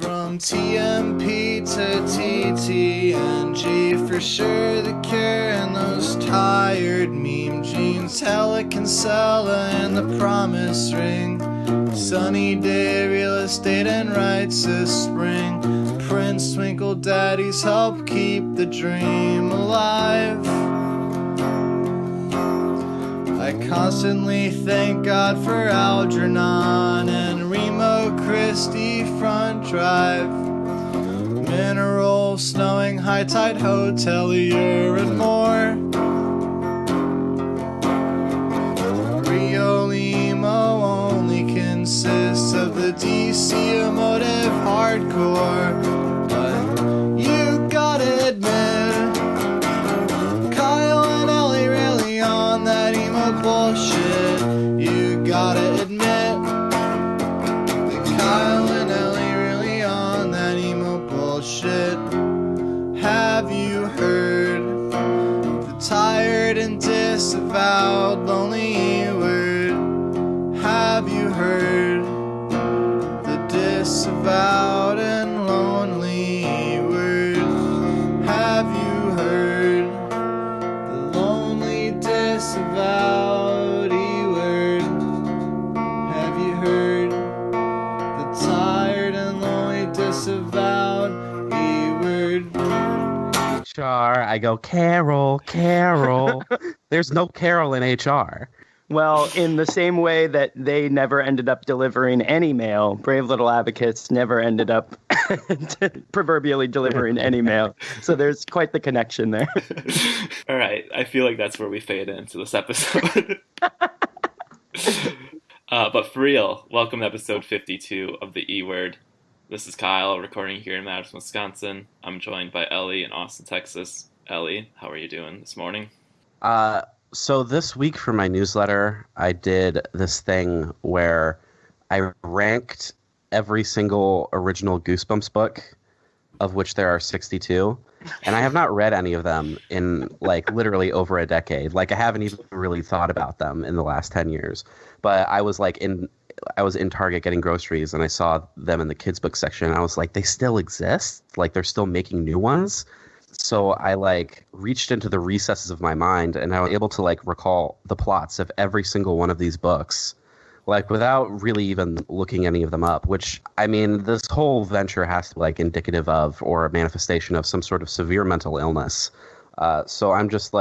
From TMP to TTNG, for sure the cure and those tired meme jeans. Hella Kinsella and the promise ring. Sunny day, real estate and rights this spring. Prince Twinkle Daddies help keep the dream alive. I constantly thank God for Algernon and Remo Christie Front Drive. Mineral, snowing, high tide hotelier and more. Rio Limo only consists of the DC emotive hardcore. But you gotta admit, Kyle and Ellie really on that emo bullshit. You gotta admit that Kyle and Ellie really on that emo bullshit. Have you heard the tired and disavowed lonely word? Have you heard the disavowed and lonely word? Have you heard the lonely disavowed word? Have you heard the tired and lonely disavowed word? HR, I go, Carol. There's no Carol in HR. Well, in the same way that they never ended up delivering any mail, Brave Little Abacus never ended up proverbially delivering any mail. So there's quite the connection there. All right. I feel like that's where we fade into this episode. But for real, welcome to episode 52 of the E Word. This is Kyle, recording here in Madison, Wisconsin. I'm joined by Ellie in Austin, Texas. Ellie, how are you doing this morning? So this week for my newsletter, I did this thing where I ranked every single original Goosebumps book, of which there are 62, and I have not read any of them in literally over a decade. I haven't even really thought about them in the last 10 years. But I was in Target getting groceries, and I saw them in the kids book section, and I was like, they still exist? They're still making new ones? So I reached into the recesses of my mind, and I was able to recall the plots of every single one of these books, without really even looking any of them up, which, I mean, this whole venture has to be indicative of or a manifestation of some sort of severe mental illness. So I'm just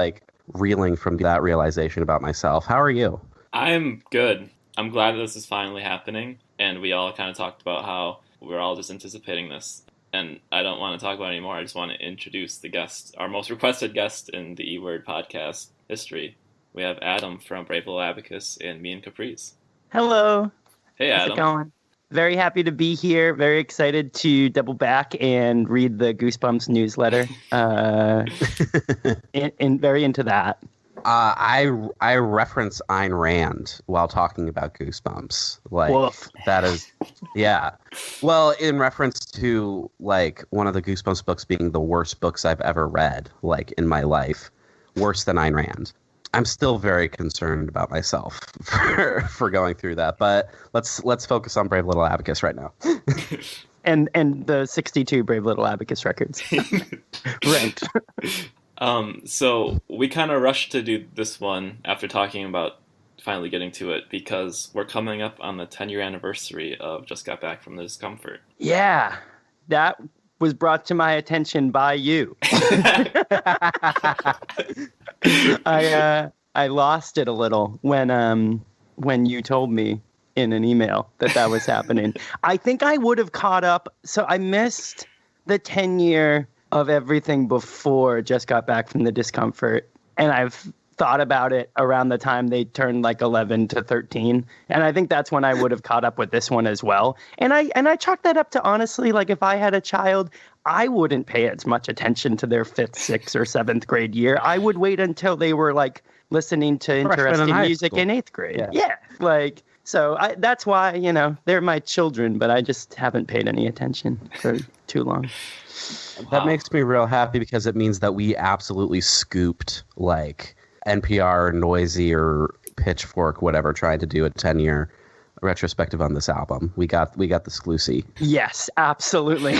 reeling from that realization about myself. How are you? I'm good. I'm glad that this is finally happening, and we all kind of talked about how we're all just anticipating this. And I don't want to talk about it anymore. I just want to introduce the guest, our most requested guest in the E-Word podcast history. We have Adam from Brave Little Abacus and me and Capris. Hello. Hey, Adam. How's it going? Very happy to be here. Very excited to double back and read the Goosebumps newsletter. Very into that. I reference Ayn Rand while talking about Goosebumps. Woof. That is, yeah. Well, in reference to one of the Goosebumps books being the worst books I've ever read, in my life, worse than Ayn Rand. I'm still very concerned about myself for going through that. But let's focus on Brave Little Abacus right now. and the 62 Brave Little Abacus records. Ranked. So we kind of rushed to do this one after talking about finally getting to it because we're coming up on the 10-year anniversary of Just Got Back from the Discomfort. Yeah, that was brought to my attention by you. I lost it a little when you told me in an email that was happening. I think I would have caught up. So I missed the 10-year of everything before Just Got Back from the Discomfort, and I've thought about it around the time they turned 11 to 13, and I think that's when I would have caught up with this one as well. And I chalk that up to, honestly, if I had a child, I wouldn't pay as much attention to their 5th, 6th, or 7th grade year. I would wait until they were listening to interesting music in 8th grade. Yeah. So that's why, they're my children, but I just haven't paid any attention for too long. That makes me real happy because it means that we absolutely scooped NPR, Noisy, or Pitchfork, whatever, tried to do a 10-year retrospective on this album. We got the exclusive. Yes, absolutely.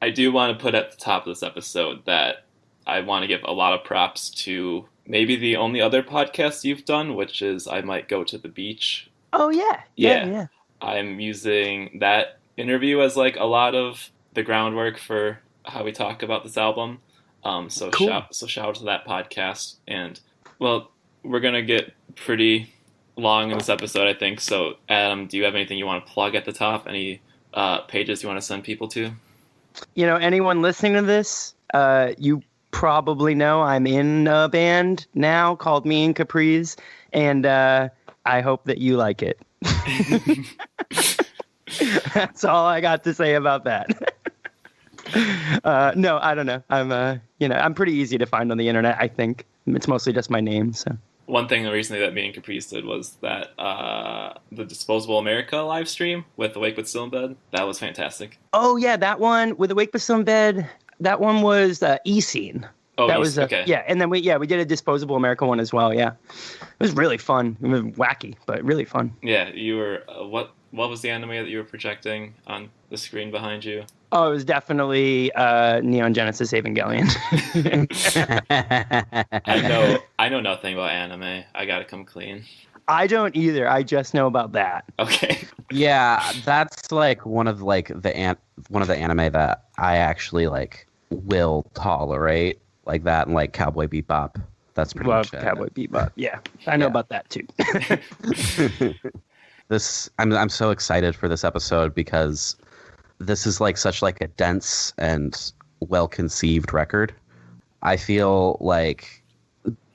I do want to put at the top of this episode that I want to give a lot of props to maybe the only other podcast you've done, which is I Might Go to the Beach. Oh, yeah. Yeah. I'm using that interview as like a lot of the groundwork for how we talk about this album. So cool. Shout out to that podcast. And, well, we're going to get pretty long in this episode, I think. So, Adam, do you have anything you want to plug at the top? Any pages you want to send people to? You know, anyone listening to this, you probably know I'm in a band now called Me and Capris, and I hope that you like it. That's all I got to say about that. No, I don't know. I'm pretty easy to find on the internet, I think. It's mostly just my name, so. One thing recently that me and Capris did was that the Disposable America live stream with Awake But Still in Bed. That was fantastic. Oh, yeah, that one with Awake But Still in Bed. That one was E-Scene. Oh, that was okay. Yeah, and then we did a Disposable America one as well, yeah. It was really fun. It was wacky, but really fun. Yeah, you were, what was the anime that you were projecting on the screen behind you? Oh, it was definitely Neon Genesis Evangelion. I know nothing about anime. I gotta come clean. I don't either. I just know about that. Okay. Yeah, that's like one of the anime that I actually like will tolerate, like that and like Cowboy Bebop. That's pretty much it. Cowboy Bebop. Yeah, I know about that too. I'm so excited for this episode because this is like such like a dense and well-conceived record. I feel like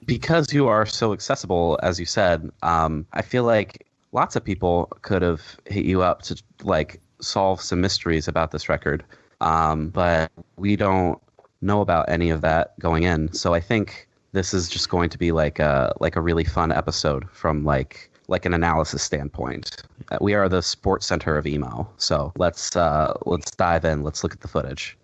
because you are so accessible, as you said, I feel like lots of people could have hit you up to like solve some mysteries about this record. But we don't know about any of that going in. So I think this is just going to be like a really fun episode from like an analysis standpoint. We are the sports center of emo. So let's dive in. Let's look at the footage.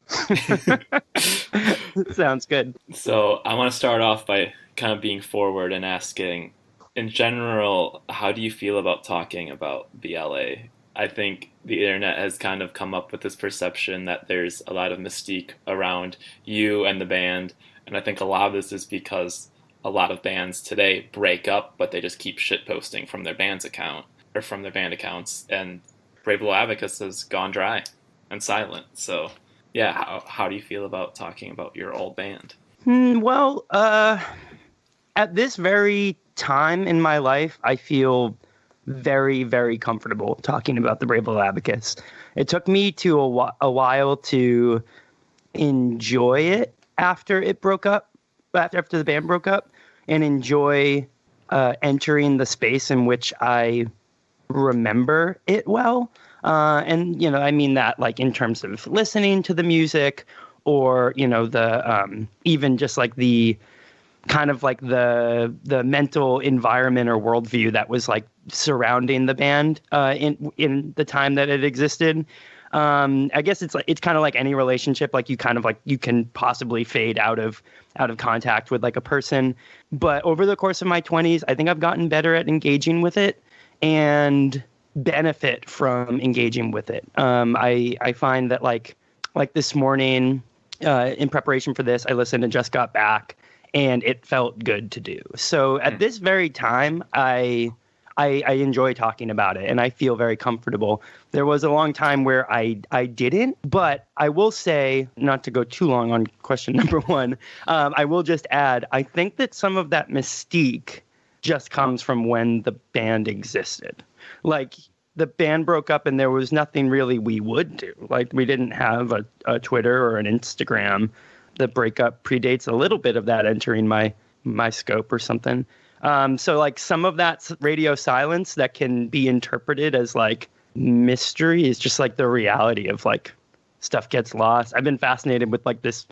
Sounds good. So I want to start off by kind of being forward and asking, in general, how do you feel about talking about BLA? I think the internet has kind of come up with this perception that there's a lot of mystique around you and the band. And I think a lot of this is because a lot of bands today break up, but they just keep shitposting from their band's account or from their band accounts. And Brave Little Abacus has gone dry and silent. So, yeah, how do you feel about talking about your old band? Well, at this very time in my life, I feel very, very comfortable talking about the Brave Little Abacus. It took me to a while to enjoy it after it broke up, after the band broke up, and enjoy entering the space in which I remember it well. And, you know, I mean that like in terms of listening to the music or, you know, the even just like the kind of like the mental environment or worldview that was like surrounding the band in the time that it existed. I guess it's kind of like any relationship, like you can possibly fade out of contact with like a person. But over the course of my 20s, I think I've gotten better at engaging with it and benefit from engaging with it. I find that like this morning, in preparation for this, I listened to Just Got Back, and it felt good to do. So at this very time, I enjoy talking about it, and I feel very comfortable. There was a long time where I didn't, but I will say, not to go too long on question number one, I will just add, I think that some of that mystique just comes from when the band existed. Like, the band broke up and there was nothing really we would do. Like, we didn't have a Twitter or an Instagram. The breakup predates a little bit of that entering my scope or something. So like some of that radio silence that can be interpreted as like mystery is just like the reality of like stuff gets lost. I've been fascinated with like this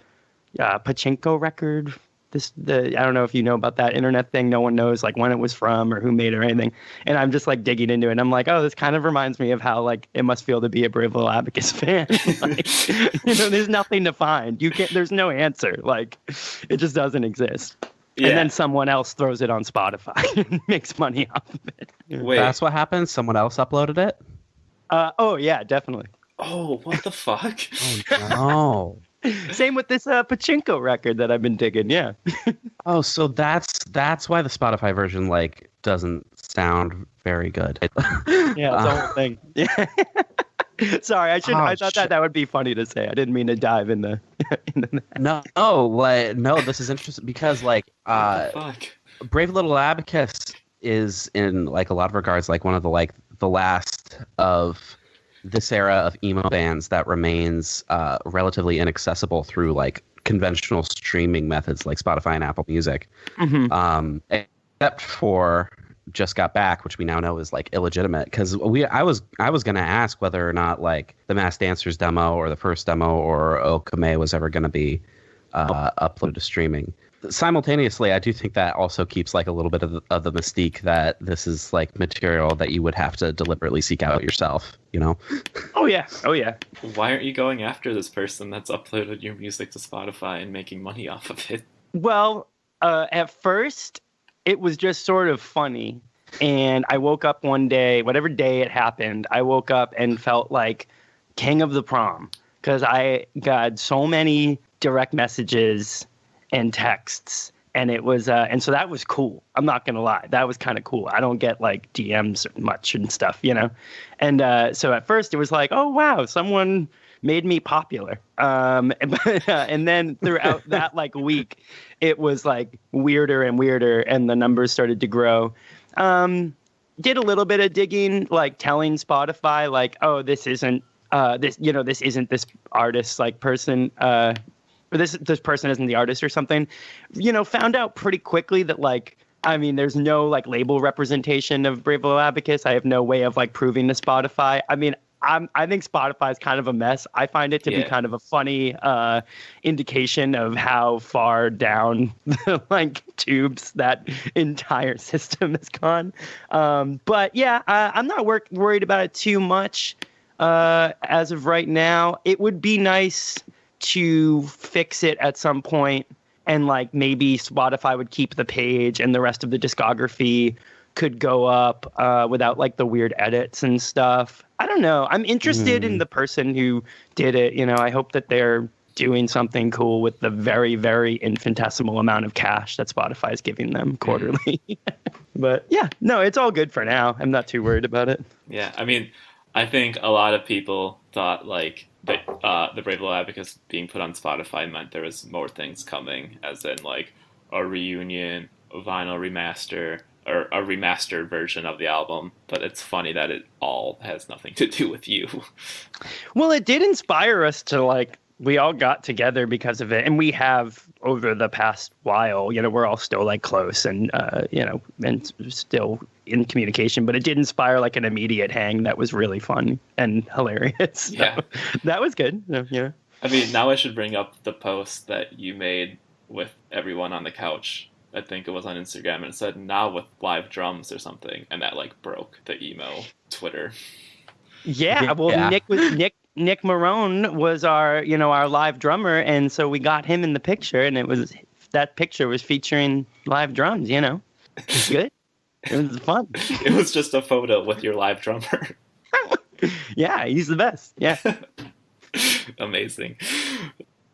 Pachinko record. I don't know if you know about that internet thing. No one knows like when it was from or who made it or anything. And I'm just like digging into it. And I'm like, oh, this kind of reminds me of how like it must feel to be a Brave Little Abacus fan. Like, you know, there's nothing to find. There's no answer. Like, it just doesn't exist. And then someone else throws it on Spotify and makes money off of it. Wait. That's what happened? Someone else uploaded it? Oh, yeah, definitely. Oh, what the fuck? Oh, no. Same with this Pachinko record that I've been digging. Yeah. Oh, so that's why the Spotify version like doesn't sound very good. Yeah, it's the whole thing. Yeah. Sorry, I thought that would be funny to say. I didn't mean to dive in the. No, this is interesting because like Fuck. Brave Little Abacus is in like a lot of regards like one of the last of this era of emo bands that remains relatively inaccessible through like conventional streaming methods like Spotify and Apple Music. Mm-hmm. Except for Just Got Back, which we now know is like illegitimate, because I was going to ask whether or not like the Mass Dancers demo or the first demo or Okame was ever going to be uploaded to streaming. Simultaneously, I do think that also keeps like a little bit of the mystique that this is like material that you would have to deliberately seek out yourself, you know? Oh yeah. Why aren't you going after this person that's uploaded your music to Spotify and making money off of it? Well, at first, it was just sort of funny. And I woke up one day, whatever day it happened, I woke up and felt like king of the prom because I got so many direct messages and texts. And it was, and so that was cool. I'm not going to lie. That was kind of cool. I don't get like DMs much and stuff, you know? And so at first it was like, oh, wow, someone made me popular. And then throughout that like week, it was like weirder and weirder and the numbers started to grow. Did a little bit of digging, like telling Spotify like, oh, this isn't this isn't this artist like person, or this person isn't the artist or something, you know, found out pretty quickly that like, I mean, there's no like label representation of Brave Little Abacus. I have no way of like proving to Spotify. I mean, I think Spotify is kind of a mess. I find it to be kind of a funny indication of how far down the like tubes that entire system has gone. But yeah, I'm not worried about it too much as of right now. It would be nice to fix it at some point, and like maybe Spotify would keep the page and the rest of the discography could go up without like the weird edits and stuff. I don't know. I'm interested in the person who did it. You know, I hope that they're doing something cool with the very, very infinitesimal amount of cash that Spotify is giving them quarterly. But yeah, no, it's all good for now. I'm not too worried about it. Yeah, I mean, I think a lot of people thought like that the Brave Little Abacus being put on Spotify meant there was more things coming, as in like a reunion, a vinyl remaster, or a remastered version of the album. But it's funny that it all has nothing to do with you. Well, it did inspire us to like, we all got together because of it, and we have over the past while. You know, we're all still like close and you know, and still in communication. But it did inspire like an immediate hang that was really fun and hilarious. So Yeah, that was good. Yeah. I mean, now I should bring up the post that you made with everyone on the couch. I think it was on Instagram, and it said "now with live drums" or something, and that like broke the emo Twitter. Yeah. Well, Yeah. Nick Marone was our live drummer, and so we got him in the picture, and that picture was featuring live drums. You know, it's good. It was fun. It was just a photo with your live drummer. Yeah, he's the best. Yeah. Amazing.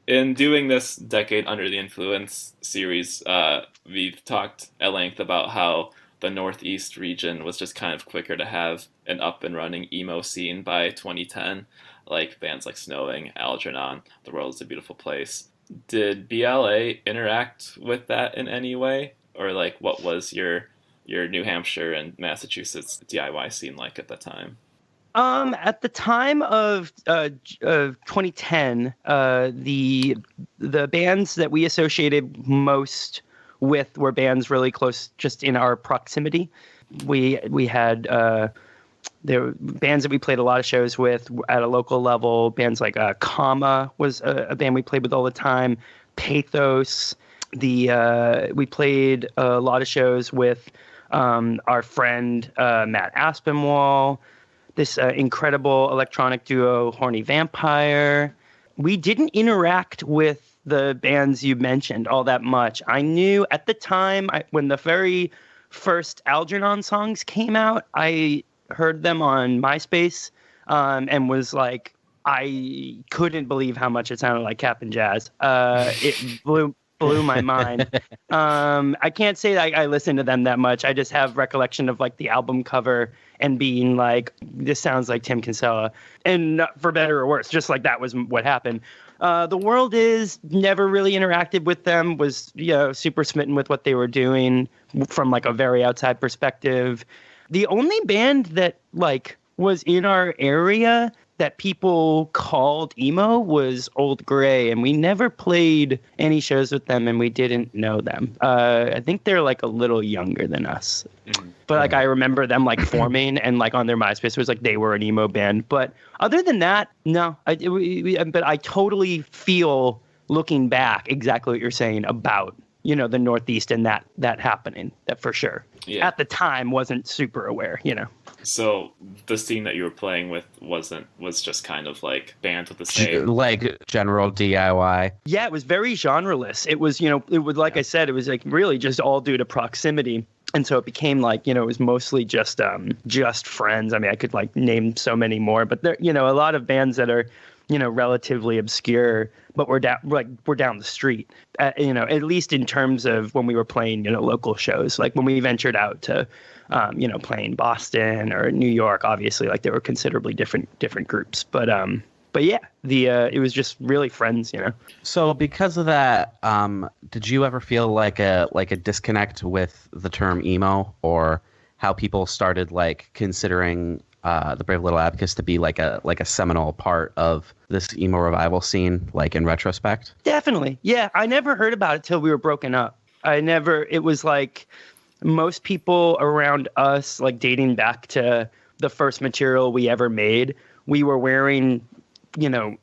In doing this Decade Under the Influence series, we've talked at length about how the Northeast region was just kind of quicker to have an up and running emo scene by 2010, like bands like Snowing, Algernon, The World is a Beautiful Place. Did BLA interact with that in any way? Or like what was your New Hampshire and Massachusetts DIY scene like at the time? At the time of 2010, the bands that we associated most with were bands really close, just in our proximity. We had there were bands that we played a lot of shows with at a local level. Bands like Comma was a band we played with all the time. Pathos. We played a lot of shows with our friend Matt Aspinwall. This incredible electronic duo, Horny Vampire. We didn't interact with the bands you mentioned all that much. I knew at the time when the very first Algernon songs came out, I heard them on MySpace and was like, I couldn't believe how much it sounded like Cap and Jazz. It blew my mind. I can't say that I listened to them that much. I just have recollection of like the album cover and being like, this sounds like Tim Kinsella. And not for better or worse, just like that was what happened. The World Is never really interacted with them, was super smitten with what they were doing from like a very outside perspective. The only band that like was in our area that people called emo was Old Gray, and we never played any shows with them, and we didn't know them. I think they're like a little younger than us. But like I remember them like forming, and like on their MySpace it was like they were an emo band. But other than that, no. But I totally feel, looking back, exactly what you're saying about the Northeast and that happening. That for sure. Yeah. At the time wasn't super aware. So the scene that you were playing with was just kind of like bands with the same, like general DIY. Yeah, it was very genreless. It was, it was like I said, it was like really just all due to proximity. And so it became like, it was mostly just friends. I mean, I could like name so many more, but there, a lot of bands that are, relatively obscure, but we're down the street, at least in terms of when we were playing, local shows, like when we ventured out to, playing Boston or New York, obviously, like they were considerably different groups. But yeah, it was just really friends, So because of that, did you ever feel like a disconnect with the term emo, or how people started like considering the Brave Little Abacus to be like a seminal part of this emo revival scene, like in retrospect? Definitely. Yeah. I never heard about it till we were broken up. It was like most people around us, like dating back to the first material we ever made, we were wearing,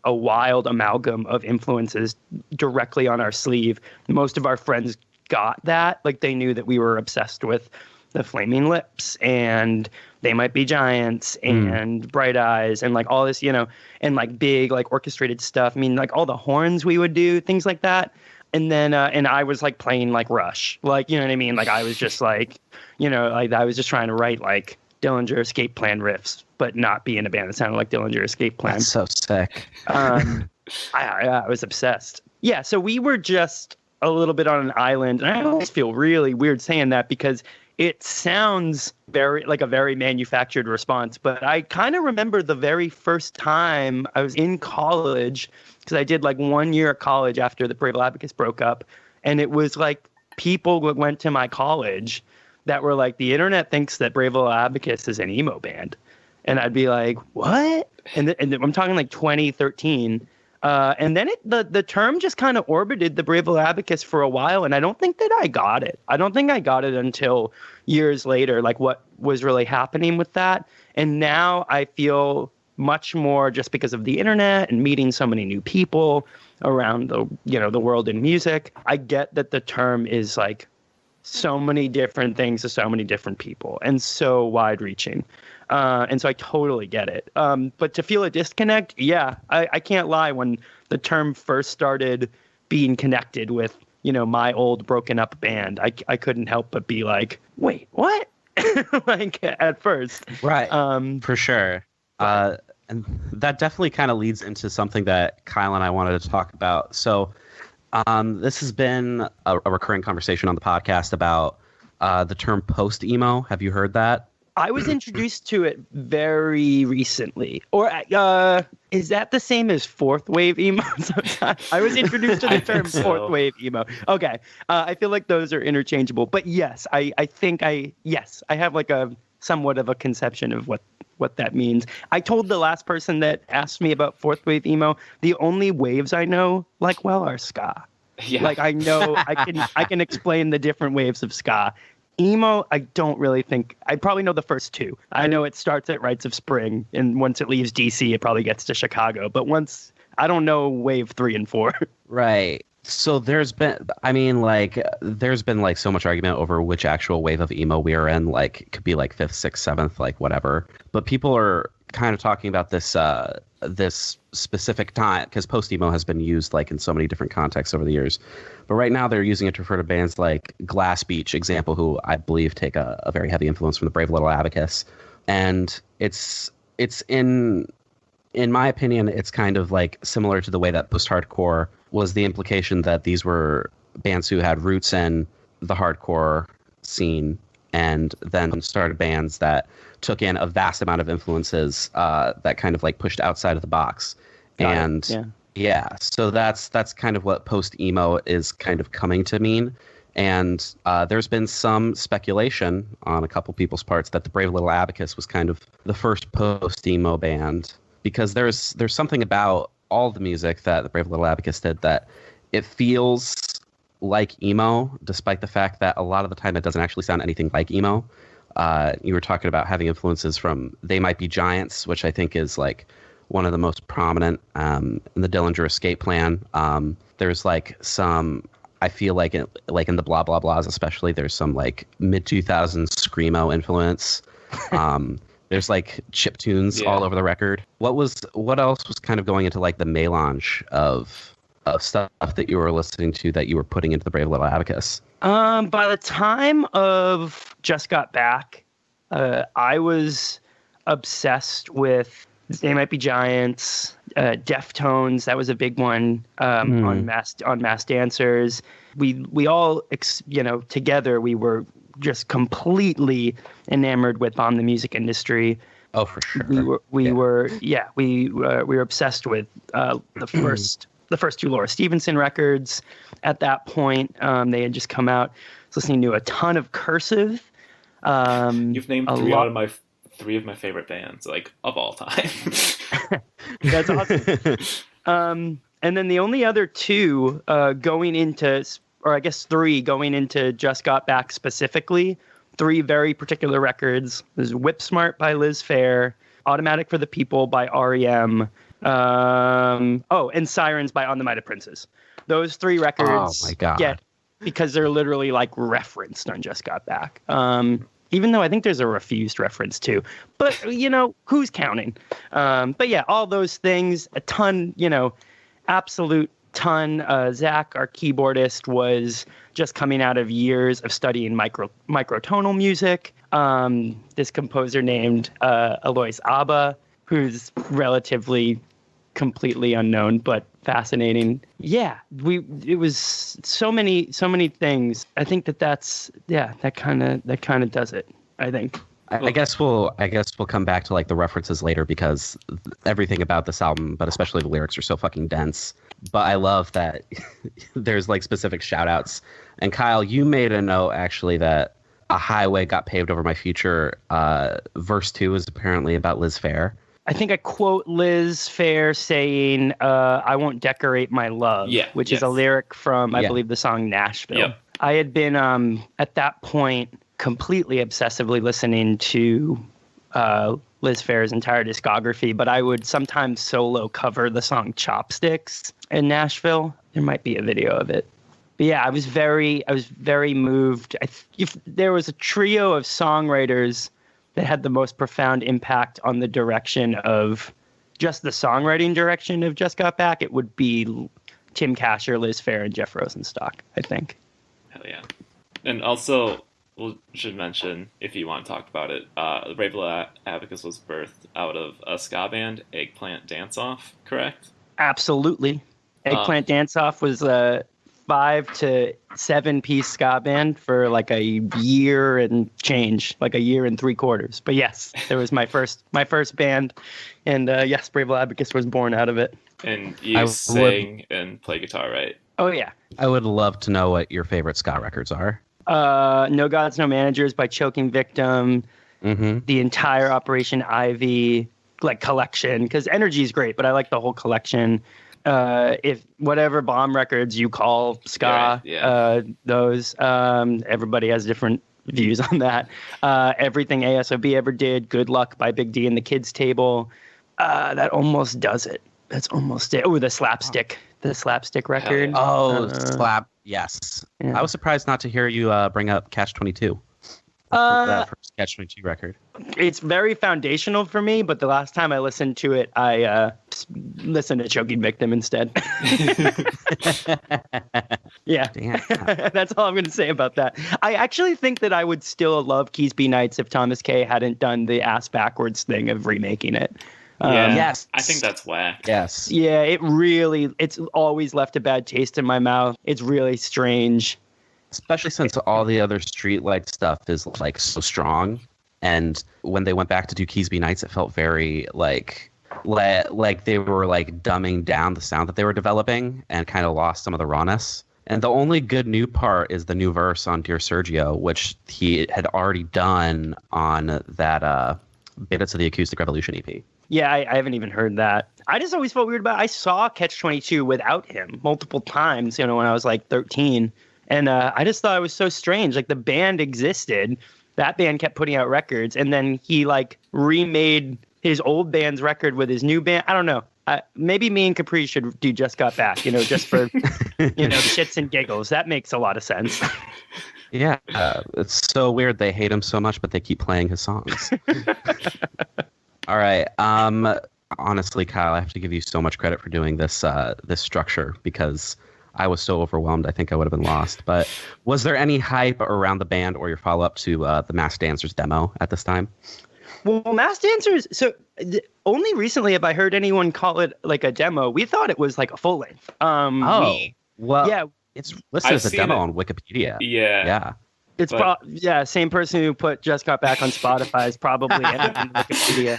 a wild amalgam of influences directly on our sleeve. Most of our friends got that. Like they knew that we were obsessed with the Flaming Lips and They Might Be Giants and Bright Eyes and like all this, and like big like orchestrated stuff. I mean, like all the horns we would do, things like that. And then and I was like playing like Rush, like, you know what I mean? Like I was just like, like I was just trying to write like Dillinger Escape Plan riffs, but not be in a band that sounded like Dillinger Escape Plan. That's so sick. I was obsessed. Yeah, so we were just a little bit on an island, and I always feel really weird saying that because it sounds like a very manufactured response, but I kind of remember the very first time I was in college, because I did like 1 year at college after the Brave Little Abacus broke up, and it was like people went to my college that were like, the internet thinks that Brave Little Abacus is an emo band. And I'd be like, what? And I'm talking like 2013. And then the term just kind of orbited the Brave Little Abacus for a while, and I don't think that I got it. I don't think I got it until years later, like what was really happening with that. And now I feel much more, just because of the internet and meeting so many new people around the world in music, I get that the term is like so many different things to so many different people and so wide reaching. And so I totally get it. But to feel a disconnect, yeah, I can't lie. When the term first started being connected with, my old broken up band, I couldn't help but be like, wait, what? Like at first. Right. For sure. And that definitely kind of leads into something that Kyle and I wanted to talk about. So this has been a recurring conversation on the podcast about the term post-emo. Have you heard that? I was introduced to it very recently. Or is that the same as fourth wave emo? I was introduced to the term fourth wave emo. Okay. I feel like those are interchangeable. But yes, I think I have like a somewhat of a conception of what that means. I told the last person that asked me about fourth wave emo, the only waves I know like well are ska. Yeah. Like I know I can explain the different waves of ska. Emo, I don't really think. I probably know the first two. I know it starts at Rites of Spring, and once it leaves DC, it probably gets to Chicago. But I don't know wave 3 and 4. Right. So there's been like so much argument over which actual wave of emo we are in. Like it could be like 5th, 6th, 7th, like whatever. But people are kind of talking about this this specific time, because post-emo has been used like in so many different contexts over the years. But right now they're using it to refer to bands like Glass Beach, example, who I believe take a very heavy influence from the Brave Little Abacus. And it's in my opinion, it's kind of like similar to the way that post-hardcore was the implication that these were bands who had roots in the hardcore scene and then started bands that took in a vast amount of influences that kind of like pushed outside of the box. So that's kind of what post-emo is kind of coming to mean. And there's been some speculation on a couple people's parts that the Brave Little Abacus was kind of the first post-emo band, because there's something about all the music that the Brave Little Abacus did that it feels like emo, despite the fact that a lot of the time it doesn't actually sound anything like emo. You were talking about having influences from They Might Be Giants, which I think is like one of the most prominent in the Dillinger Escape Plan. There's like some, I feel like in the Blah Blah Blahs especially, there's some like mid-2000s screamo influence. There's like chip tunes all over the record. What else was kind of going into like the melange of stuff that you were listening to that you were putting into the Brave Little Abacus? By the time of Just Got Back, I was obsessed with They Might Be Giants, Deftones. That was a big one on Mass Dancers. We all, together we were just completely enamored with Bomb the Music Industry. Oh, for sure. We were obsessed with the first two Laura Stevenson records. At that point, they had just come out. I was listening to a ton of Cursive. You've named three of my favorite bands, like, of all time. That's awesome. And then the only other two three going into Just Got Back specifically, three very particular records. There's Whip Smart by Liz Phair, Automatic for the People by R.E.M., and Sirens by On the Might of Princes. Those three records get, because they're literally like referenced on Just Got Back. Even though I think there's a Refused reference too. But, who's counting? But yeah, all those things, a ton, absolute ton. Zach, our keyboardist, was just coming out of years of studying microtonal music. This composer named Alois Abba, who's relatively completely unknown but fascinating. Yeah, it was so many things. I think that kind of does it, I think. I guess we'll come back to like the references later, because everything about this album, but especially the lyrics, are so fucking dense. But I love that there's like specific shout outs. And Kyle, you made a note actually that A Highway Got Paved Over My Future, verse 2 is apparently about Liz Phair. I think I quote Liz Phair saying, I won't decorate my love, which is a lyric from, I believe, the song Nashville. Yep. I had been, at that point, completely obsessively listening to Liz Phair's entire discography, but I would sometimes solo cover the song Chopsticks in Nashville. There might be a video of it. But yeah, I was very moved. There was a trio of songwriters that had the most profound impact on the direction of just the songwriting direction of Just Got Back. It would be Tim Kasher, Liz Phair, and Jeff Rosenstock, I think. Hell yeah. And also, we should mention, if you want to talk about it, the Brave Little Abacus was birthed out of a ska band, Eggplant Dance Off, correct? Absolutely. Eggplant Dance Off was a 5 to 7 piece ska band for like a year and change, like a year and 3/4. But yes, it was my first band, and yes, Brave Little Abacus was born out of it. And you sing and play guitar, right? Oh yeah. I would love to know what your favorite ska records are. No Gods, No Managers by Choking Victim, the entire Operation Ivy collection, because Energy is great, but I like the whole collection. If whatever Bomb records you call ska, those, everybody has different views on that. Everything ASOB ever did, Good Luck by Big D and the Kids Table, that almost does it. That's almost it. Oh, the slapstick record. Oh, slap. Yes. Yeah. I was surprised not to hear you bring up Catch-22. That first Catch-22 record. It's very foundational for me, but the last time I listened to it, I listen to Choking Victim instead. Yeah. Damn. That's all I'm going to say about that. I actually think that I would still love Keys Be Nights if Thomas K. hadn't done the ass backwards thing of remaking it. Yes. I think that's whack. Yes. Yeah, it's always left a bad taste in my mouth. It's really strange. Especially since all the other Streetlight stuff is like so strong. And when they went back to do Keys Be Nights, it felt very like they were like dumbing down the sound that they were developing and kind of lost some of the rawness. And the only good new part is the new verse on Dear Sergio, which he had already done on that Beta to the Acoustic Revolution EP. Yeah, I haven't even heard that. I just always felt weird about it. I saw Catch-22 without him multiple times, when I was like 13. And I just thought it was so strange. Like, the band existed. That band kept putting out records. And then he, like, remade his old band's record with his new band. I don't know. Maybe me and Capris should do Just Got Back, just for, shits and giggles. That makes a lot of sense. Yeah, it's so weird. They hate him so much, but they keep playing his songs. All right. Honestly, Kyle, I have to give you so much credit for doing this structure because I was so overwhelmed. I think I would have been lost. But was there any hype around the band or your follow-up to the Masked Dancers demo at this time? Well, Masked Dancers, only recently have I heard anyone call it like a demo. We thought it was like a full length. Yeah, it's listed as a demo on Wikipedia. Yeah. It's same person who put Just Got Back on Spotify is probably editing Wikipedia.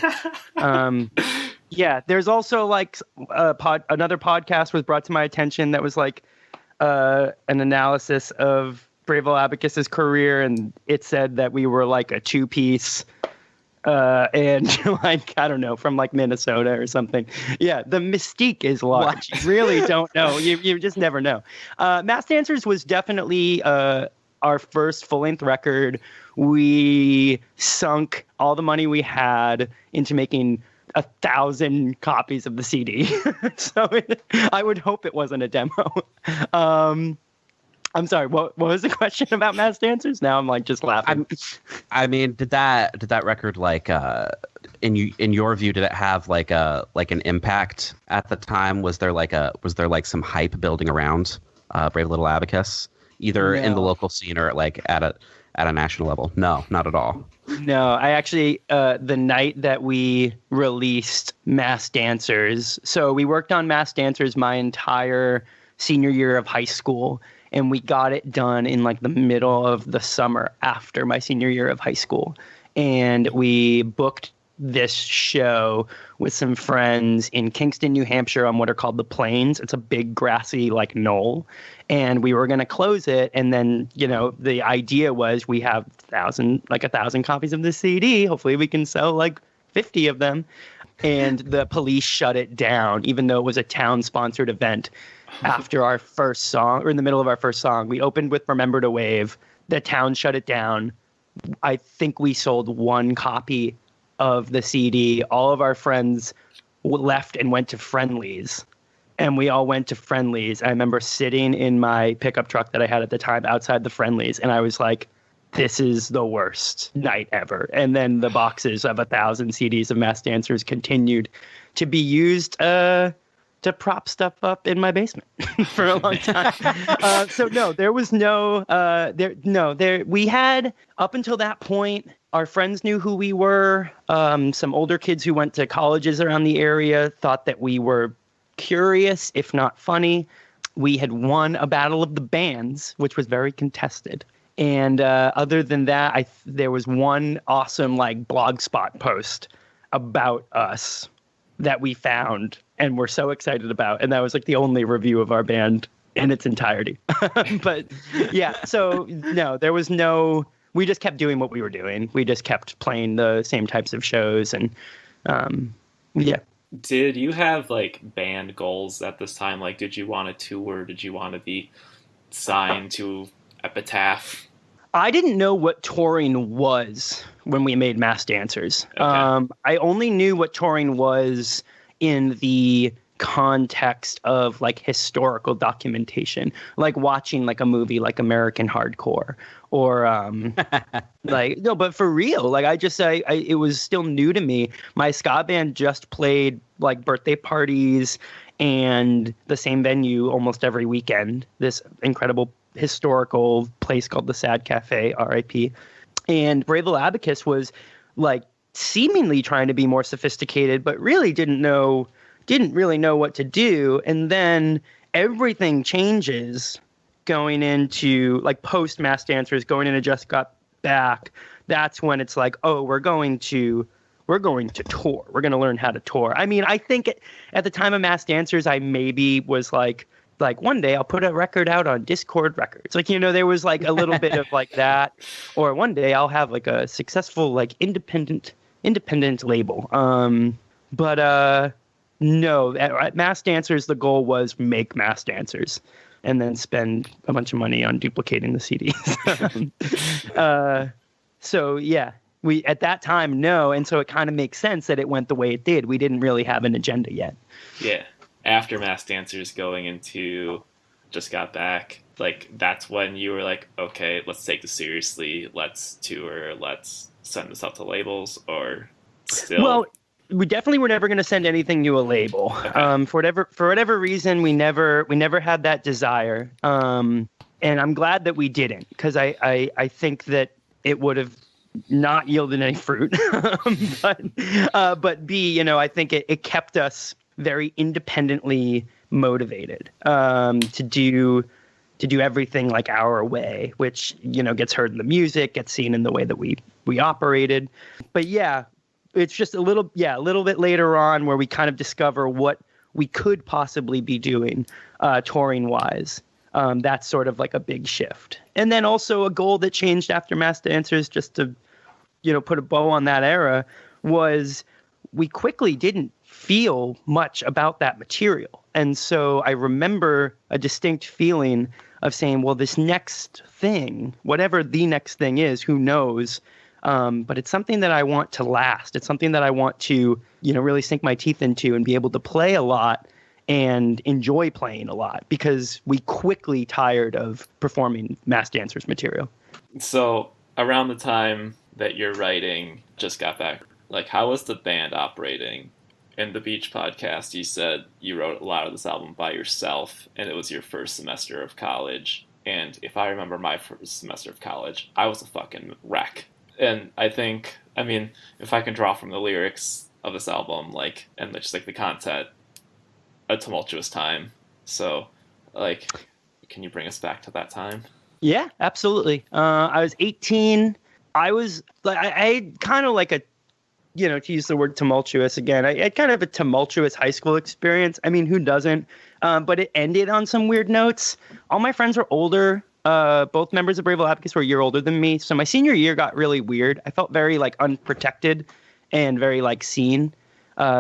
There's also like another podcast was brought to my attention that was like an analysis of Brave Little Abacus's career, and it said that we were like a two-piece. And like, I don't know, from like Minnesota or something. Yeah, the mystique is large. You really don't know. You just never know. Masked Dancers was definitely our first full-length record. We sunk all the money we had into making 1,000 copies of the CD. So I would hope it wasn't a demo. I'm sorry. What was the question about Masked Dancers? Now I'm like just laughing. I mean, did that record like in your view, did it have like an impact at the time? Was there like some hype building around Brave Little Abacus, either in the local scene or like at a national level? No, not at all. No, I actually the night that we released Masked Dancers, so we worked on Masked Dancers my entire senior year of high school. And we got it done in like the middle of the summer after my senior year of high school. And we booked this show with some friends in Kingston, New Hampshire on what are called the Plains. It's a big grassy like knoll. And we were going to close it. And then, the idea was we have 1,000 copies of the CD. Hopefully we can sell like 50 of them. And the police shut it down, even though it was a town-sponsored event. After our first song, or in the middle of our first song, we opened with Remember to Wave. The town shut it down. I think we sold one copy of the CD. All of our friends left and went to Friendlies. And we all went to Friendlies. I remember sitting in my pickup truck that I had at the time outside the Friendlies. And I was like, this is the worst night ever. And then the boxes of 1,000 CDs of Masked Dancers continued to be used to prop stuff up in my basement for a long time. So no, there was we had, up until that point, our friends knew who we were. Some older kids who went to colleges around the area thought that we were curious, if not funny. We had won a battle of the bands, which was very contested. And other than that, there was one awesome like Blogspot post about us that we found and we're so excited about. And that was like the only review of our band in its entirety. But yeah, so no, we just kept doing what we were doing. We just kept playing the same types of shows. And yeah. Did you have like band goals at this time? Like, did you want to tour? Did you want to be signed to Epitaph? I didn't know what touring was when we made Masked Dancers. Okay. I only knew what touring was in the context of like historical documentation, like watching like a movie like American Hardcore or like, no, but for real, like I it was still new to me. My ska band just played like birthday parties and the same venue almost every weekend, this incredible historical place called the Sad Cafe, RIP. And Brave Little Abacus was like seemingly trying to be more sophisticated, but really didn't really know what to do. And then everything changes going into like post Mass Dancers, going into Just Got Back. That's when it's like, oh, we're going to tour. We're going to learn how to tour. I mean, I think at the time of Mass Dancers, I maybe was like one day I'll put a record out on Discord Records. Like, you know, there was like a little bit of like that, or one day I'll have like a successful like independent label. But no, at Mass Dancers, the goal was make Mass Dancers and then spend a bunch of money on duplicating the CDs. So yeah, we at that time, no. And so it kind of makes sense that it went the way it did. We didn't really have an agenda yet. Yeah. After Mass Dancers going into Just Got Back, like that's when you were like, okay, let's take this seriously. Let's tour. Let's send this out to labels, or still. Well, we definitely were never going to send anything to a label. Okay. For whatever reason, we never had that desire. And I'm glad that we didn't, because I think that it would have not yielded any fruit. But B, you know, I think it kept us very independently motivated to do everything like our way, which, you know, gets heard in the music, gets seen in the way that we operated. But yeah, it's just a little bit later on where we kind of discover what we could possibly be doing touring wise. That's sort of like a big shift. And then also a goal that changed after Mass Dancers, just to, you know, put a bow on that era, was we quickly didn't feel much about that material. And so I remember a distinct feeling of saying, well, this next thing, whatever the next thing is, who knows? But it's something that I want to last. It's something that I want to, you know, really sink my teeth into and be able to play a lot and enjoy playing a lot, because we quickly tired of performing Mass Dancers material. So around the time that you're writing Just Got Back, like, how was the band operating? In the Beach podcast, you said you wrote a lot of this album by yourself, and it was your first semester of college. And if I remember my first semester of college, I was a fucking wreck. And I think, I mean, if I can draw from the lyrics of this album, like, and just like the content, a tumultuous time. So, like, can you bring us back to that time? Yeah, absolutely. I was 18. I was like, I kind of like a, you know, to use the word tumultuous again, I had kind of a tumultuous high school experience. I mean, who doesn't? But it ended on some weird notes. All my friends were older. Both members of Brave Little Abacus were a year older than me. So my senior year got really weird. I felt very like unprotected and very like seen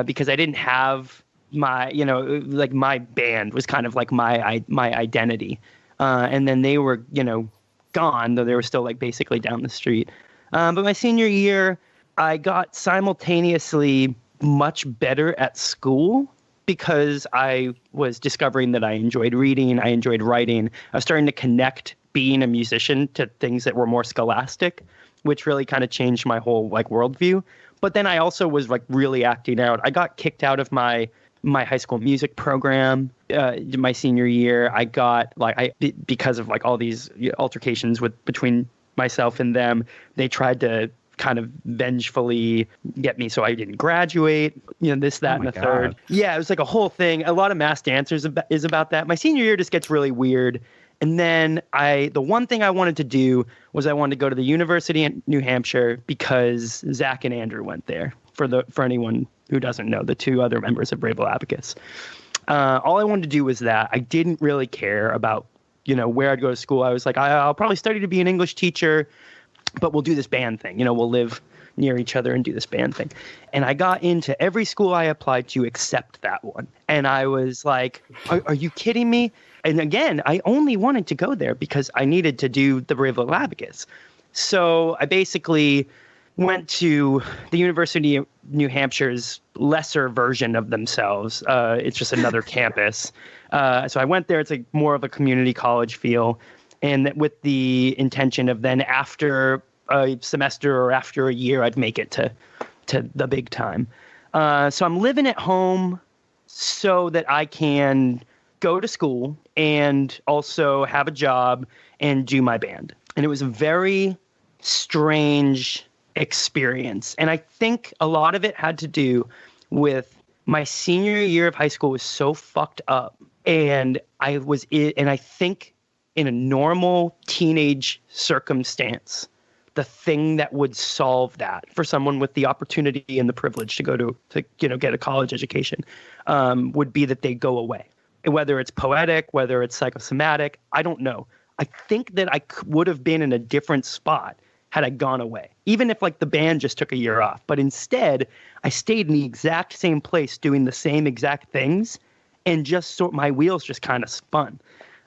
because I didn't have my, you know, like my band was kind of like my identity. And then they were, you know, gone, though they were still like basically down the street. But my senior year, I got simultaneously much better at school because I was discovering that I enjoyed reading, I enjoyed writing. I was starting to connect being a musician to things that were more scholastic, which really kind of changed my whole like worldview. But then I also was like really acting out. I got kicked out of my high school music program my senior year. I got because of like all these altercations between myself and them, they tried to kind of vengefully get me so I didn't graduate, you know, this, that, and the third. Yeah, it was like a whole thing. A lot of Mass Dancers is about that. My senior year just gets really weird. And then the one thing I wanted to do was I wanted to go to the University in New Hampshire because Zach and Andrew went there. For anyone who doesn't know, the two other members of Brave Little Abacus. All I wanted to do was that. I didn't really care about, you know, where I'd go to school. I was like, I'll probably study to be an English teacher, but we'll do this band thing. You know, we'll live near each other and do this band thing. And I got into every school I applied to except that one. And I was like, are you kidding me? And again, I only wanted to go there because I needed to do the Brave Little Abacus. So I basically went to the University of New Hampshire's lesser version of themselves. It's just another campus. So I went there. It's like more of a community college feel, and with the intention of then after a semester or after a year, I'd make it to the big time. So I'm living at home so that I can go to school and also have a job and do my band. And it was a very strange experience. And I think a lot of it had to do with my senior year of high school was so fucked up. And I think in a normal teenage circumstance, the thing that would solve that for someone with the opportunity and the privilege to go to get a college education would be that they go away. And whether it's poetic, whether it's psychosomatic, I don't know. I think that I would have been in a different spot had I gone away, even if like the band just took a year off. But instead, I stayed in the exact same place doing the same exact things, and my wheels just kind of spun.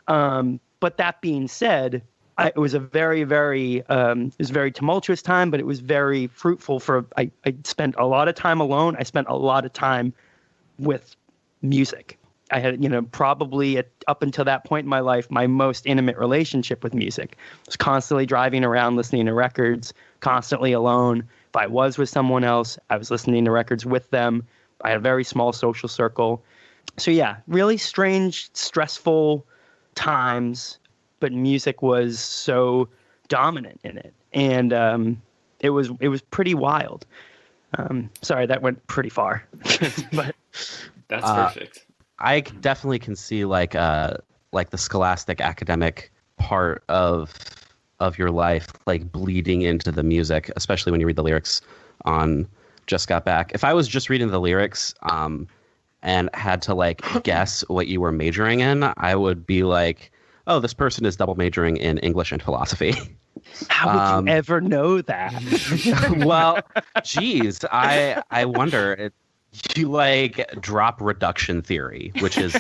But that being said, it was a very, very tumultuous time, but it was very fruitful. I spent a lot of time alone. I spent a lot of time with music. I had, probably up until that point in my life, my most intimate relationship with music. I was constantly driving around listening to records, constantly alone. If I was with someone else, I was listening to records with them. I had a very small social circle. So yeah, really strange, stressful times, but music was so dominant in it. And it was pretty wild. Sorry, that went pretty far. But that's perfect. I definitely can see like the scholastic academic part of your life like bleeding into the music, especially when you read the lyrics on Just Got Back. If I was just reading the lyrics and had to like guess what you were majoring in, I would be like, oh, this person is double majoring in English and philosophy. How would you ever know that? Well, geez, I wonder. You like drop reduction theory, which is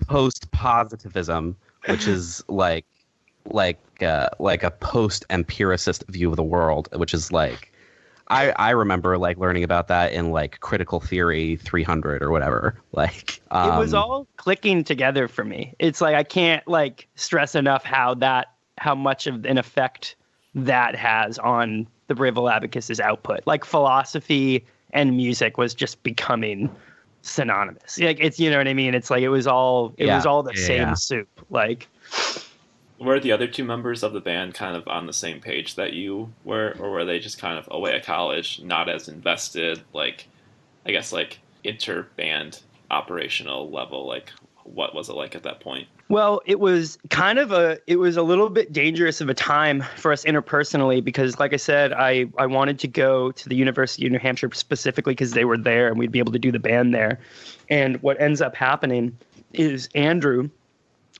post-positivism, which is like a post-empiricist view of the world, which is like I remember like learning about that in like critical theory 300 or whatever. Like it was all clicking together for me. It's like I can't like stress enough how much of an effect that has on the Brave Little Abacus's output. Like philosophy and music was just becoming synonymous. Like it's, you know what I mean? It's like it was all the same soup. Like, were the other two members of the band kind of on the same page that you were, or were they just kind of away at college, not as invested? Like, I guess like inter-band operational level. Like, what was it like at that point? Well, it was a little bit dangerous of a time for us interpersonally because, like I said, I wanted to go to the University of New Hampshire specifically because they were there and we'd be able to do the band there. And what ends up happening is Andrew,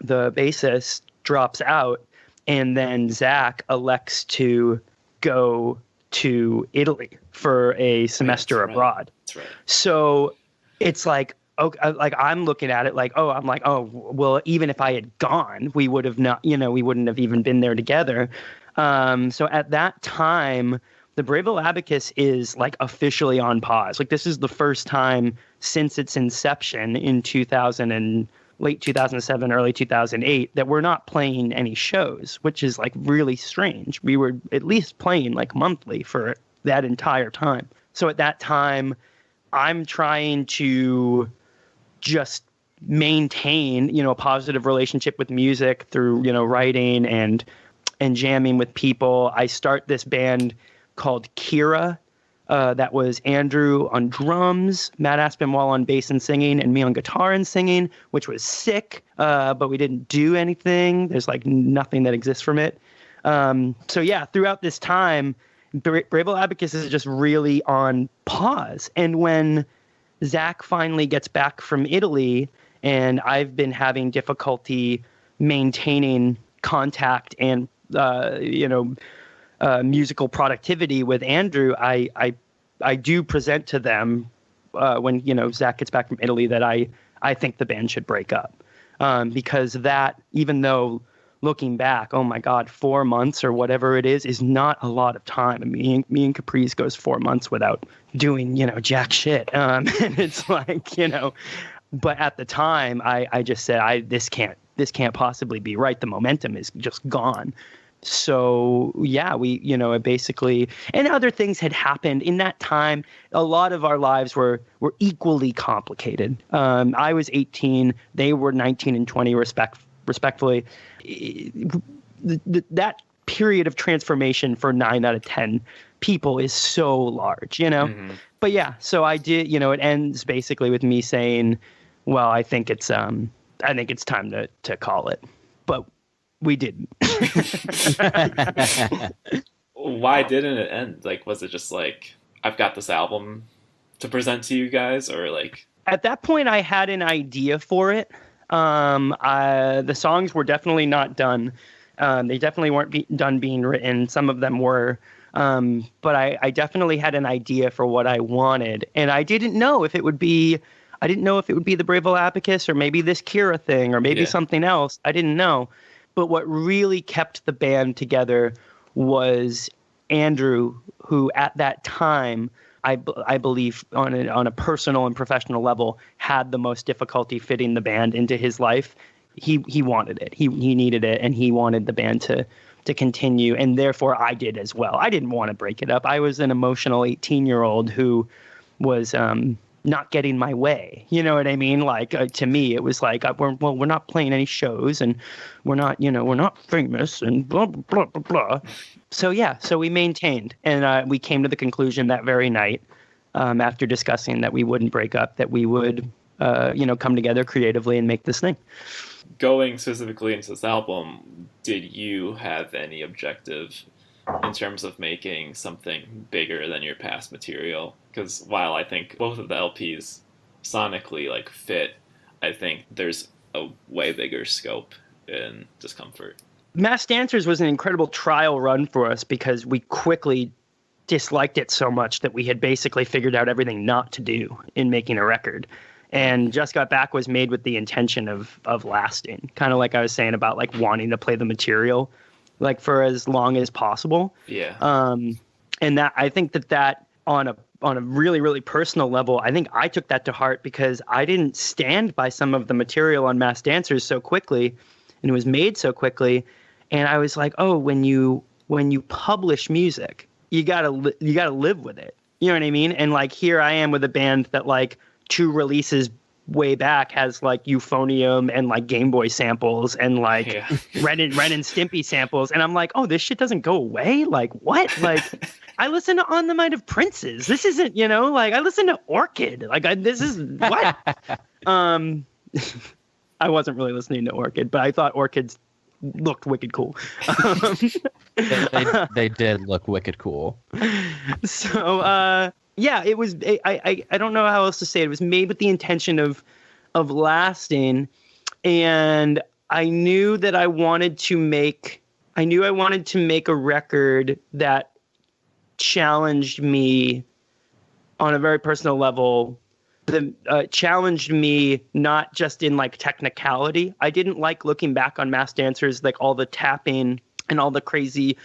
the bassist, drops out, and then Zach elects to go to Italy for a semester abroad. That's right. So it's like, okay, like I'm looking at it like, well, even if I had gone, we would have not, we wouldn't have even been there together. So at that time, the Brave Little Abacus is like officially on pause. Like this is the first time since its inception in late 2007, early 2008, that we're not playing any shows, which is like really strange. We were at least playing like monthly for that entire time. So at that time, I'm trying to just maintain, a positive relationship with music through, writing and jamming with people. I start this band called Kira. That was Andrew on drums, Matt Aspinwall on bass and singing, and me on guitar and singing, which was sick. But we didn't do anything. There's like nothing that exists from it. So yeah, throughout this time, Brave Little Abacus is just really on pause. And when Zach finally gets back from Italy, and I've been having difficulty maintaining contact and musical productivity with Andrew, I do present to them when Zach gets back from Italy that I think the band should break up because that, even though looking back, oh my God, 4 months or whatever it is not a lot of time. I mean, me and Capris goes 4 months without doing, jack shit. And it's like, but at the time I just said, this can't possibly be right. The momentum is just gone. So yeah, we, basically, and other things had happened in that time. A lot of our lives were equally complicated. I was 18, they were 19 and 20 respectfully. That period of transformation for 9 out of 10 people is so large, Mm-hmm. But yeah, so I did, it ends basically with me saying, well, I think it's time to call it, but we didn't. Why didn't it end? Like, was it just like, I've got this album to present to you guys, or like? At that point, I had an idea for it. The songs were definitely not done. They definitely weren't done being written. Some of them were. But I definitely had an idea for what I wanted. And I didn't know if it would be the Brave Little Abacus or maybe this Kira thing or maybe something else. I didn't know. But what really kept the band together was Andrew, who at that time, I believe on a personal and professional level, had the most difficulty fitting the band into his life. He wanted it. He needed it, and he wanted the band to continue, and therefore I did as well. I didn't want to break it up. I was an emotional 18-year-old who was not getting my way. You know what I mean? Like to me, it was like we're not playing any shows, and we're not famous, and blah blah blah blah. So yeah, so we maintained, and we came to the conclusion that very night, after discussing that we wouldn't break up, that we would come together creatively and make this thing. Going specifically into this album, did you have any objective in terms of making something bigger than your past material? Because while I think both of the LPs sonically like fit, I think there's a way bigger scope in Discomfort. Mass Dancers was an incredible trial run for us because we quickly disliked it so much that we had basically figured out everything not to do in making a record. And Just Got Back was made with the intention of lasting, kind of like I was saying about like wanting to play the material like for as long as possible. Yeah. And that I think that on a really, really personal level, I think I took that to heart because I didn't stand by some of the material on Mass Dancers so quickly, and it was made so quickly. And I was like, oh, when you publish music, you gotta live with it. You know what I mean? And like here I am with a band that like 2 releases way back has like Euphonium and like Game Boy samples and like Ren and Stimpy samples, and I'm like, oh, this shit doesn't go away. Like what? Like I listen to On the Mind of Princes. This isn't, like I listen to Orchid. Like this is what? I wasn't really listening to Orchid, but I thought Orchids looked wicked cool. They did look wicked cool. So yeah, it was. I don't know how else to say it. It was made with the intention of lasting, and I knew that I wanted to make a record that challenged me on a very personal level. Challenged me not just in like technicality. I didn't like looking back on Mass Dancers, like all the tapping and all the crazy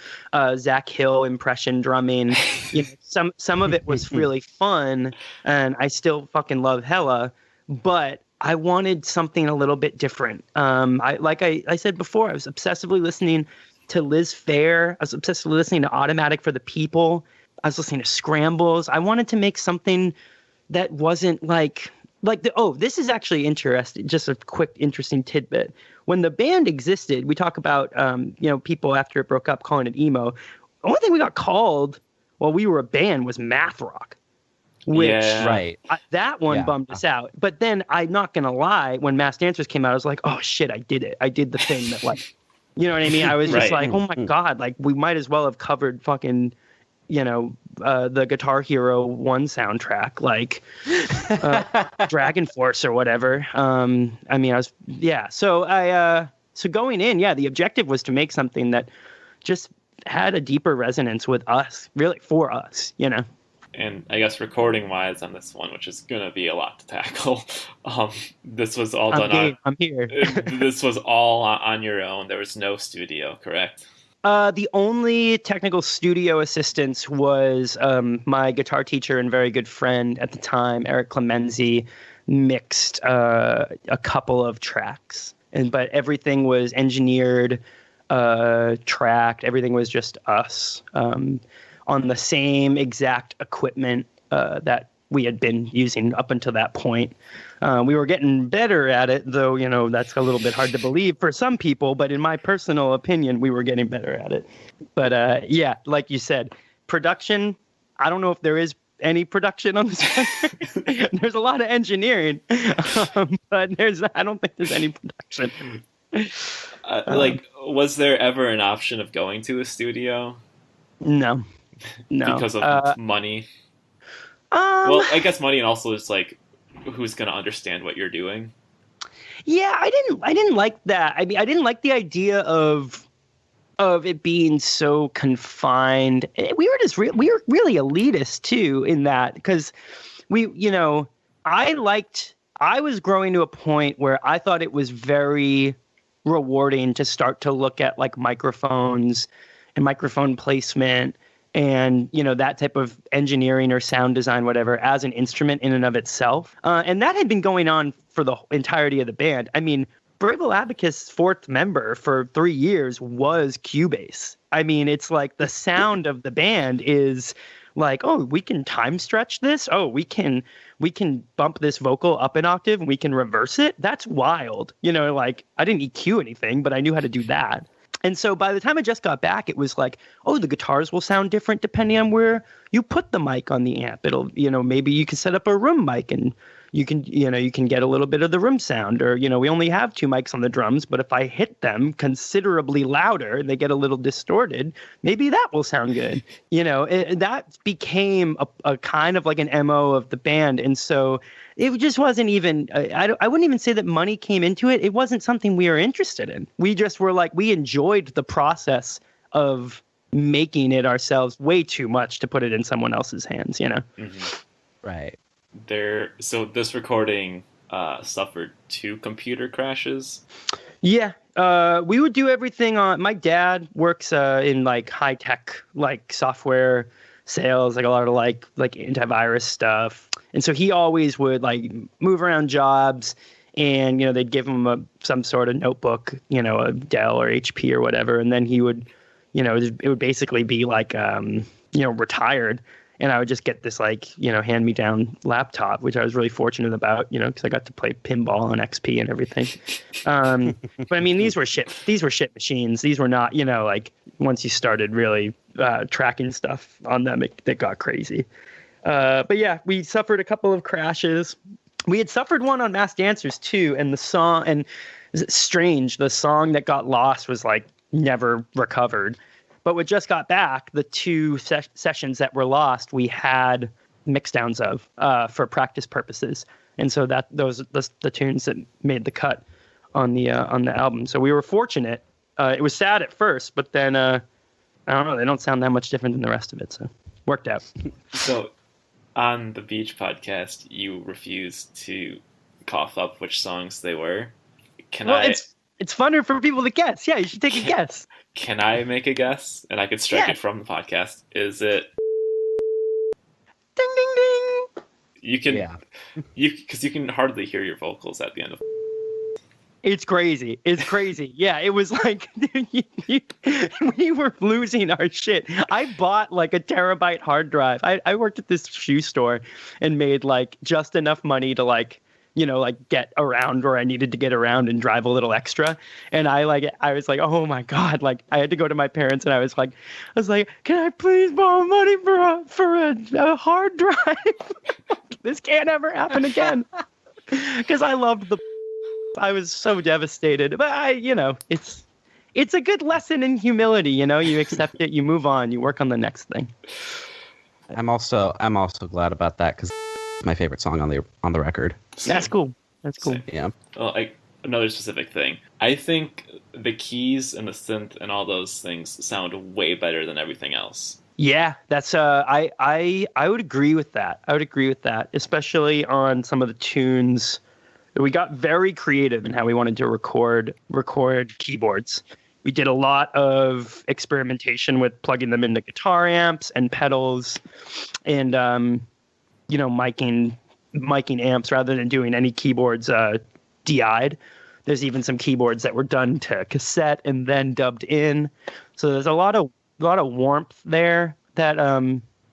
Zach Hill impression drumming. Some of it was really fun, and I still fucking love Hella, but I wanted something a little bit different. I said before, I was obsessively listening to Liz Phair. I was obsessively listening to Automatic for the People. I was listening to Scrambles. I wanted to make something that wasn't this is actually interesting. Just a quick, interesting tidbit. When the band existed, we talk about, people after it broke up calling it emo. The only thing we got called while we were a band was math rock, which that one bummed us out. But then I'm not going to lie, when Mass Dancers came out, I was like, oh shit, I did it. I did the thing that like, you know what I mean? I was just like, oh my God, like we might as well have covered fucking, the Guitar Hero 1 soundtrack, like Dragon Force or whatever. So going in, the objective was to make something that just had a deeper resonance with us, really for us, And I guess recording-wise on this one, which is gonna be a lot to tackle, this was all done I'm here. This was all on your own. There was no studio, correct? The only technical studio assistance was my guitar teacher and very good friend at the time, Eric Clemenzi, mixed a couple of tracks. But everything was engineered, tracked. Everything was just us on the same exact equipment that we had been using up until that point. We were getting better at it, though, you know, that's a little bit hard to believe for some people. But in my personal opinion, we were getting better at it. But yeah, like you said, production, I don't know if there is any production on this record. There's a lot of engineering, but I don't think there's any production. Was there ever an option of going to a studio? No. Because of money? Well, I guess money, and also just like who's going to understand what you're doing. Yeah, I didn't like that. I mean, I didn't like the idea of it being so confined. We were really elitist too in that, because I was growing to a point where I thought it was very rewarding to start to look at like microphones and microphone placement and, you know, that type of engineering or sound design, whatever, as an instrument in and of itself. And that had been going on for the entirety of the band. I mean, Brave Little Abacus' fourth member for 3 years was Cubase. I mean, it's like the sound of the band is like, oh, we can time stretch this. Oh, we can bump this vocal up an octave and we can reverse it. That's wild. You know, like I didn't EQ anything, but I knew how to do that. And so by the time I just got back, it was like, oh, the guitars will sound different depending on where you put the mic on the amp. It'll, you know, maybe you can set up a room mic and you can get a little bit of the room sound, or, you know, we only have 2 mics on the drums, but if I hit them considerably louder, they get a little distorted, maybe that will sound good. You know, that became a kind of like an MO of the band. And so it just wasn't even, I wouldn't even say that money came into it. It wasn't something we were interested in. We just were like, we enjoyed the process of making it ourselves way too much to put it in someone else's hands, you know? Mm-hmm. Right. So this recording suffered 2 computer crashes. Yeah, we would do everything on. My dad works in like high tech, like software sales, like a lot of like antivirus stuff, and so he always would like move around jobs, and, you know, they'd give him some sort of notebook, you know, a Dell or HP or whatever, and then he would, you know, it would basically be like retired. And I would just get this, like, you know, hand-me-down laptop, which I was really fortunate about, you know, because I got to play pinball on XP and everything. But I mean, these were shit machines. These were not, you know, like once you started really tracking stuff on them, it got crazy. But yeah, we suffered a couple of crashes. We had suffered one on Mass Dancers too, and strange. The song that got lost was like never recovered. But we just got back, the 2 sessions that were lost, we had mixdowns of for practice purposes, and so those the tunes that made the cut on the album. So we were fortunate. It was sad at first, but then I don't know, they don't sound that much different than the rest of it, so worked out. So on the Beach podcast, you refused to cough up which songs they were. It's funner for people to guess. Yeah, you should take a guess. Can I make a guess? And I could strike it from the podcast. Is it? Ding, ding, ding. You can, because you can hardly hear your vocals at the end of. It's crazy. Yeah, it was like we were losing our shit. I bought like a terabyte hard drive. I worked at this shoe store and made like just enough money to like, you know, like get around where I needed to get around and drive a little extra. And I was like, oh my God, like I had to go to my parents and I was like, can I please borrow money for a hard drive? This can't ever happen again. Because I loved I was so devastated. But it's a good lesson in humility, you know, you accept it, you move on, you work on the next thing. I'm also glad about that, because my favorite song on the record. That's cool. Yeah. Well, another specific thing. I think the keys and the synth and all those things sound way better than everything else. Yeah, that's I would agree with that. I would agree with that, especially on some of the tunes. We got very creative in how we wanted to record keyboards. We did a lot of experimentation with plugging them into guitar amps and pedals, and miking amps rather than doing any keyboards DI'd. There's even some keyboards that were done to cassette and then dubbed in. So there's a lot of warmth there that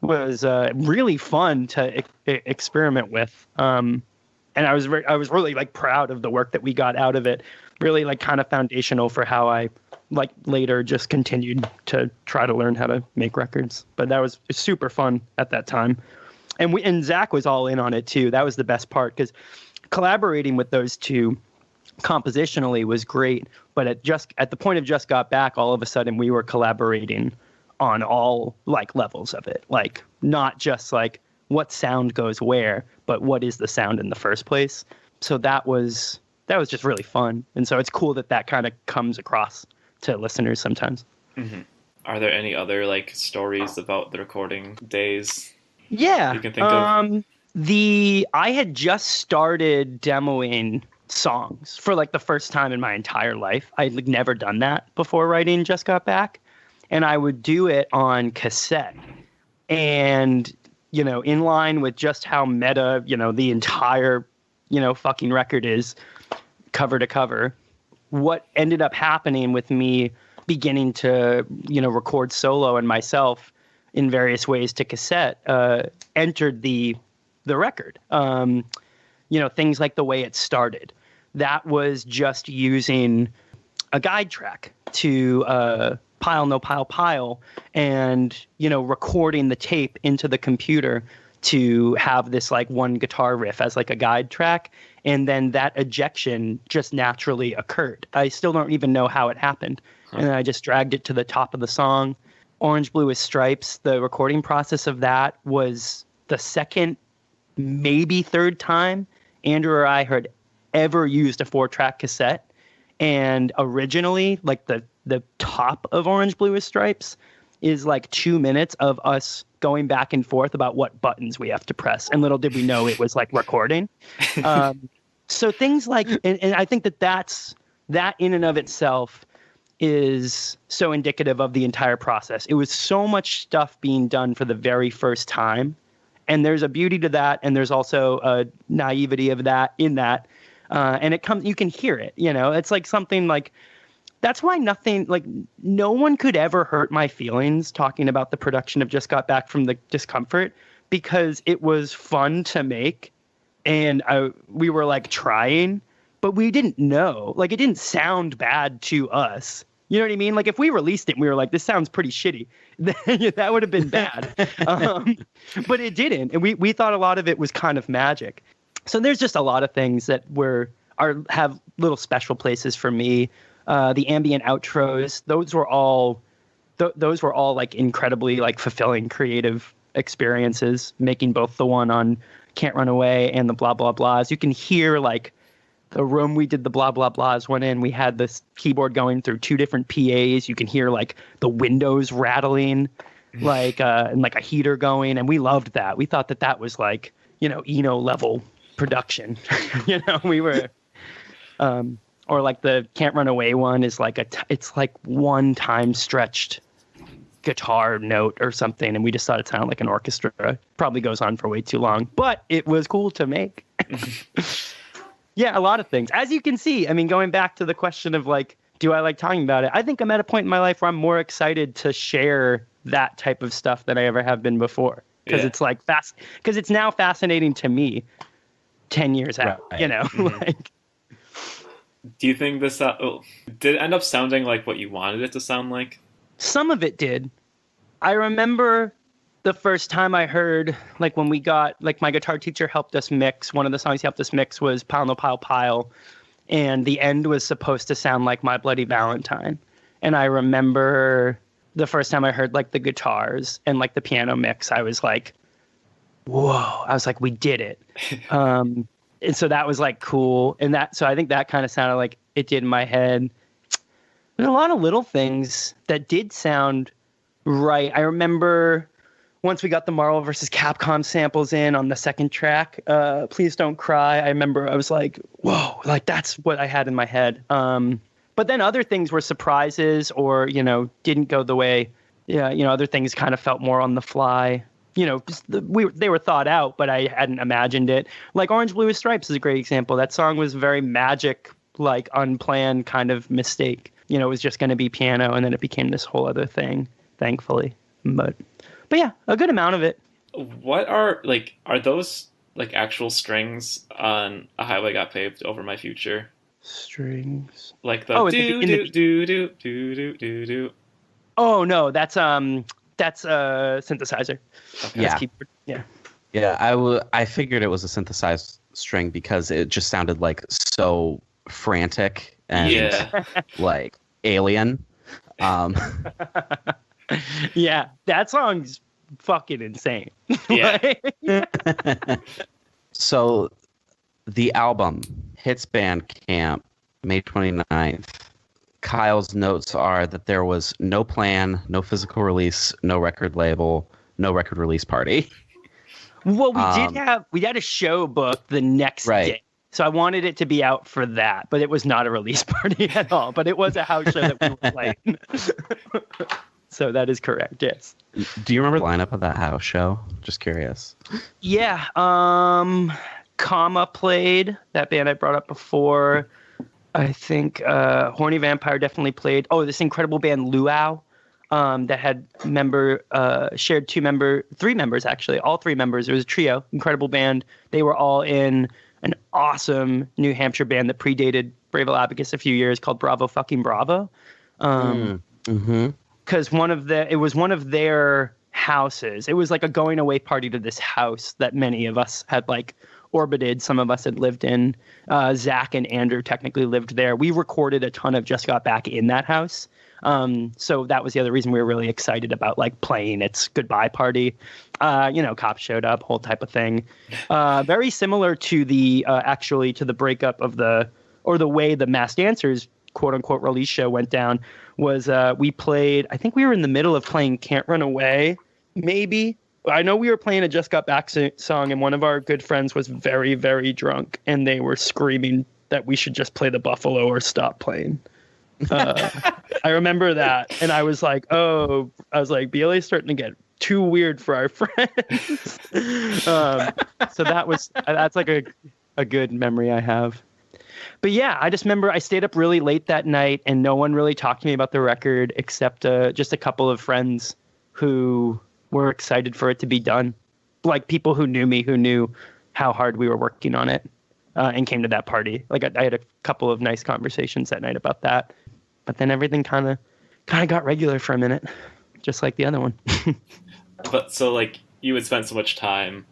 was really fun to experiment with. And I was really like proud of the work that we got out of it. Really like kind of foundational for how I like later just continued to try to learn how to make records. But that was super fun at that time. And Zach was all in on it too. That was the best part because collaborating with those two compositionally was great. But at the point of Just Got Back, all of a sudden we were collaborating on all like levels of it. Like not just like what sound goes where, but what is the sound in the first place. So that was just really fun. And so it's cool that kind of comes across to listeners sometimes. Mm-hmm. Are there any other like stories about the recording days? Yeah. You can think of? I had just started demoing songs for like the first time in my entire life. I'd like never done that before writing Just Got Back. And I would do it on cassette. And in line with just how meta, the entire, fucking record is cover to cover, what ended up happening with me beginning to, record solo and myself in various ways to cassette, entered the record. Things like The Way It Started. That was just using a guide track to Pile No Pile Pile and recording the tape into the computer to have this like one guitar riff as like a guide track, and then that ejection just naturally occurred. I still don't even know how it happened. And then I just dragged it to the top of the song. Orange Blue with Stripes, the recording process of that was the second, maybe third time Andrew or I had ever used a 4-track cassette. And originally, like the top of Orange Blue with Stripes is like 2 minutes of us going back and forth about what buttons we have to press. And little did we know it was like recording. So things like, and I think that in and of itself is so indicative of the entire process. It was so much stuff being done for the very first time. And there's a beauty to that. And there's also a naivety of that in that. And you can hear it, it's like something like, that's why no one could ever hurt my feelings talking about the production of Just Got Back from the Discomfort, because it was fun to make and we were like trying, but we didn't know, like it didn't sound bad to us. You know what I mean? Like if we released it and we were like, this sounds pretty shitty, that would have been bad. But it didn't. And we thought a lot of it was kind of magic. So there's just a lot of things that have little special places for me. The ambient outros, those were all like incredibly like fulfilling creative experiences, making both the one on Can't Run Away and the Blah Blah Blahs. You can hear like the room we did the Blah Blah Blahs one in, we had this keyboard going through 2 different PAs. You can hear like the windows rattling, like and like a heater going, and we loved that. We thought that was like, Eno level production. We were or like the Can't Run Away one is like it's like one time stretched guitar note or something, and we just thought it sounded like an orchestra. Probably goes on for way too long, but it was cool to make. Yeah, a lot of things. As you can see, I mean, going back to the question of like, do I like talking about it? I think I'm at a point in my life where I'm more excited to share that type of stuff than I ever have been before, because it's like because it's now fascinating to me 10 years out, right. Mm-hmm. Like. Do you think this did it end up sounding like what you wanted it to sound like? Some of it did. I remember the first time I heard, like when we got, like my guitar teacher helped us mix, one of the songs he helped us mix was Pile No Pile Pile, and the end was supposed to sound like My Bloody Valentine. And I remember the first time I heard like the guitars and like the piano mix, I was like, whoa, I was like, we did it. And so that was like cool. And so I think that kind of sounded like it did in my head. There's a lot of little things that did sound Right. I remember once we got the Marvel versus Capcom samples in on the second track, Please Don't Cry. I remember I was like, whoa, like that's what I had in my head. But then other things were surprises or, didn't go the way, other things kind of felt more on the fly. They were thought out, but I hadn't imagined it. Like Orange Blue with Stripes is a great example. That song was very magic, like unplanned kind of mistake. It was just going to be piano, and then it became this whole other thing, thankfully. But yeah, a good amount of it. What are those like actual strings on A Highway Got Paved Over My Future? Strings. Like the do do do do do do do do. Oh no, that's a synthesizer. Okay. Yeah. Yeah. Yeah, I figured it was a synthesized string because it just sounded like so frantic and like alien. Yeah, that song's fucking insane. Yeah. So the album hits Bandcamp May 29th. Kyle's notes are that there was no plan, no physical release, no record label, no record release party. Well, we had a show booked the next day. So I wanted it to be out for that, but it was not a release party at all. But it was a house show that we were playing. So that is correct, yes. Do you remember the lineup of that house show? Just curious. Yeah. Comma played, that band I brought up before. I think Horny Vampire definitely played. Oh, this incredible band Luau that had shared three members actually, all three members. It was a trio, incredible band. They were all in an awesome New Hampshire band that predated Brave Little Abacus a few years called Bravo Fucking Bravo. Because it was one of their houses. It was like a going away party to this house that many of us had like orbited. Some of us had lived in. Zach and Andrew technically lived there. We recorded a ton of Just Got Back in that house. So that was the other reason we were really excited about like playing its goodbye party. Cops showed up, whole type of thing. Very similar to the breakup of the way the Masked Dancers quote unquote release show went down was we played, I think we were in the middle of playing Can't Run Away, maybe. I know we were playing a Just Got Back song, and one of our good friends was very, very drunk, and they were screaming that we should just play the Buffalo or stop playing. I remember that, and I was like, BLA's starting to get too weird for our friends. So that's like a good memory I have. But yeah, I just remember I stayed up really late that night, and no one really talked to me about the record except just a couple of friends who were excited for it to be done. Like people who knew me, who knew how hard we were working on it, and came to that party. Like I had a couple of nice conversations that night about that. But then everything kind of got regular for a minute, just like the other one. But so like you would spend so much time,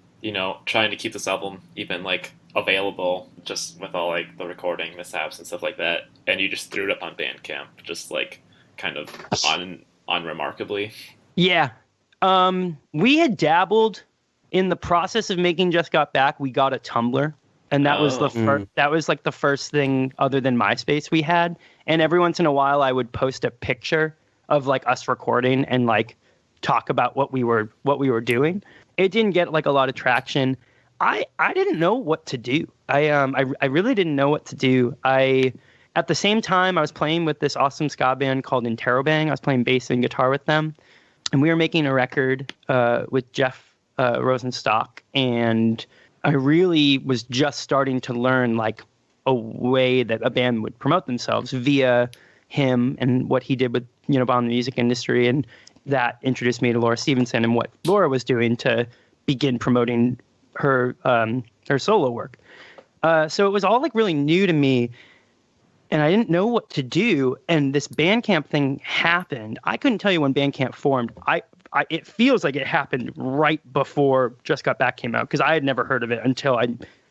trying to keep this album even like available, just with all like the recording mishaps and stuff like that, and you just threw it up on Bandcamp, just like kind of unremarkably. Yeah. We had dabbled in the process of making Just Got Back. We got a Tumblr, and that was that was like the first thing other than MySpace we had. And every once in a while I would post a picture of like us recording and like talk about what we were doing. It didn't get like a lot of traction. I didn't know what to do. I really didn't know what to do. At the same time I was playing with this awesome ska band called Interrobang. I was playing bass and guitar with them. And we were making a record with Jeff Rosenstock, and I really was just starting to learn like a way that a band would promote themselves via him and what he did with Unabomb the music industry, and that introduced me to Laura Stevenson and what Laura was doing to begin promoting her solo work. So it was all like really new to me. And I didn't know what to do, and this Bandcamp thing happened. I couldn't tell you when Bandcamp formed. It feels like it happened right before Just Got Back came out, because I had never heard of it until I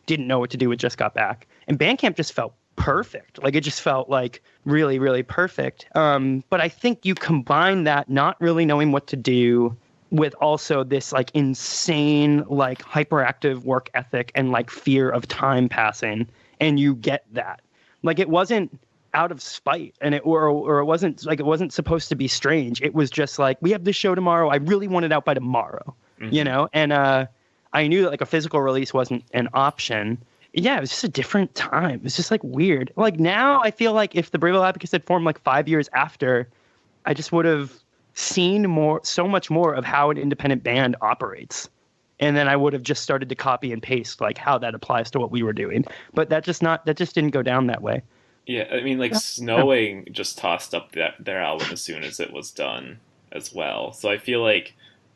didn't know what to do with Just Got Back. And Bandcamp just felt perfect. Like it just felt like really, really perfect. But I think you combine that not really knowing what to do with also this like insane, like hyperactive work ethic and like fear of time passing, and you get that. Like it wasn't out of spite, and it wasn't supposed to be strange. It was just like, we have this show tomorrow. I really want it out by tomorrow, and I knew that like a physical release wasn't an option. Yeah, it was just a different time. It was just like weird. Like now I feel like if the Brave Little Abacus had formed like 5 years after, I just would have seen so much more of how an independent band operates. And then I would have just started to copy and paste like how that applies to what we were doing. But that just didn't go down that way. Yeah, I mean, like Snowing just tossed up their album as soon as it was done as well. So I feel like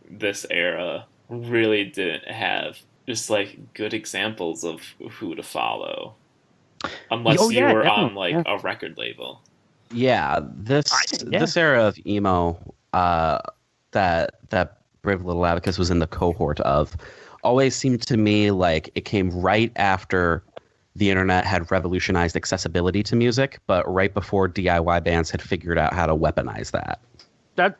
this era really didn't have just like good examples of who to follow, unless you were on like a record label. Yeah, this era of emo that Brave Little Abacus was in the cohort of always seemed to me like it came right after the internet had revolutionized accessibility to music, but right before DIY bands had figured out how to weaponize that.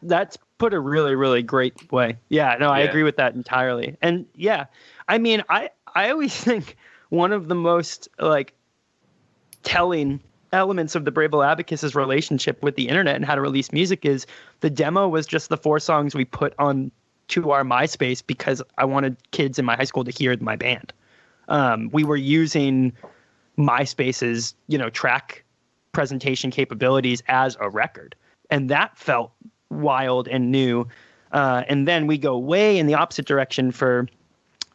That's put a really, really great way. Yeah, no, I agree with that entirely. And yeah, I mean, I always think one of the most like telling elements of the Brave Little Abacus's relationship with the internet and how to release music is the demo was just the 4 songs we put on to our MySpace because I wanted kids in my high school to hear my band. We were using MySpace's, track presentation capabilities as a record. And that felt wild and new. And then we go way in the opposite direction for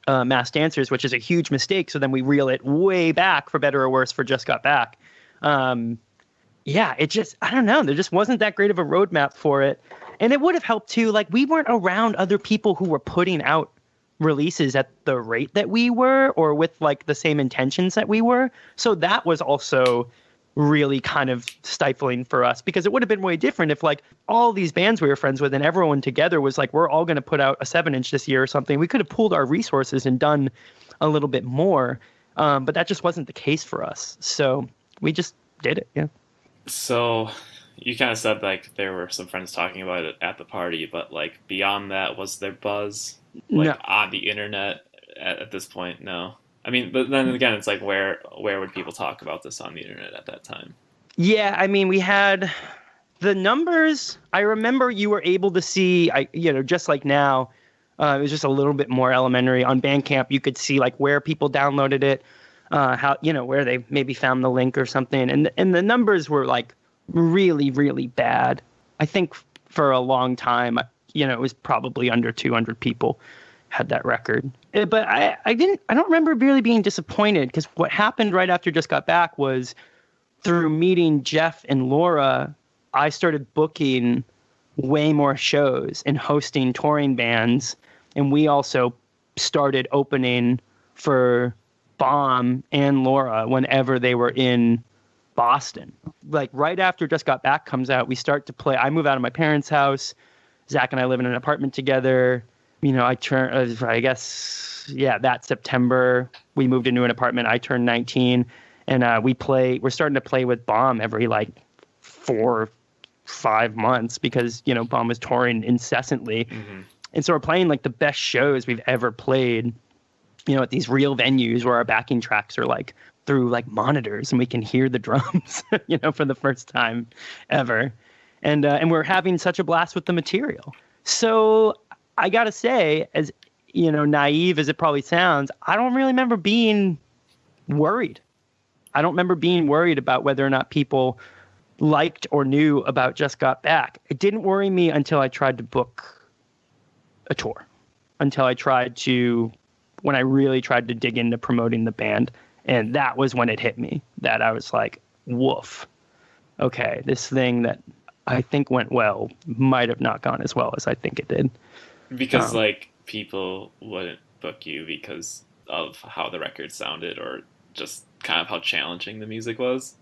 Mass Dancers, which is a huge mistake. So then we reel it way back, for better or worse, for Just Got Back. It just, I don't know. There just wasn't that great of a roadmap for it. And it would have helped too. Like, we weren't around other people who were putting out releases at the rate that we were, or with like the same intentions that we were. So that was also really kind of stifling for us, because it would have been way different if like all these bands we were friends with and everyone together was like, we're all going to put out a 7-inch this year or something. We could have pooled our resources and done a little bit more. But that just wasn't the case for us. So we just did it. Yeah. So you kind of said like there were some friends talking about it at the party, but like beyond that, was there buzz on the internet at this point? No. I mean, but then again, it's like where would people talk about this on the internet at that time? Yeah, I mean, we had the numbers. I remember you were able to see, just like now, it was just a little bit more elementary. On Bandcamp, you could see like where people downloaded it, how where they maybe found the link or something, and the numbers were like really, really bad. I think for a long time, it was probably under 200 people had that record. But I don't remember really being disappointed, because what happened right after Just Got Back was, through meeting Jeff and Laura, I started booking way more shows and hosting touring bands. And we also started opening for Bomb and Laura whenever they were in Boston. Like right after Just Got Back comes out, we start to play. I move out of my parents' house. Zach and I live in an apartment together. I turned, I guess, that September, we moved into an apartment. I turned 19, and we're starting to play with Bomb every like 4 or 5 months, because, Bomb was touring incessantly. Mm-hmm. And so we're playing like the best shows we've ever played, at these real venues where our backing tracks are like through like monitors and we can hear the drums, for the first time ever. And we're having such a blast with the material. So I got to say, as naive as it probably sounds, I don't really remember being worried. I don't remember being worried about whether or not people liked or knew about Just Got Back. It didn't worry me until I tried to book a tour, when I really tried to dig into promoting the band. And that was when it hit me that I was like, woof. Okay, this thing that I think went well might have not gone as well as I think it did. Because like people wouldn't book you because of how the record sounded, or just kind of how challenging the music was?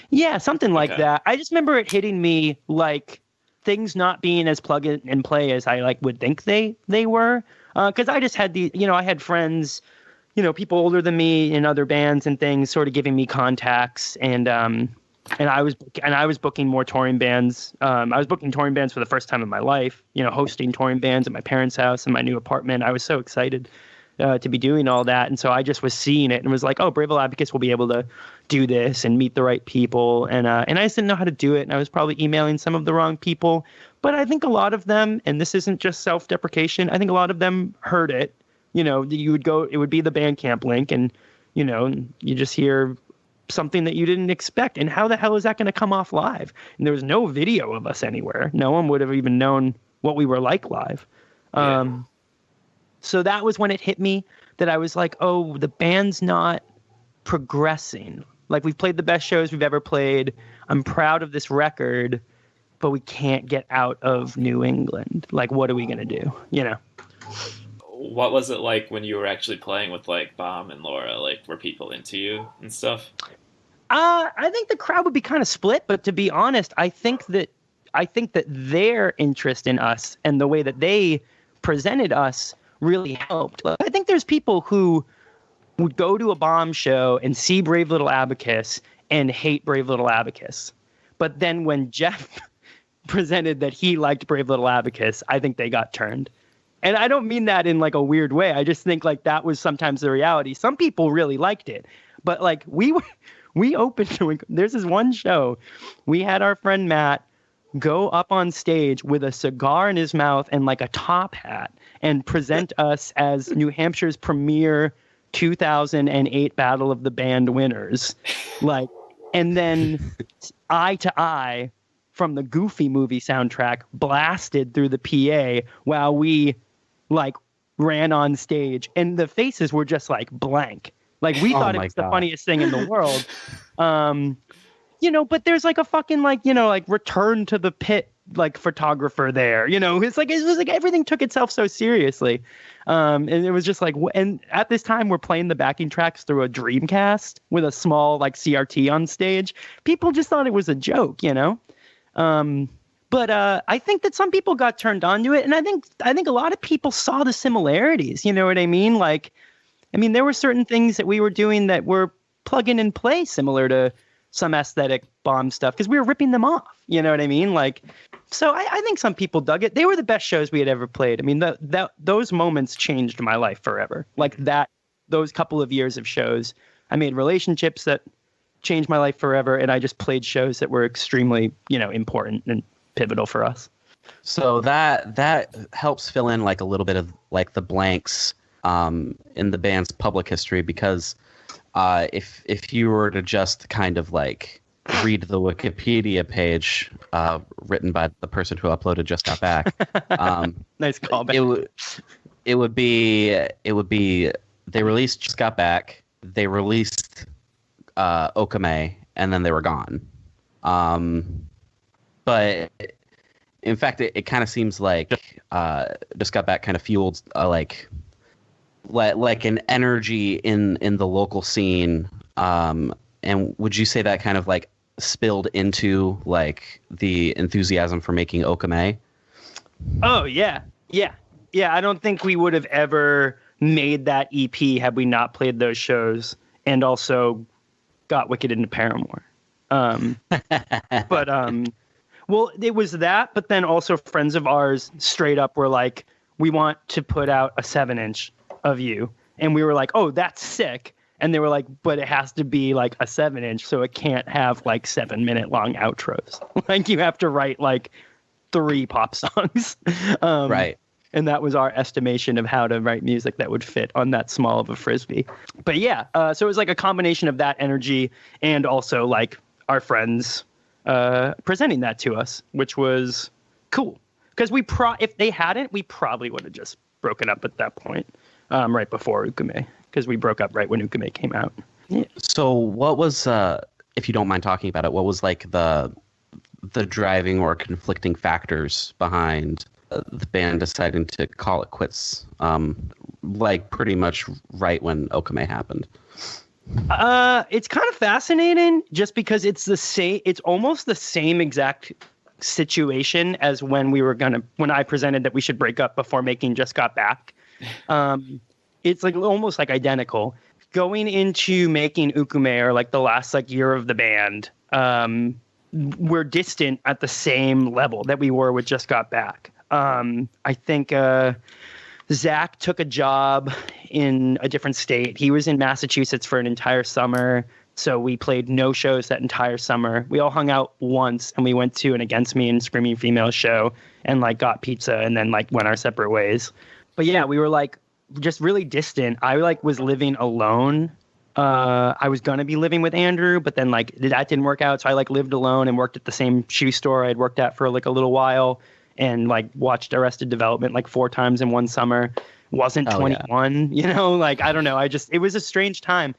Yeah, something like that. I just remember it hitting me like things not being as plug and play as I like would think they were. Because I just had I had friends, people older than me in other bands and things, sort of giving me contacts, and I was booking more touring bands. I was booking touring bands for the first time in my life, hosting touring bands at my parents' house in my new apartment. I was so excited to be doing all that. And so I just was seeing it and was like, oh, Brave Little Abacus will be able to do this and meet the right people. And I just didn't know how to do it. And I was probably emailing some of the wrong people. But I think a lot of them, and this isn't just self-deprecation, I think a lot of them heard it. You know, you would go, it would be the Bandcamp link, and, you know, you just hear something that you didn't expect. And how the hell is that going to come off live? And there was no video of us anywhere. No one would have even known what we were like live. Yeah. So that was when it hit me that I was like, oh, the band's not progressing. Like, we've played the best shows we've ever played. I'm proud of this record, but we can't get out of New England. Like, what are we going to do? You know? What was it like when you were actually playing with like Baum and Laura? Like, were people into you and stuff? I think the crowd would be kind of split, but to be honest, I think that their interest in us and the way that they presented us really helped. Like, I think there's people who would go to a Baum show and see Brave Little Abacus and hate Brave Little Abacus. But then when Jeff presented that he liked Brave Little Abacus, I think they got turned. And I don't mean that in like a weird way. I just think like that was sometimes the reality. Some people really liked it, but like we opened to, there's this one show, we had our friend Matt go up on stage with a cigar in his mouth and like a top hat and present us as New Hampshire's premier 2008 Battle of the Band winners. Like, and then Eye to Eye from the Goofy movie soundtrack blasted through the PA while we like ran on stage, and the faces were just like blank. Like, we thought it was the funniest thing in the world. You know, but there's like a fucking like, you know, like Return to the Pit like photographer there, you know. It was like everything took itself so seriously. And it was just like, and at this time we're playing the backing tracks through a Dreamcast with a small like CRT on stage. People just thought it was a joke, you know. But I think that some people got turned on to it, and I think a lot of people saw the similarities. You know what I mean? Like, I mean, there were certain things that we were doing that were plug in and play similar to some aesthetic Baum stuff because we were ripping them off. You know what I mean? Like, so I think some people dug it. They were the best shows we had ever played. I mean, those moments changed my life forever. Like those couple of years of shows, I made relationships that changed my life forever, and I just played shows that were extremely, you know, important and pivotal for us. So that helps fill in like a little bit of like the blanks in the band's public history, because if you were to just kind of like read the Wikipedia page written by the person who uploaded Just Got Back, nice callback. It would be they released Just Got Back, they released Okame, and then they were gone. But in fact, it kind of seems like Just Got Back kind of fueled like an energy in the local scene. And would you say that kind of like spilled into like the enthusiasm for making Okame? Oh yeah. I don't think we would have ever made that EP had we not played those shows and also got Wicked into Paramore. Well, it was that, but then also friends of ours straight up were like, we want to put out a 7-inch of you. And we were like, oh, that's sick. And they were like, but it has to be like a 7-inch, so it can't have like 7-minute long outros. Like, you have to write like 3 pop songs. Right. And that was our estimation of how to write music that would fit on that small of a Frisbee. But yeah, so it was like a combination of that energy and also like our friends presenting that to us, which was cool. Because if they hadn't, we probably would have just broken up at that point, right before Ukame, because we broke up right when Ukame came out. Yeah. So what was, if you don't mind talking about it, what was like the driving or conflicting factors behind the band deciding to call it quits, like pretty much right when Okame happened? It's kind of fascinating just because it's almost the same exact situation as when I presented that we should break up before making Just Got Back. It's like almost like identical. Going into making Ukume, or like the last like year of the band, we're distant at the same level that we were with Just Got Back. I think Zach took a job in a different state. He was in Massachusetts for an entire summer. So we played no shows that entire summer. We all hung out once, and we went to an Against Me and Screaming Female show and like got pizza and then like went our separate ways. But yeah, we were like just really distant. I like was living alone. I was going to be living with Andrew, but then like that didn't work out. So I like lived alone and worked at the same shoe store I'd worked at for like a little while and like watched Arrested Development like 4 times in one summer. Wasn't 21, you know, like, I don't know. It was a strange time.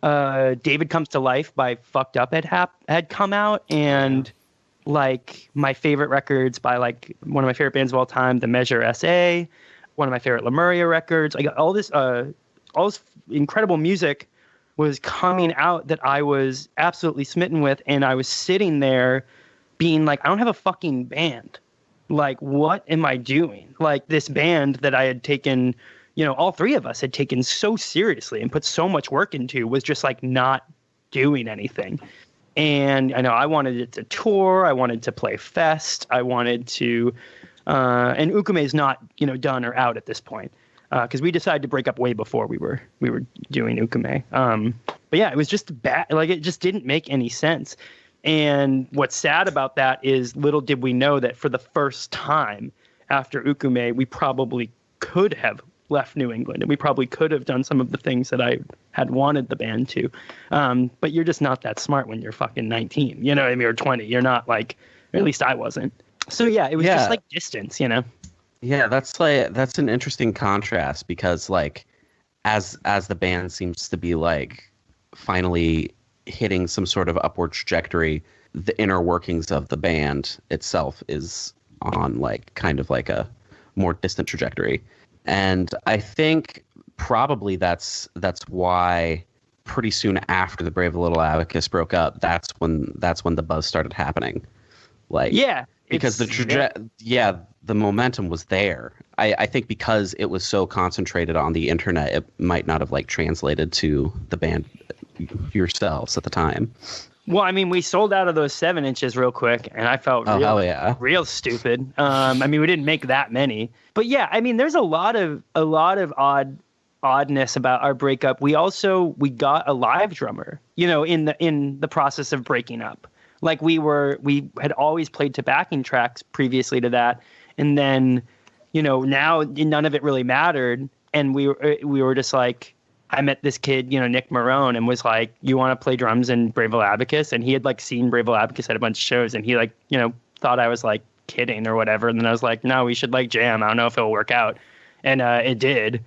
David Comes to Life by Fucked Up had come out, and like my favorite records by like one of my favorite bands of all time, The Measure S.A., one of my favorite Lemuria records. I got all this incredible music was coming out that I was absolutely smitten with, and I was sitting there being like, I don't have a fucking band. Like, what am I doing? Like, this band that I had taken, you know, all 3 of us had taken so seriously and put so much work into was just like not doing anything. And I know I wanted it to tour. I wanted to play fest. I wanted to, and Ukume is not, you know, done or out at this point. Because we decided to break up way before we were doing Ukume. But yeah, it was just bad. Like, it just didn't make any sense. And what's sad about that is little did we know that for the first time after Ukume, we probably could have left New England, and we probably could have done some of the things that I had wanted the band to. But you're just not that smart when you're fucking 19, you know what I mean, or 20. You're not like, or at least I wasn't. So yeah, it was just like distance, you know. Yeah, that's an interesting contrast because like as the band seems to be like finally hitting some sort of upward trajectory, the inner workings of the band itself is on like kind of like a more distant trajectory. And I think probably that's why pretty soon after the Brave Little Abacus broke up, that's when the buzz started happening. Like, yeah, because the momentum was there. I think because it was so concentrated on the internet, it might not have like translated to the band yourselves at the time. Well, I mean, we sold out of those 7 inches real quick, and I felt real stupid. I mean, we didn't make that many, but yeah, I mean, there's a lot of oddness about our breakup. We got a live drummer, you know, in the process of breaking up. Like we had always played to backing tracks previously to that, and then, you know, now none of it really mattered, and we were just like, I met this kid, you know, Nick Marone, and was like, you want to play drums in Brave Little Abacus? And he had like seen Brave Little Abacus at a bunch of shows, and he like, you know, thought I was like kidding or whatever. And then I was like, no, we should like jam. I don't know if it'll work out. And it did.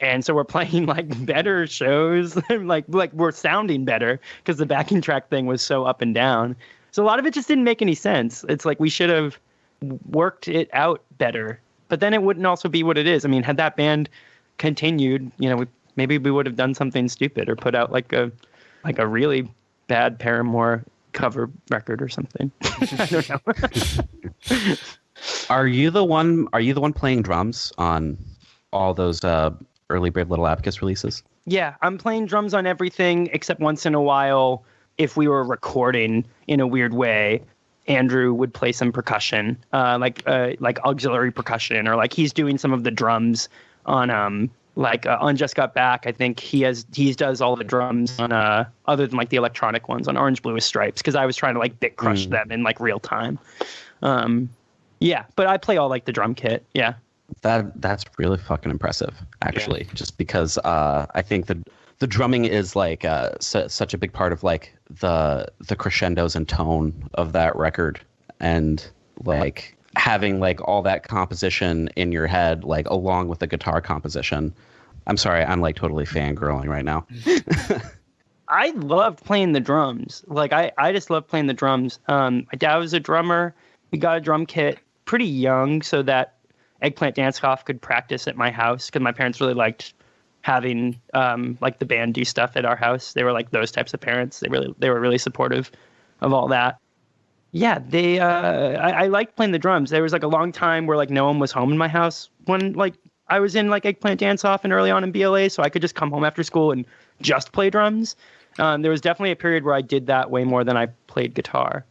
And so we're playing like better shows, like we're sounding better because the backing track thing was so up and down. So a lot of it just didn't make any sense. It's like we should have worked it out better, but then it wouldn't also be what it is. I mean, had that band continued, you know, maybe we would have done something stupid or put out like a really bad Paramore cover record or something. I don't know. Are you the one playing drums on all those early Brave Little Abacus releases? Yeah, I'm playing drums on everything except once in a while. If we were recording in a weird way, Andrew would play some percussion, like auxiliary percussion, or like he's doing some of the drums on on Just Got Back. I think he does all the drums on other than like the electronic ones on Orange Blue with Stripes, because I was trying to like bit crush them in like real time. Yeah, but I play all like the drum kit. Yeah. That's really fucking impressive, actually. Yeah. Just because I think the drumming is like such a big part of like the crescendos and tone of that record, and like having like all that composition in your head, like along with the guitar composition. I'm sorry, I'm like totally fangirling right now. I loved playing the drums. Like I just love playing the drums. My dad was a drummer. We got a drum kit pretty young so that Eggplant Dance Off could practice at my house, because my parents really liked having like the band do stuff at our house. They were like those types of parents. They were really supportive of all that. Yeah, I liked playing the drums. There was like a long time where like no one was home in my house when like I was in like Eggplant Dance Off and early on in BLA, so I could just come home after school and just play drums. There was definitely a period where I did that way more than I played guitar.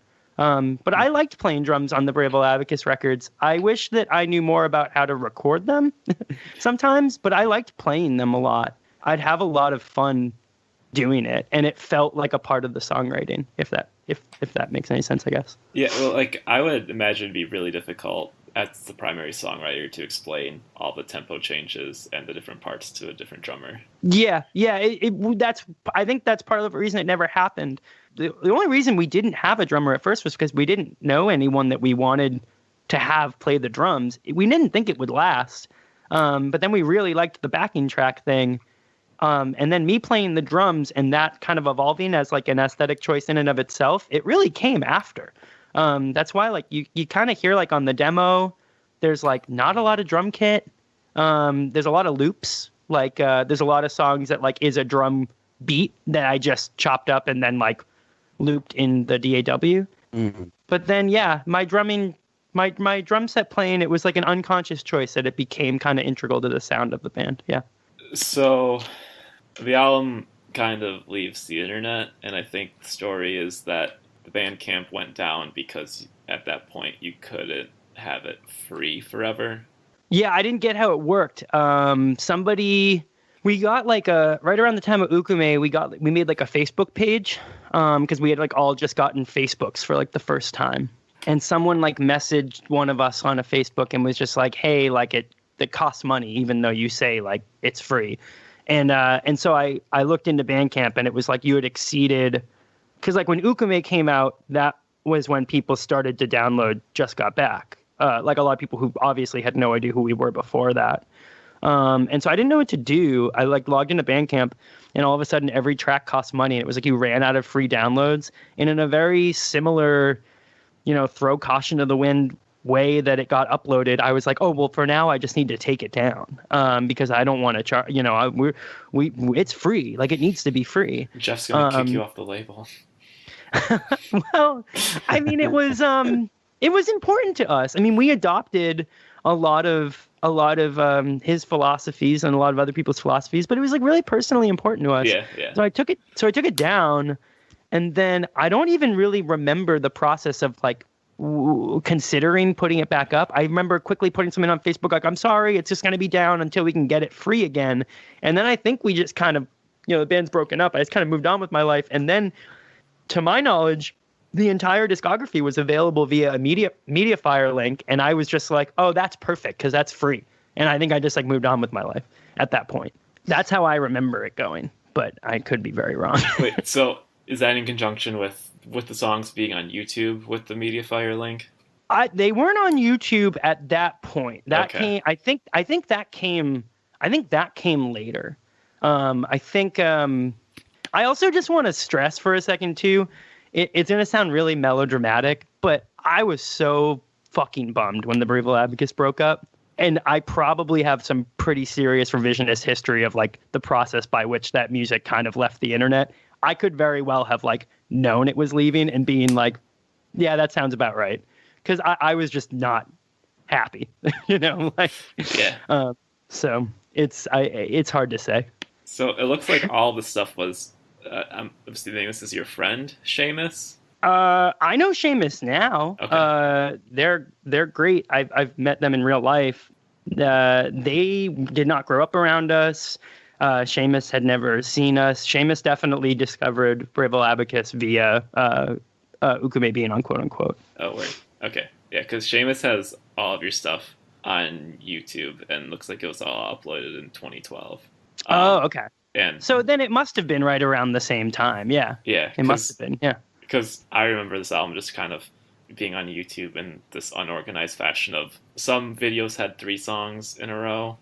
But I liked playing drums on the Brave Little Abacus records. I wish that I knew more about how to record them sometimes, but I liked playing them a lot. I'd have a lot of fun doing it, and it felt like a part of the songwriting, if that makes any sense, I guess. Yeah, well, like, I would imagine it'd be really difficult as the primary songwriter to explain all the tempo changes and the different parts to a different drummer. Yeah. I think that's part of the reason it never happened. The only reason we didn't have a drummer at first was because we didn't know anyone that we wanted to have play the drums. We didn't think it would last. But then we really liked the backing track thing. And then me playing the drums and that kind of evolving as like an aesthetic choice in and of itself, it really came after. That's why like you kind of hear like on the demo, there's like not a lot of drum kit. There's a lot of loops. Like there's a lot of songs that like is a drum beat that I just chopped up and then like looped in the DAW. Mm-hmm. But then my drumming, my drum set playing, it was like an unconscious choice that it became kind of integral to the sound of the band. Yeah. So the album kind of leaves the internet, and I think the story is that the Bandcamp went down because at that point you couldn't have it free forever. Yeah, I didn't get how it worked. We got like right around the time of Ukume, we made like a Facebook page because we had like all just gotten Facebooks for like the first time, and someone like messaged one of us on a Facebook and was just like, hey, like it costs money even though you say like it's free. And so I looked into Bandcamp and it was like you had exceeded, because like when Ukume came out, that was when people started to download Just Got Back. Like a lot of people who obviously had no idea who we were before that. And so I didn't know what to do. I like logged into Bandcamp and all of a sudden every track cost money. And it was like you ran out of free downloads. And in a very similar, throw caution to the wind way that it got uploaded, I was like, oh, well, for now I just need to take it down because I don't want to charge, it's free. Like it needs to be free. Jeff's going to kick you off the label. Well, I mean, it was important to us. I mean, we adopted a lot of his philosophies and a lot of other people's philosophies, but it was like really personally important to us. Yeah. So I took it down, and then I don't even really remember the process of like considering putting it back up. I remember quickly putting something on Facebook like, I'm sorry, it's just going to be down until we can get it free again. And then I think we just kind of, the band's broken up. I just kind of moved on with my life. And then, to my knowledge, the entire discography was available via a Mediafire link. And I was just like, oh, that's perfect because that's free. And I think I just like moved on with my life at that point. That's how I remember it going. But I could be very wrong. Wait, so is that in conjunction with the songs being on YouTube with the Mediafire link? They weren't on YouTube at that point. That okay. came. I think that came later. I also just want to stress for a second too. It's gonna sound really melodramatic, but I was so fucking bummed when the Brave Little Abacus broke up, and I probably have some pretty serious revisionist history of like the process by which that music kind of left the internet. I could very well have like known it was leaving and being like, yeah, that sounds about right. Because I was just not happy, like, yeah. So it's hard to say. So it looks like all the stuff was, I'm assuming this is your friend, Seamus? I know Seamus now. Okay. They're great. I've met them in real life. They did not grow up around us. Seamus had never seen us. Seamus definitely discovered Brave Little Abacus via Ukume being on quote unquote. Oh, wait. Okay. Yeah, because Seamus has all of your stuff on YouTube and looks like it was all uploaded in 2012. Oh, okay. And so then it must have been right around the same time. Yeah. Yeah. It must have been. Yeah. Because I remember this album just kind of being on YouTube in this unorganized fashion of some videos had 3 songs in a row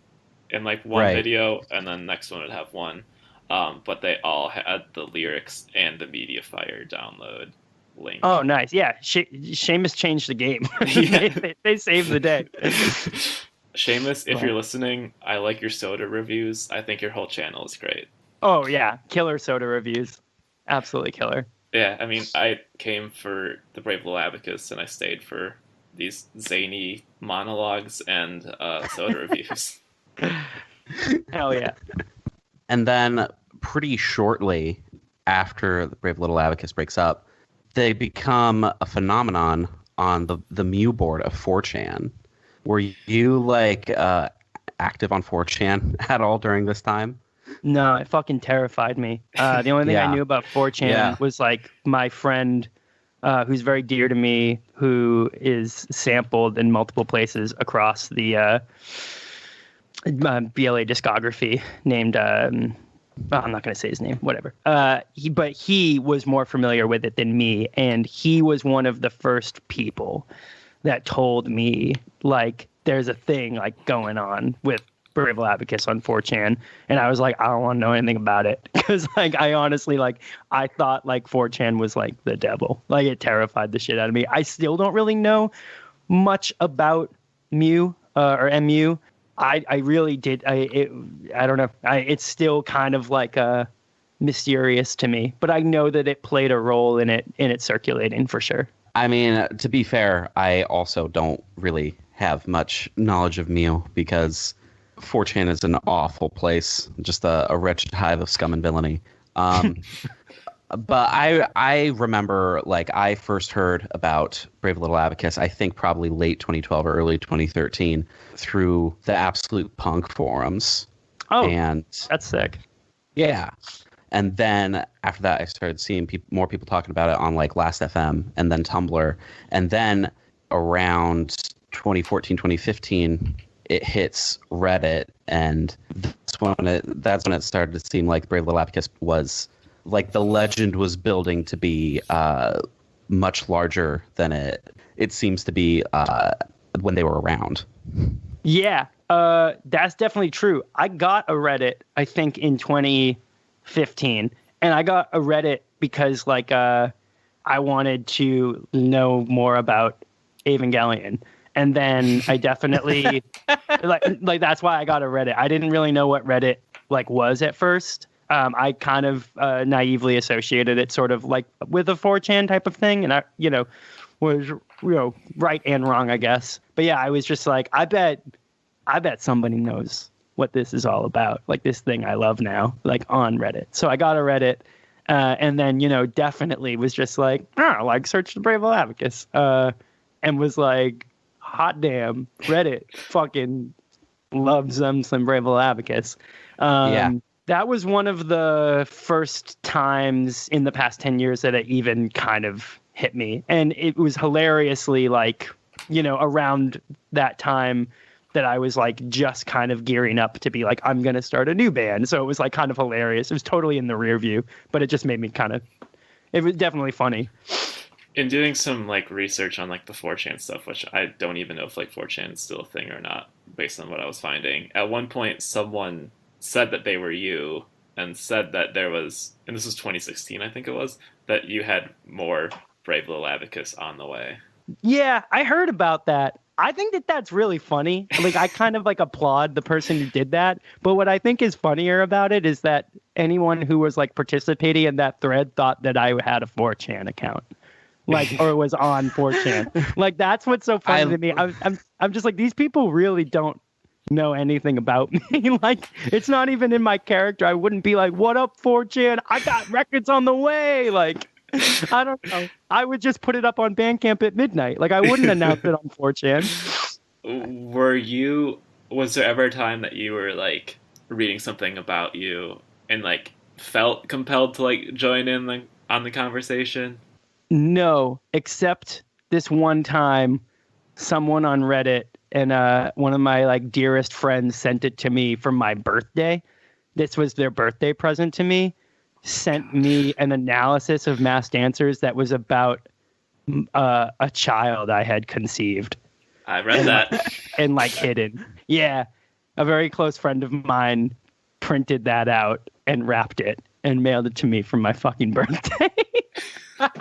in like one video, and then the next one would have one. But they all had the lyrics and the Mediafire download link. Oh, nice. Yeah. Seamus changed the game. they saved the day. Seamus, if you're listening, I like your soda reviews. I think your whole channel is great. Oh, yeah. Killer soda reviews. Absolutely killer. Yeah, I mean, I came for the Brave Little Abacus, and I stayed for these zany monologues and soda reviews. Hell yeah. And then pretty shortly after the Brave Little Abacus breaks up, they become a phenomenon on the Mew board of 4chan. Were you like active on 4chan at all during this time? No, it fucking terrified me. The only thing I Yeah. knew about 4chan Yeah. was like my friend, who's very dear to me, who is sampled in multiple places across the BLA discography, named. I'm not going to say his name. Whatever. But he was more familiar with it than me, and he was one of the first people that told me like there's a thing like going on with Brave Little Abacus on 4chan, and I was like, I don't want to know anything about it because like I honestly like I thought like 4chan was like the devil. Like it terrified the shit out of me. I still don't really know much about Mew or MU. I really did. I don't know. It's still kind of like mysterious to me, but I know that it played a role in it circulating for sure. I mean, to be fair, I also don't really have much knowledge of Mew because 4chan is an awful place, just a wretched hive of scum and villainy. But I remember, like, I first heard about Brave Little Abacus, I think probably late 2012 or early 2013, through the Absolute Punk forums. Oh, and that's sick. Yeah. And then after that, I started seeing more people talking about it on, like, Last.fm and then Tumblr. And then around 2014, 2015, it hits Reddit, and that's when it started to seem like Brave Little Abacus was... like the legend was building to be much larger than it seems to be when they were around. Yeah, that's definitely true. I got a Reddit, I think, in 2015, and I got a Reddit because like I wanted to know more about Evangelion. And then I definitely like that's why I got a Reddit. I didn't really know what Reddit like was at first. I kind of naively associated it sort of like with a 4chan type of thing. And I, was, right and wrong, I guess. But yeah, I was just like, I bet somebody knows what this is all about. Like this thing I love now, like on Reddit. So I got a Reddit and then, definitely was just like, like search the Brave Little Abacus and was like, hot damn, Reddit fucking loves some Brave Little Abacus. Yeah. That was one of the first times in the past 10 years that it even kind of hit me. And it was hilariously like, around that time that I was like just kind of gearing up to be like, I'm going to start a new band. So it was like kind of hilarious. It was totally in the rear view, but it just made me it was definitely funny. In doing some like research on like the 4chan stuff, which I don't even know if like 4chan is still a thing or not, based on what I was finding. At one point, someone said that they were you and said that there was, and this was 2016, I think it was, that you had more Brave Little Abacus on the way. Yeah, I heard about that. I think that that's really funny. Like, I kind of like applaud the person who did that. But what I think is funnier about it is that anyone who was like participating in that thread thought that I had a 4chan account. Like, or was on 4chan. Like, that's what's so funny to me. I'm just like, these people really don't know anything about me. Like, it's not even in my character. I wouldn't be like, what up, 4chan? I got records on the way. Like, I don't know. I would just put it up on Bandcamp at midnight. Like, I wouldn't announce it on 4chan. Was there ever a time that you were like reading something about you and like felt compelled to like join in on the conversation? No, except this one time someone on Reddit and one of my like dearest friends sent it to me for my birthday. This was their birthday present to me. Sent me an analysis of Masked Dancers that was about a child I had conceived. I read that. And like hidden. Yeah. A very close friend of mine printed that out and wrapped it and mailed it to me for my fucking birthday. My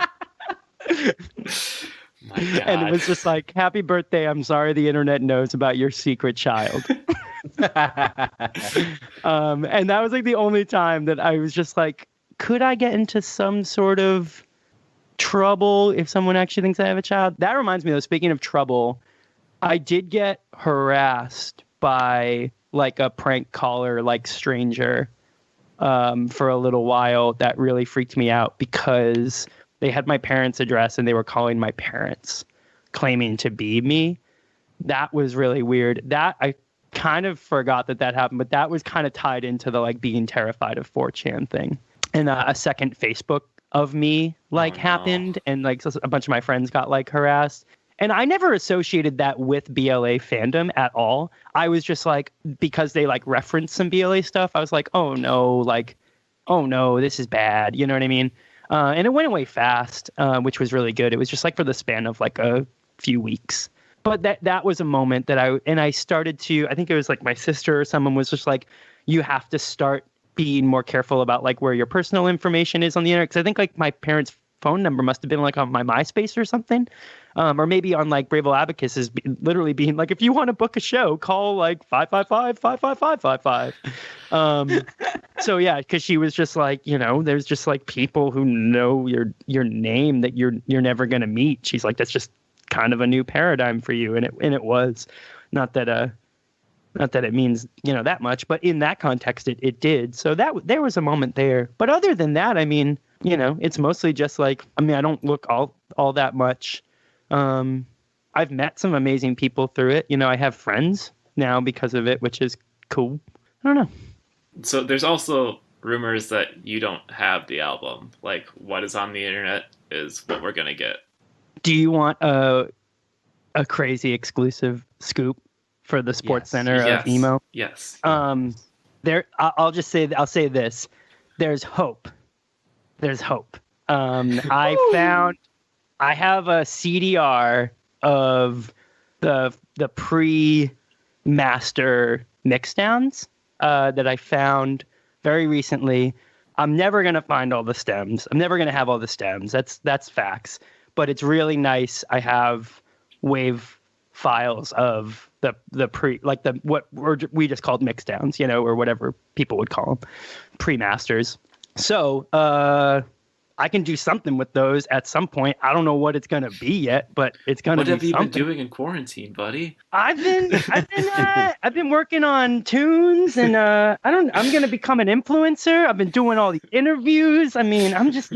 God. And it was just like, happy birthday. I'm sorry the internet knows about your secret child. And that was like the only time that I was just like, could I get into some sort of trouble if someone actually thinks I have a child? That reminds me though, speaking of trouble, I did get harassed by like a prank caller, like stranger, for a little while. That really freaked me out because they had my parents' address and they were calling my parents, claiming to be me. That was really weird. That I kind of forgot that happened, but that was kind of tied into the like being terrified of 4chan thing. And a second Facebook of me happened, and like so a bunch of my friends got like harassed. And I never associated that with BLA fandom at all. I was just like, because they like referenced some BLA stuff, I was like, oh no, this is bad. You know what I mean? And it went away fast, which was really good. It was just like for the span of like a few weeks. But that was a moment that I started to, I think it was like my sister or someone was just like, you have to start being more careful about like where your personal information is on the internet. Because I think like my parents' phone number must have been like on my MySpace or something. Or maybe on like Brave Little Abacus is literally being like, if you want to book a show, call like 555-555-555. So yeah, because she was just like, there's just like people who know your name that you're never gonna meet. She's like, that's just kind of a new paradigm for you, and it was not that it means that much, but in that context it did. So that there was a moment there. But other than that, I mean, it's mostly just like, I mean, I don't look all that much. I've met some amazing people through it. I have friends now because of it, which is cool. I don't know. So there's also rumors that you don't have the album. Like, what is on the internet is what we're gonna get. Do you want a crazy exclusive scoop for the Sports Center of emo? Yes. I'll say this. There's hope. There's hope. I have a CDR of the pre-master mixdowns that I found very recently. I'm never gonna find all the stems. I'm never gonna have all the stems. That's facts. But it's really nice. I have wave files of the pre, like what we just called mixdowns, or whatever people would call them, pre-masters. So I can do something with those at some point. I don't know what it's gonna be yet, but it's gonna be something. What have you been doing in quarantine, buddy? I've been working on tunes, and I'm gonna become an influencer. I've been doing all the interviews. I mean, I'm just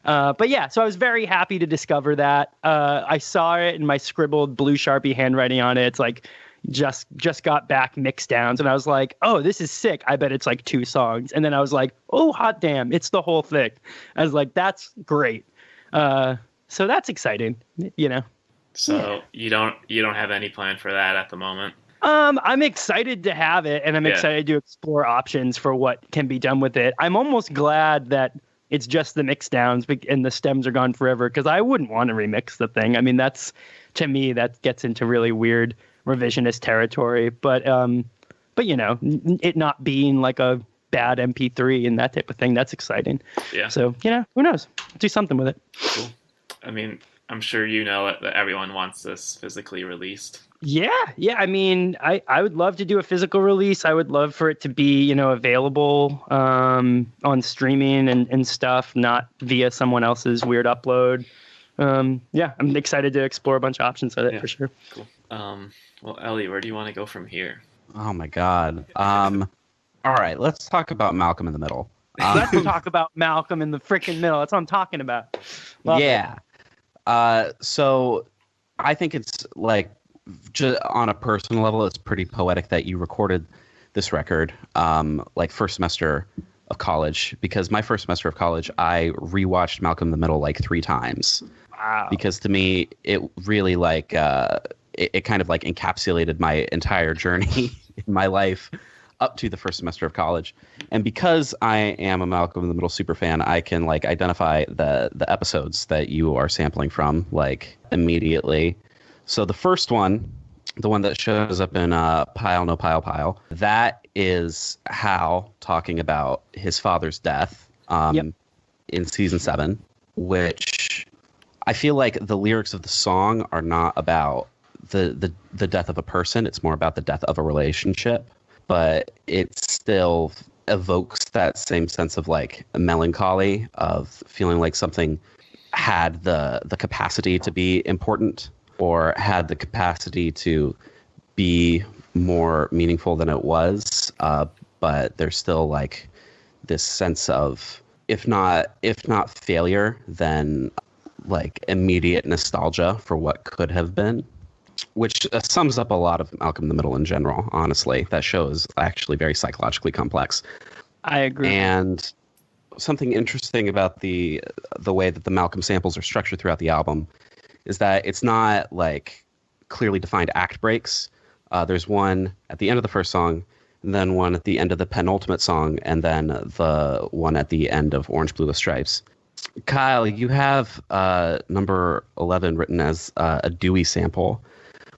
but yeah, so I was very happy to discover that. I saw it in my scribbled blue Sharpie handwriting on it. It's like just got back mixed downs, and I was like, oh, this is sick. I bet it's like 2 songs. And then I was like, oh, hot damn, it's the whole thing. I was like, that's great. So that's exciting, So you don't have any plan for that at the moment? I'm excited to have it, and I'm excited to explore options for what can be done with it. I'm almost glad that it's just the mix downs and the stems are gone forever, because I wouldn't want to remix the thing. I mean, to me, that gets into really weird revisionist territory. But it not being like a bad MP3 and that type of thing, that's exciting. Yeah. So, who knows? Do something with it. Cool. I mean, I'm sure that everyone wants this physically released. Yeah. I mean, I would love to do a physical release. I would love for it to be, available on streaming and stuff, not via someone else's weird upload. I'm excited to explore a bunch of options with it for sure. Cool. Well, Ellie, where do you want to go from here? Oh my God. All right, let's talk about Malcolm in the Middle. Let's talk about Malcolm in the freaking middle. That's what I'm talking about. Love it. So I think it's like, just on a personal level, it's pretty poetic that you recorded this record like first semester of college, because my first semester of college, I rewatched Malcolm in the Middle like 3 times. Wow. Because to me, it really like it kind of like encapsulated my entire journey in my life up to the first semester of college. And because I am a Malcolm in the Middle super fan, I can like identify the episodes that you are sampling from like immediately. So the first one, the one that shows up in Pile No Pile Pile, that is Hal talking about his father's death in season 7, which I feel like the lyrics of the song are not about the death of a person. It's more about the death of a relationship. But it still evokes that same sense of like melancholy, of feeling like something had the capacity to be important, or had the capacity to be more meaningful than it was. But there's still like this sense of if not failure, then like immediate nostalgia for what could have been, which sums up a lot of Malcolm in the Middle in general. Honestly, that show is actually very psychologically complex. I agree. And something interesting about the way that the Malcolm samples are structured throughout the album is that it's not like clearly defined act breaks. There's one at the end of the first song, and then one at the end of the penultimate song, and then the one at the end of Orange Blue with Stripes. Kyle, you have number 11 written as a Dewey sample,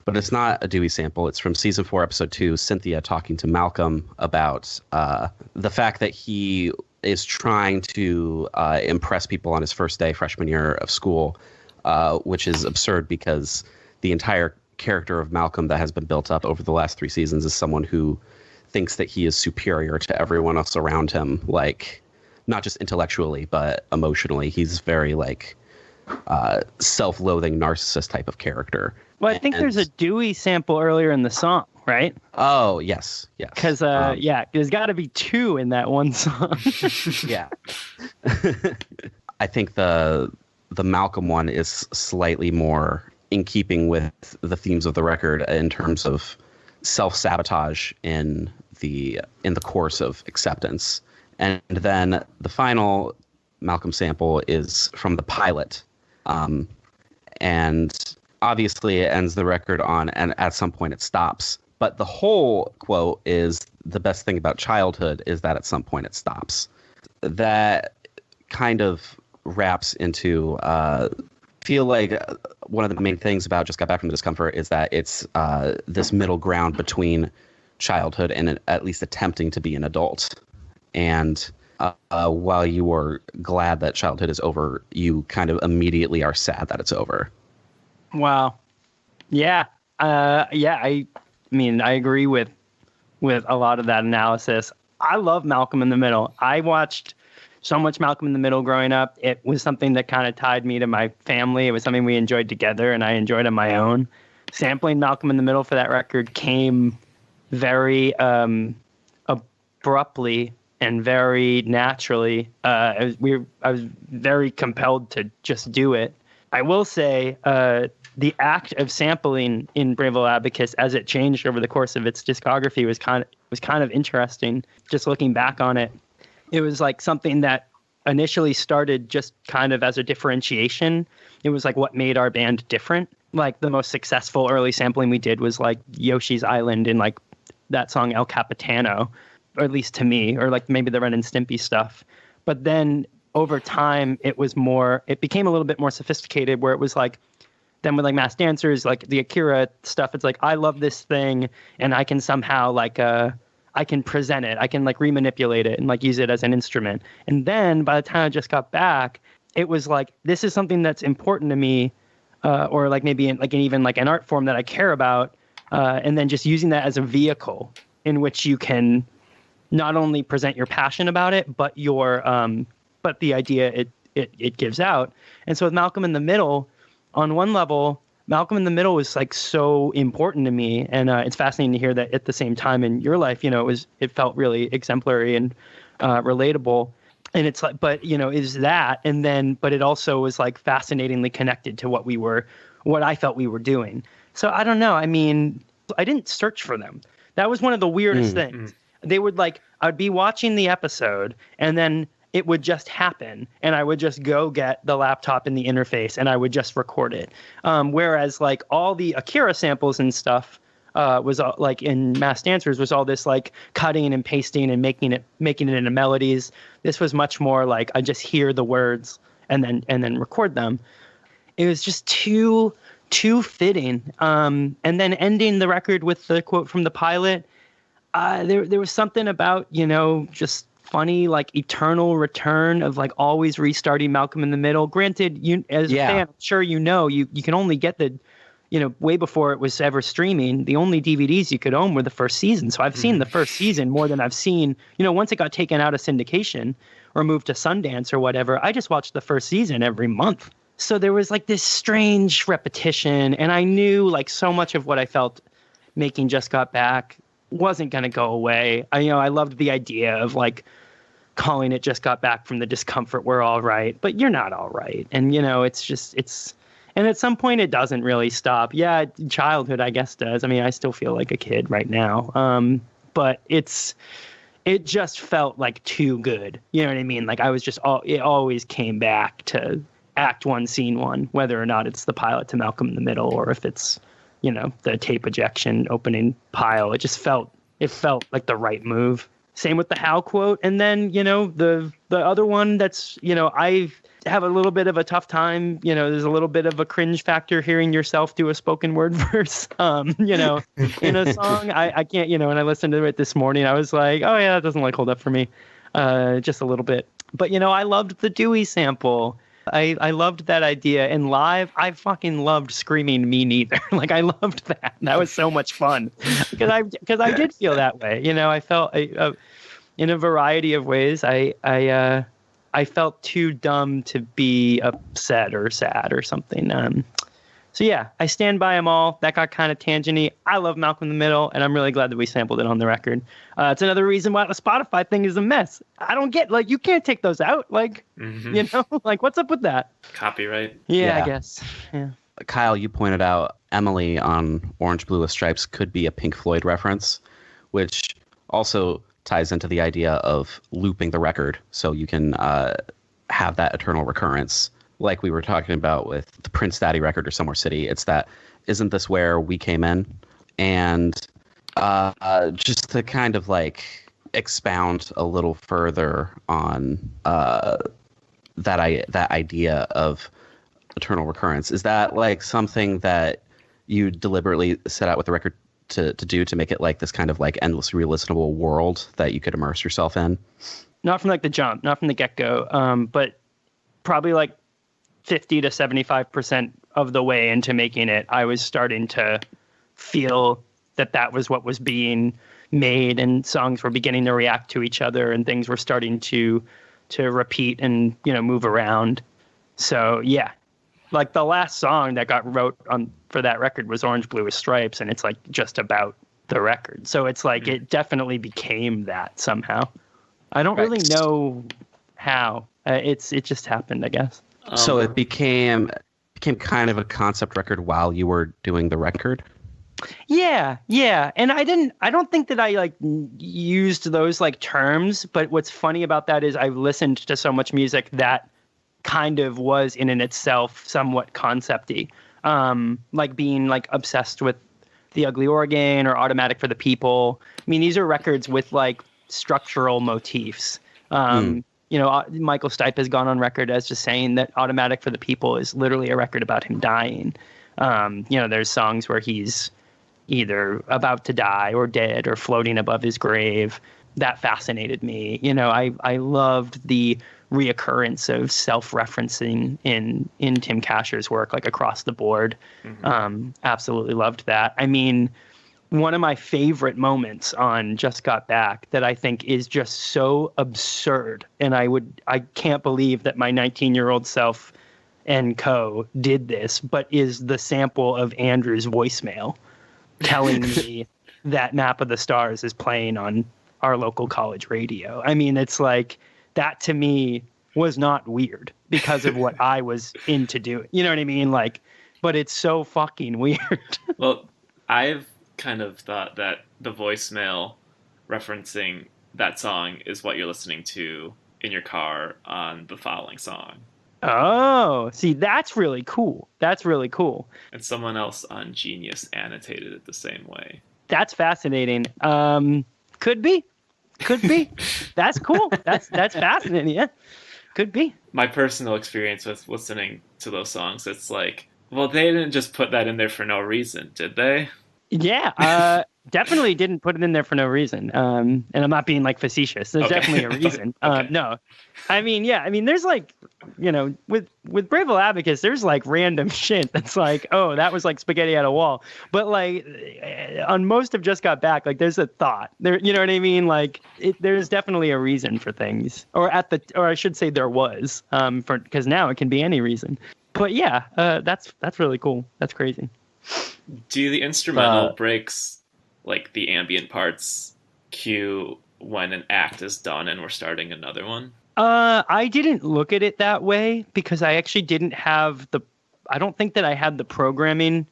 but it's not a Dewey sample. It's from season 4, episode 2, Cynthia talking to Malcolm about the fact that he is trying to impress people on his first day, freshman year of school, which is absurd because the entire character of Malcolm that has been built up over the last 3 seasons is someone who thinks that he is superior to everyone else around him, like not just intellectually but emotionally. He's very like self-loathing narcissist type of character. Well, I think there's a Dewey sample earlier in the song, right? Oh, yes. Because there's got to be 2 in that one song. Yeah. I think the Malcolm one is slightly more in keeping with the themes of the record in terms of self-sabotage in the course of acceptance. And then the final Malcolm sample is from the pilot. And obviously it ends the record on, and at some point it stops. But the whole quote is, the best thing about childhood is that at some point it stops. That kind of wraps into, feel like one of the main things about Just Got Back from the Discomfort is that it's this middle ground between childhood and at least attempting to be an adult. And while you are glad that childhood is over, you kind of immediately are sad that it's over. Wow. Yeah. I mean, I agree with a lot of that analysis. I love Malcolm in the Middle. I watched so much Malcolm in the Middle growing up. It was something that kind of tied me to my family. It was something we enjoyed together, and I enjoyed on my own. Sampling Malcolm in the Middle for that record came very abruptly and very naturally. I was very compelled to just do it. I will say the act of sampling in Brave Little Abacus as it changed over the course of its discography was kind of interesting. Just looking back on it, it was like something that initially started just kind of as a differentiation. It was like what made our band different. Like the most successful early sampling we did was like Yoshi's Island and like that song El Capitano, or at least to me, or like maybe the Ren and Stimpy stuff. But then over time, it became a little bit more sophisticated, where it was like, then with like Masked Dancers, like the Akira stuff, it's like, I love this thing and I can somehow like, I can present it. I can like remanipulate it and like use it as an instrument. And then by the time I Just Got Back, it was like, this is something that's important to me, or like maybe even like an art form that I care about. And then just using that as a vehicle in which you can not only present your passion about it, but but the idea it gives out. And so with Malcolm in the Middle, on one level, Malcolm in the Middle was like so important to me, and it's fascinating to hear that at the same time in your life, it felt really exemplary and relatable. And it's like, but is that, and then, but it also was like fascinatingly connected to what I felt we were doing. So I don't know. I mean, I didn't search for them. That was one of the weirdest things. They would like, I'd be watching the episode and then it would just happen, and I would just go get the laptop and the interface and I would just record it. Whereas like all the Akira samples and stuff was like in Masked Dancers was all this like cutting and pasting and making it into melodies. This was much more like I just hear the words and then record them. It was just too fitting. And then ending the record with the quote from the pilot. There was something about, just funny, like eternal return of like always restarting Malcolm in the Middle. Granted, you as a fan, I'm sure you can only get the, way before it was ever streaming, the only DVDs you could own were the first season. So I've seen the first season more than I've seen, once it got taken out of syndication or moved to Sundance or whatever, I just watched the first season every month. So there was like this strange repetition, and I knew like so much of what I felt making Just Got Back wasn't going to go away. I loved the idea of like calling it Just Got Back from the Discomfort, we're all right, but you're not all right. And, and at some point it doesn't really stop. Yeah, childhood, I guess, does. I mean, I still feel like a kid right now. But it just felt like too good. You know what I mean? Like it always came back to Act 1, Scene 1, whether or not it's the pilot to Malcolm in the Middle or if it's, the tape ejection opening pile. It felt like the right move. Same with the How quote. And then, the other one that's, I have a little bit of a tough time. There's a little bit of a cringe factor hearing yourself do a spoken word verse, in a song. I can't, when I listened to it this morning, I was like, oh yeah, that doesn't hold up for me. Just a little bit. But, I loved the Dewey sample. I loved that idea. And live, I fucking loved screaming "Me Neither." Like, I loved that. That was so much fun because I did feel that way. I felt in a variety of ways. I felt too dumb to be upset or sad or something. So yeah, I stand by them all. That got kind of tangent-y. I love Malcolm in the Middle, and I'm really glad that we sampled it on the record. It's another reason why the Spotify thing is a mess. I don't get, you can't take those out. What's up with that? Copyright. Yeah, I guess. Yeah. Kyle, you pointed out Emily on Orange Blue with Stripes could be a Pink Floyd reference, which also ties into the idea of looping the record so you can have that eternal recurrence. Like we were talking about with the Prince Daddy record or Somewhere City, it's that, isn't this where we came in? And just to kind of expound a little further on that idea of eternal recurrence, is that something that you deliberately set out with the record to do, to make it this kind of endlessly re-listenable world that you could immerse yourself in? Not from the jump, not from the get-go, but probably 50 to 75% of the way into making it, I was starting to feel that was what was being made, and songs were beginning to react to each other, and things were starting to repeat and move around. So yeah, the last song that got wrote for that record was Orange Blue with Stripes, and it's just about the record. So it's it definitely became that somehow. I don't really know how. It just happened, I guess. So it became kind of a concept record while you were doing the record? Yeah. And I don't think that I used those beterms, but what's funny about that is I've listened to so much music that kind of was in and itself somewhat concept-y. Being obsessed with The Ugly Organ or Automatic for the People. I mean, these are records with structural motifs. Michael Stipe has gone on record as just saying that Automatic for the People is literally a record about him dying. There's songs where he's either about to die or dead or floating above his grave. That fascinated me. I loved the reoccurrence of self-referencing in Tim Kasher's work, across the board. Mm-hmm. Absolutely loved that. I mean, one of my favorite moments on Just Got Back that I think is just so absurd, and I can't believe that my 19-year-old self and co did this, but is the sample of Andrew's voicemail telling me that Map of the Stars is playing on our local college radio. I mean, it's that to me was not weird because of what I was into doing. You know what I mean? But it's so fucking weird. Well, I've kind of thought that the voicemail referencing that song is what you're listening to in your car on the following song. Oh, see, that's really cool. And someone else on Genius annotated it the same way. That's fascinating. Could be. That's cool. That's fascinating. Yeah, could be. My personal experience with listening to those songs, it's well, they didn't just put that in there for no reason, did they? Yeah, definitely didn't put it in there for no reason. And I'm not being facetious. There's definitely a reason. Okay. No, I mean, yeah, there's with Brave Little Abacus, there's random shit that's oh, that was spaghetti at a wall. But on most of Just Got Back, there's a thought there. You know what I mean? There's definitely a reason for things, or I should say there was, because now it can be any reason. But yeah, that's really cool. That's crazy. Do the instrumental breaks, the ambient parts, cue when an act is done and we're starting another one? I didn't look at it that way because I actually didn't have I don't think that I had the programming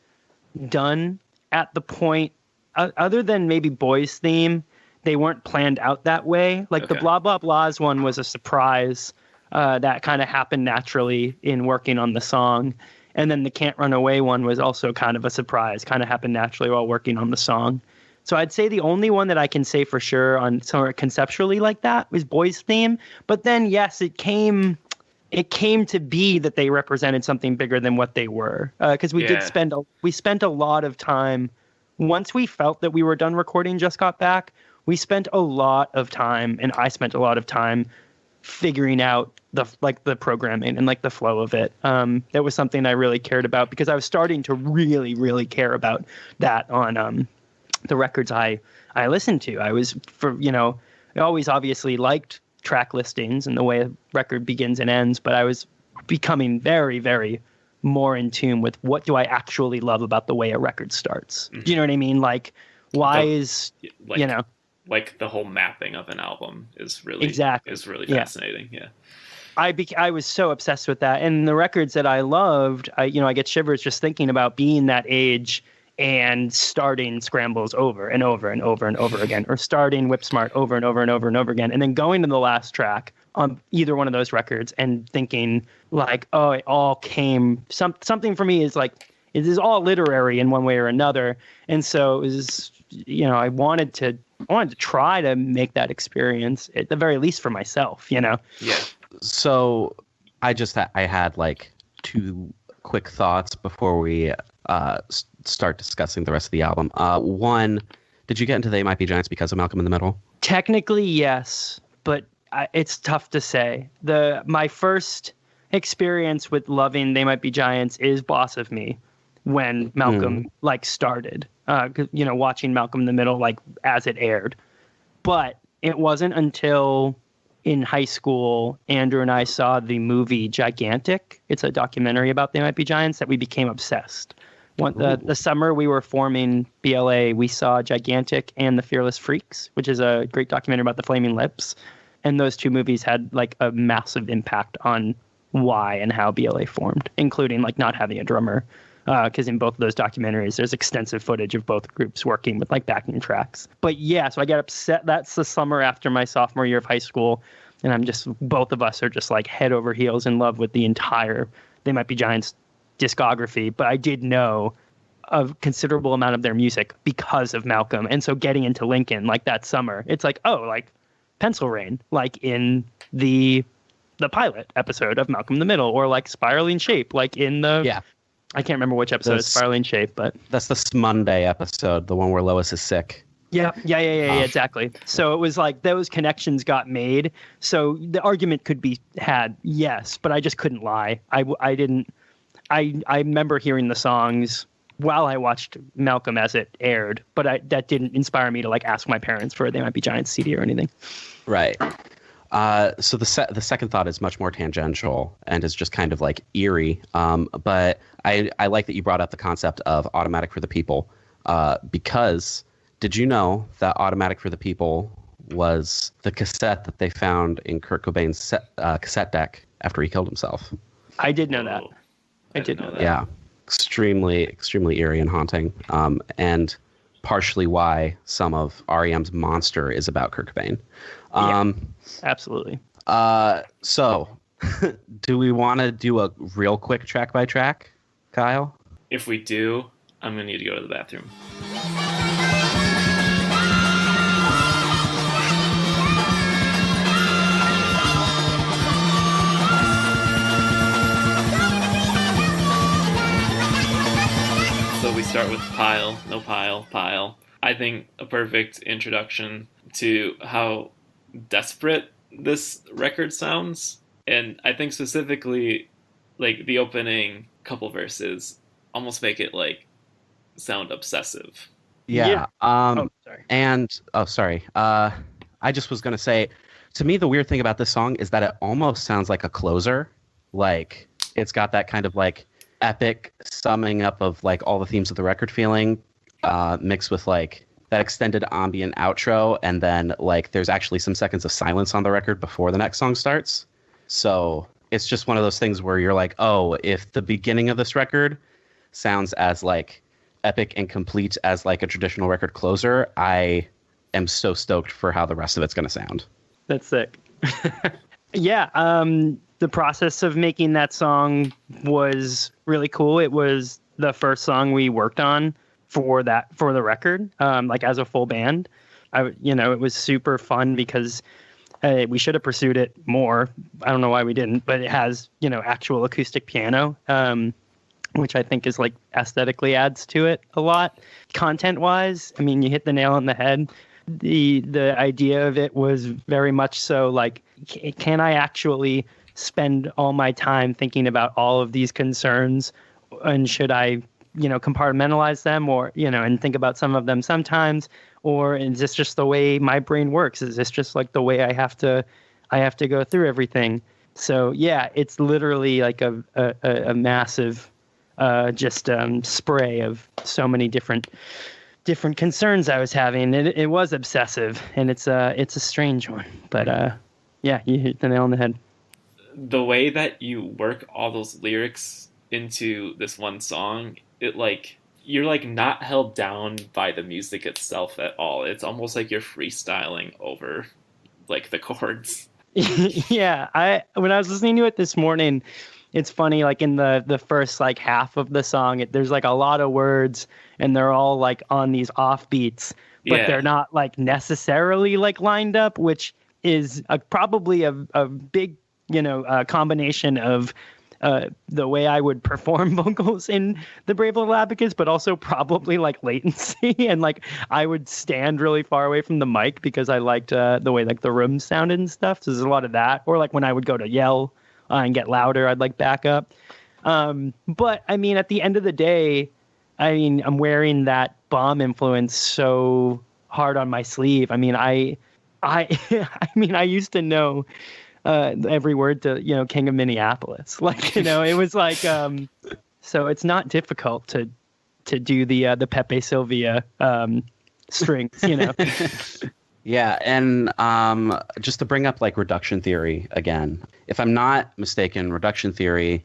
done at the point, other than maybe Boys Theme, they weren't planned out that way. Like the Blah Blah Blahs one was a surprise that kind of happened naturally in working on the song. And then the Can't Run Away one was also kind of a surprise, kind of happened naturally while working on the song. So I'd say the only one that I can say for sure on sort of conceptually like that was Boys Theme. But then, yes, it came to be that they represented something bigger than what they were. Because we spent a lot of time, once we felt that we were done recording Just Got Back, we spent a lot of time, and I spent a lot of time figuring out the programming and like the flow of it. That was something I really cared about because I was starting to really, really care about that on the records I listened to. I was I always obviously liked track listings and the way a record begins and ends, but I was becoming very, very more in tune with what do I actually love about the way a record starts. Mm-hmm. Do you know what I mean? Like, why like the whole mapping of an album is really fascinating. Yeah. I was so obsessed with that. And the records that I loved, I get shivers just thinking about being that age and starting Scrambles over and over and over and over again, or starting Whip Smart over and over and over and over again, and then going to the last track on either one of those records and thinking like, oh, it all came. Something for me is like, it is all literary in one way or another. And so it was, I wanted to try to make that experience at the very least for myself, Yeah. So I had like two quick thoughts before we start discussing the rest of the album. One, did you get into They Might Be Giants because of Malcolm in the Middle? Technically, yes, but it's tough to say. My first experience with loving They Might Be Giants is Boss of Me, when Malcolm started. Watching Malcolm in the Middle as it aired, but it wasn't until in high school Andrew and I saw the movie Gigantic. It's a documentary about They Might Be Giants that we became obsessed. The summer we were forming BLA, we saw Gigantic and The Fearless Freaks, which is a great documentary about the Flaming Lips. And those two movies had a massive impact on why and how BLA formed, including not having a drummer. Because in both of those documentaries, there's extensive footage of both groups working with backing tracks. But yeah, so I got upset. That's the summer after my sophomore year of high school. And both of us are just head over heels in love with the entire They Might Be Giants discography. But I did know a considerable amount of their music because of Malcolm. And so getting into Lincoln that summer, it's Pencil Rain, in the pilot episode of Malcolm in the Middle, or Spiraling Shape, in the... Yeah. I can't remember which episode is Spiraling Shape, but... That's the Monday episode, the one where Lois is sick. Yeah, exactly. So it was those connections got made. So the argument could be had, yes, but I just couldn't lie. I remember hearing the songs while I watched Malcolm as it aired, but that didn't inspire me to ask my parents for They Might Be Giants CD or anything. Right. So the second thought is much more tangential and is just kind of eerie. But I like that you brought up the concept of Automatic for the People, because did you know that Automatic for the People was the cassette that they found in Kurt Cobain's cassette deck after he killed himself? I did know that. I did know that. Yeah. Extremely, extremely eerie and haunting. And partially why some of REM's Monster is about Kurt Cobain. Absolutely. So do we want to do a real quick track by track, Kyle? If we do, I'm going to need to go to the bathroom. So we start with Pile, No Pile, Pile. I think a perfect introduction to how desperate this record sounds. And I think specifically, the opening couple verses almost make it, sound obsessive. Yeah. Sorry. I just was going to say, to me, the weird thing about this song is that it almost sounds like a closer. It's got that kind of, epic summing up of, all the themes of the record feeling, mixed with, that extended ambient outro, and then like there's actually some seconds of silence on the record before the next song starts. So it's just one of those things where you're like, oh, if the beginning of this record sounds as like epic and complete as like a traditional record closer, I am so stoked for how the rest of it's going to sound. That's sick. Yeah, the process of making that song was really cool. It was the first song we worked on for the record, like as a full band. It was super fun because we should have pursued it more. I don't know why we didn't, but it has, actual acoustic piano, which I think is like aesthetically adds to it a lot. Content wise, I mean, you hit the nail on the head. The idea of it was very much so like, can I actually spend all my time thinking about all of these concerns, and should I, compartmentalize them, or, and think about some of them sometimes, or is this just the way my brain works? Is this just like the way I have to go through everything? So yeah, it's literally like a massive spray of so many different concerns I was having. It was obsessive, and it's a strange one, but yeah, you hit the nail on the head. The way that you work all those lyrics into this one song, it like you're like not held down by the music itself at all. It's almost like you're freestyling over like the chords. Yeah, when I was listening to it this morning, it's funny, like in the first like half of the song, there's like a lot of words and they're all like on these off beats, but they're not like necessarily like lined up, which is probably a big, combination of the way I would perform vocals in the Brave Little Abacus, but also probably like latency. And like I would stand really far away from the mic because I liked the way like the room sounded and stuff. So there's a lot of that. Or like when I would go to yell and get louder, I'd like back up. But I mean, at the end of the day, I'm wearing that bomb influence so hard on my sleeve. I mean, I used to know every word to, King of Minneapolis. Like, it was like, so it's not difficult to do the Pepe Sylvia strings, Yeah, and just to bring up like reduction theory again, if I'm not mistaken, reduction theory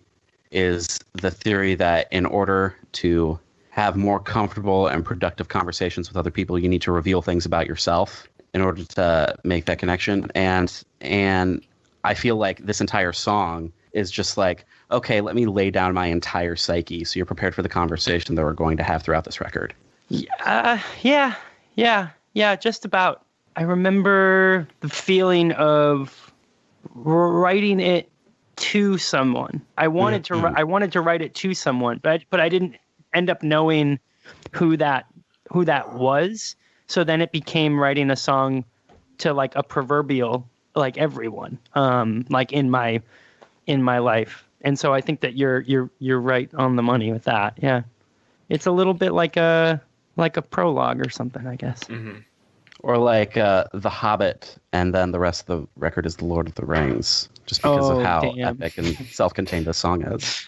is the theory that in order to have more comfortable and productive conversations with other people, you need to reveal things about yourself in order to make that connection. And I feel like this entire song is just like, okay, let me lay down my entire psyche so you're prepared for the conversation that we're going to have throughout this record. Yeah, just about. I remember the feeling of writing it to someone. I wanted to write it to someone, but I didn't end up knowing who that was. So then it became writing a song to like a proverbial like everyone, like in my life. And so I think that you're right on the money with that. Yeah, it's a little bit like a prologue or something, I guess. Mm-hmm. Or like The Hobbit, and then the rest of the record is The Lord of the Rings, just because of how epic and self-contained this song is.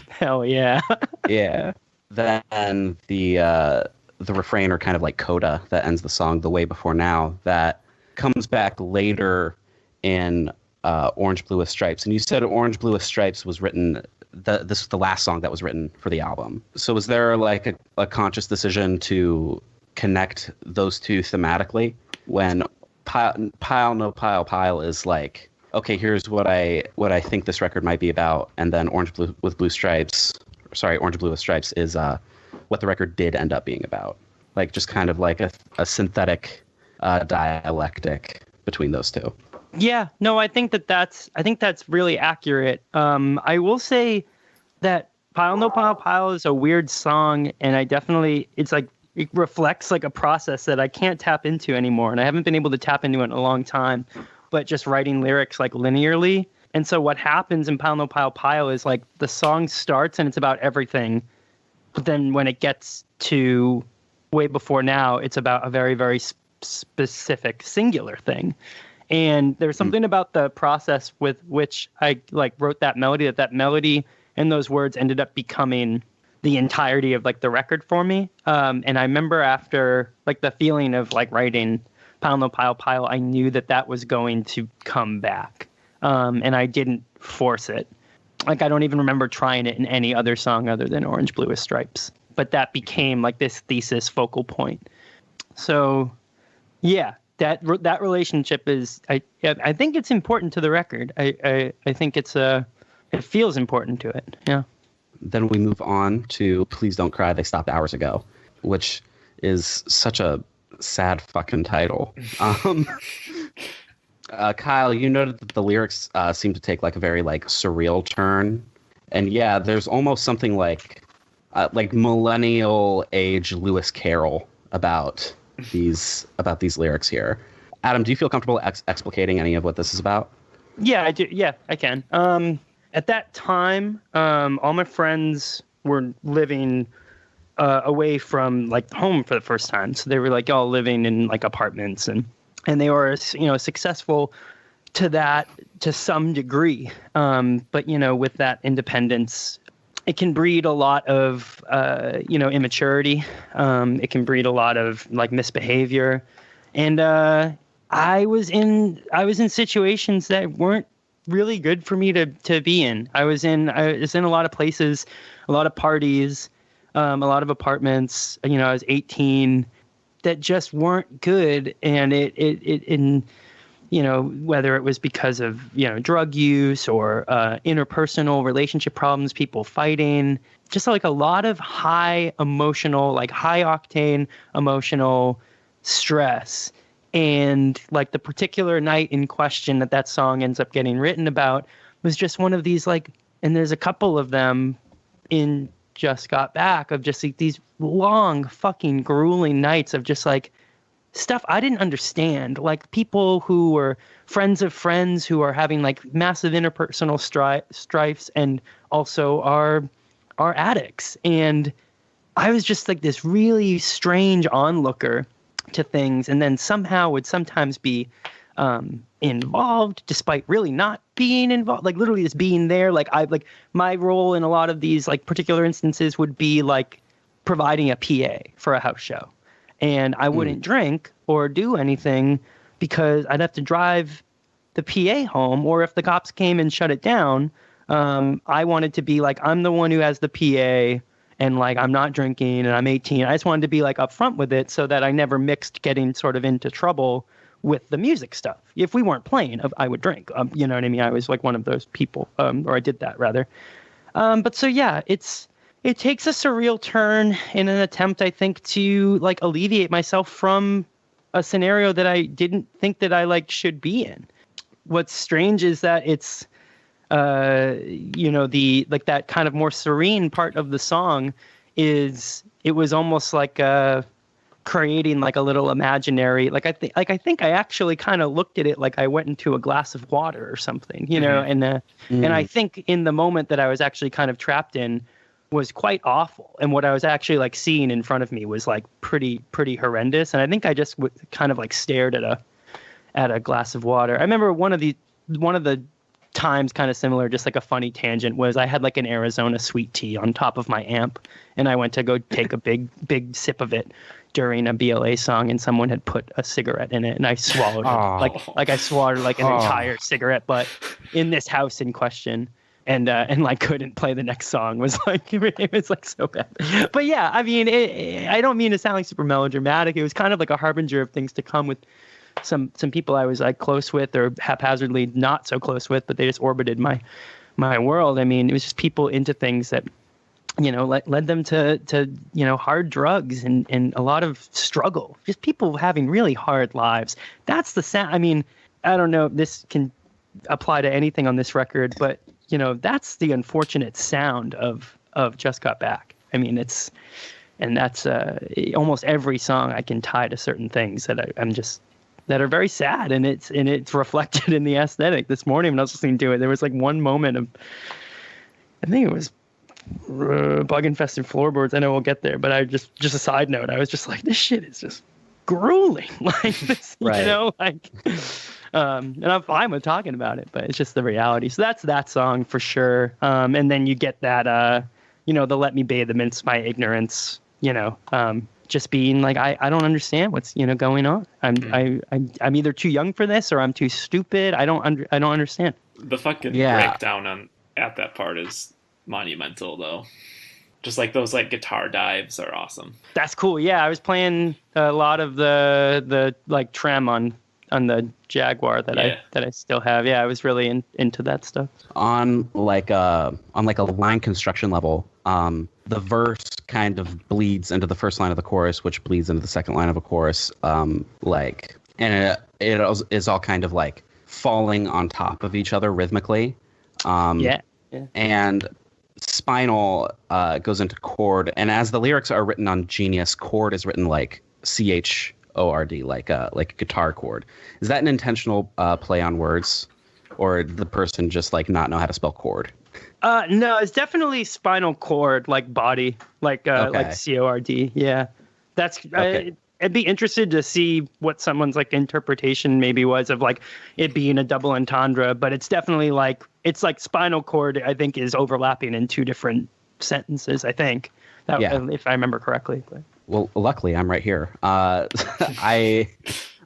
Hell yeah. Yeah. Then the refrain, or kind of like coda that ends the song, The Way Before Now, that comes back later in Orange Blue with Stripes. And you said Orange Blue with Stripes was written, this was the last song that was written for the album. So was there like a conscious decision to connect those two thematically when pile no pile is like, okay, here's what I think this record might be about, and then Orange Blue with Stripes is what the record did end up being about, like just kind of like a synthetic dialectic between those two. Yeah, no, I think that's really accurate. I will say that Pile No Pile is a weird song, and it's like it reflects like a process that I can't tap into anymore, and I haven't been able to tap into it in a long time. But just writing lyrics like linearly, and so what happens in Pile No Pile is like the song starts and it's about everything, but then when it gets to Way Before Now, it's about a very, very specific singular thing. And there's something about the process with which I like wrote that melody and those words ended up becoming the entirety of like the record for me. And I remember after like the feeling of like writing Pile No Pile Pile, I knew that was going to come back. And I didn't force it. Like, I don't even remember trying it in any other song other than Orange Blue with Stripes. But that became like this thesis focal point. So, yeah, that relationship is, I think it's important to the record. I think it feels important to it. Yeah. Then we move on to Please Don't Cry, They Stopped Hours Ago, which is such a sad fucking title. Kyle, you noted that the lyrics seem to take like a very like surreal turn, and yeah, there's almost something like millennial age Lewis Carroll about these lyrics here. Adam, do you feel comfortable explicating any of what this is about? Yeah, I do. Yeah, I can. At that time, all my friends were living away from like home for the first time, so they were like all living in like apartments and they were, successful to some degree. But, with that independence, it can breed a lot of, immaturity. It can breed a lot of like misbehavior. And I was in situations that weren't really good for me to be in. I was in a lot of places, a lot of parties, a lot of apartments. I was 18. That just weren't good, and whether it was because of drug use or interpersonal relationship problems, people fighting, just like a lot of high octane emotional stress. And like the particular night in question that song ends up getting written about was just one of these like, and there's a couple of them in Just Got Back, of just like these long fucking grueling nights of just like stuff I didn't understand, like people who were friends of friends who are having like massive interpersonal strifes and also are addicts. And I was just like this really strange onlooker to things, and then somehow would sometimes be involved despite really not being involved, like literally just being there. Like my role in a lot of these like particular instances would be like providing a PA for a house show, and I wouldn't drink or do anything because I'd have to drive the PA home, or if the cops came and shut it down, I wanted to be like, I'm the one who has the PA, and like I'm not drinking and I'm 18. I just wanted to be like upfront with it so that I never mixed getting sort of into trouble with the music stuff. If we weren't playing, I would drink. You know what I mean? I was like one of those people, or I did that rather. But so yeah, it takes a surreal turn in an attempt, I think, to like alleviate myself from a scenario that I didn't think that I like should be in. What's strange is that it's the like that kind of more serene part of the song it was almost like creating like a little imaginary, like I think I actually kind of looked at it like I went into a glass of water or something, and I think in the moment that I was actually kind of trapped in was quite awful, and what I was actually like seeing in front of me was like pretty horrendous, and I think I just kind of like stared at a glass of water. I remember one of the times, kind of similar, just like a funny tangent, was I had like an Arizona sweet tea on top of my amp, and I went to go take a big sip of it during a BLA song, and someone had put a cigarette in it, and I swallowed it like I swallowed like an entire cigarette butt in this house in question, and like couldn't play the next song. Was like it was like so bad. But yeah, I mean, I don't mean to sound like super melodramatic. It was kind of like a harbinger of things to come with some people I was like close with, or haphazardly not so close with, but they just orbited my world. I mean, it was just people into things that led them to hard drugs and a lot of struggle. Just people having really hard lives. That's the sound. I mean, I don't know if this can apply to anything on this record, but that's the unfortunate sound of Just Got Back. I mean, that's almost every song I can tie to certain things that are very sad, and it's reflected in the aesthetic. This morning when I was listening to it, there was like one moment of, I think it was bug-infested floorboards. I know we'll get there, but I just a side note, I was just like, this shit is just grueling. Like this, right. And I'm fine with talking about it, but it's just the reality. So that's that song for sure. And then you get that the let me bathe amidst my ignorance, just being like, I don't understand what's, going on. I'm either too young for this or I'm too stupid. I don't understand. The fucking Yeah. breakdown at that part is monumental, though. Just like those like guitar dives are awesome. That's cool. Yeah, I was playing a lot of the like trem on the Jaguar that I still have. Yeah, I was really into that stuff. On like a line construction level, the verse kind of bleeds into the first line of the chorus, which bleeds into the second line of a chorus. And it is all kind of like falling on top of each other rhythmically. Yeah. And Spinal goes into chord, and as the lyrics are written on Genius, chord is written like CHORD, like a guitar chord. Is that an intentional play on words, or did the person just like not know how to spell chord? No, it's definitely spinal cord, like body, like CORD. Yeah, that's. Okay. I'd be interested to see what someone's like interpretation maybe was of like it being a double entendre, but it's definitely like it's like spinal cord. I think is overlapping in two different sentences. I think that if I remember correctly. But. Well, luckily I'm right here.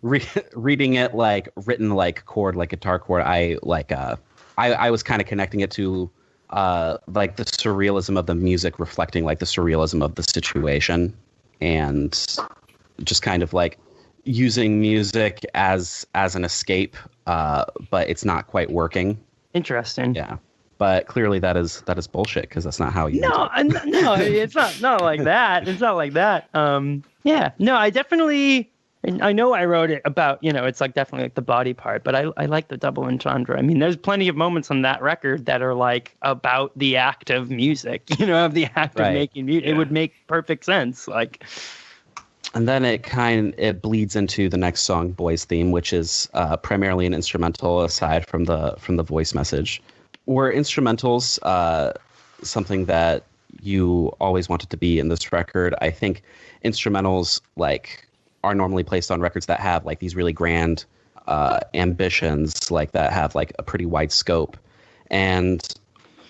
Reading it like written like chord, like guitar chord. I was kind of connecting it to like the surrealism of the music reflecting like the surrealism of the situation, and just kind of like using music as an escape, but it's not quite working. Interesting. Yeah, but clearly that is bullshit because that's not how you. No, it's not like that. It's not like that. Yeah, no, I know I wrote it about, it's like definitely like the body part, but I like the double entendre. I mean, there's plenty of moments on that record that are like about the act of music, of the act of making music. Yeah. It would make perfect sense. Like. And then it bleeds into the next song, Boys Theme, which is primarily an instrumental aside from the voice message. Were instrumentals something that you always wanted to be in this record? I think instrumentals like are normally placed on records that have like these really grand ambitions, like that have like a pretty wide scope. And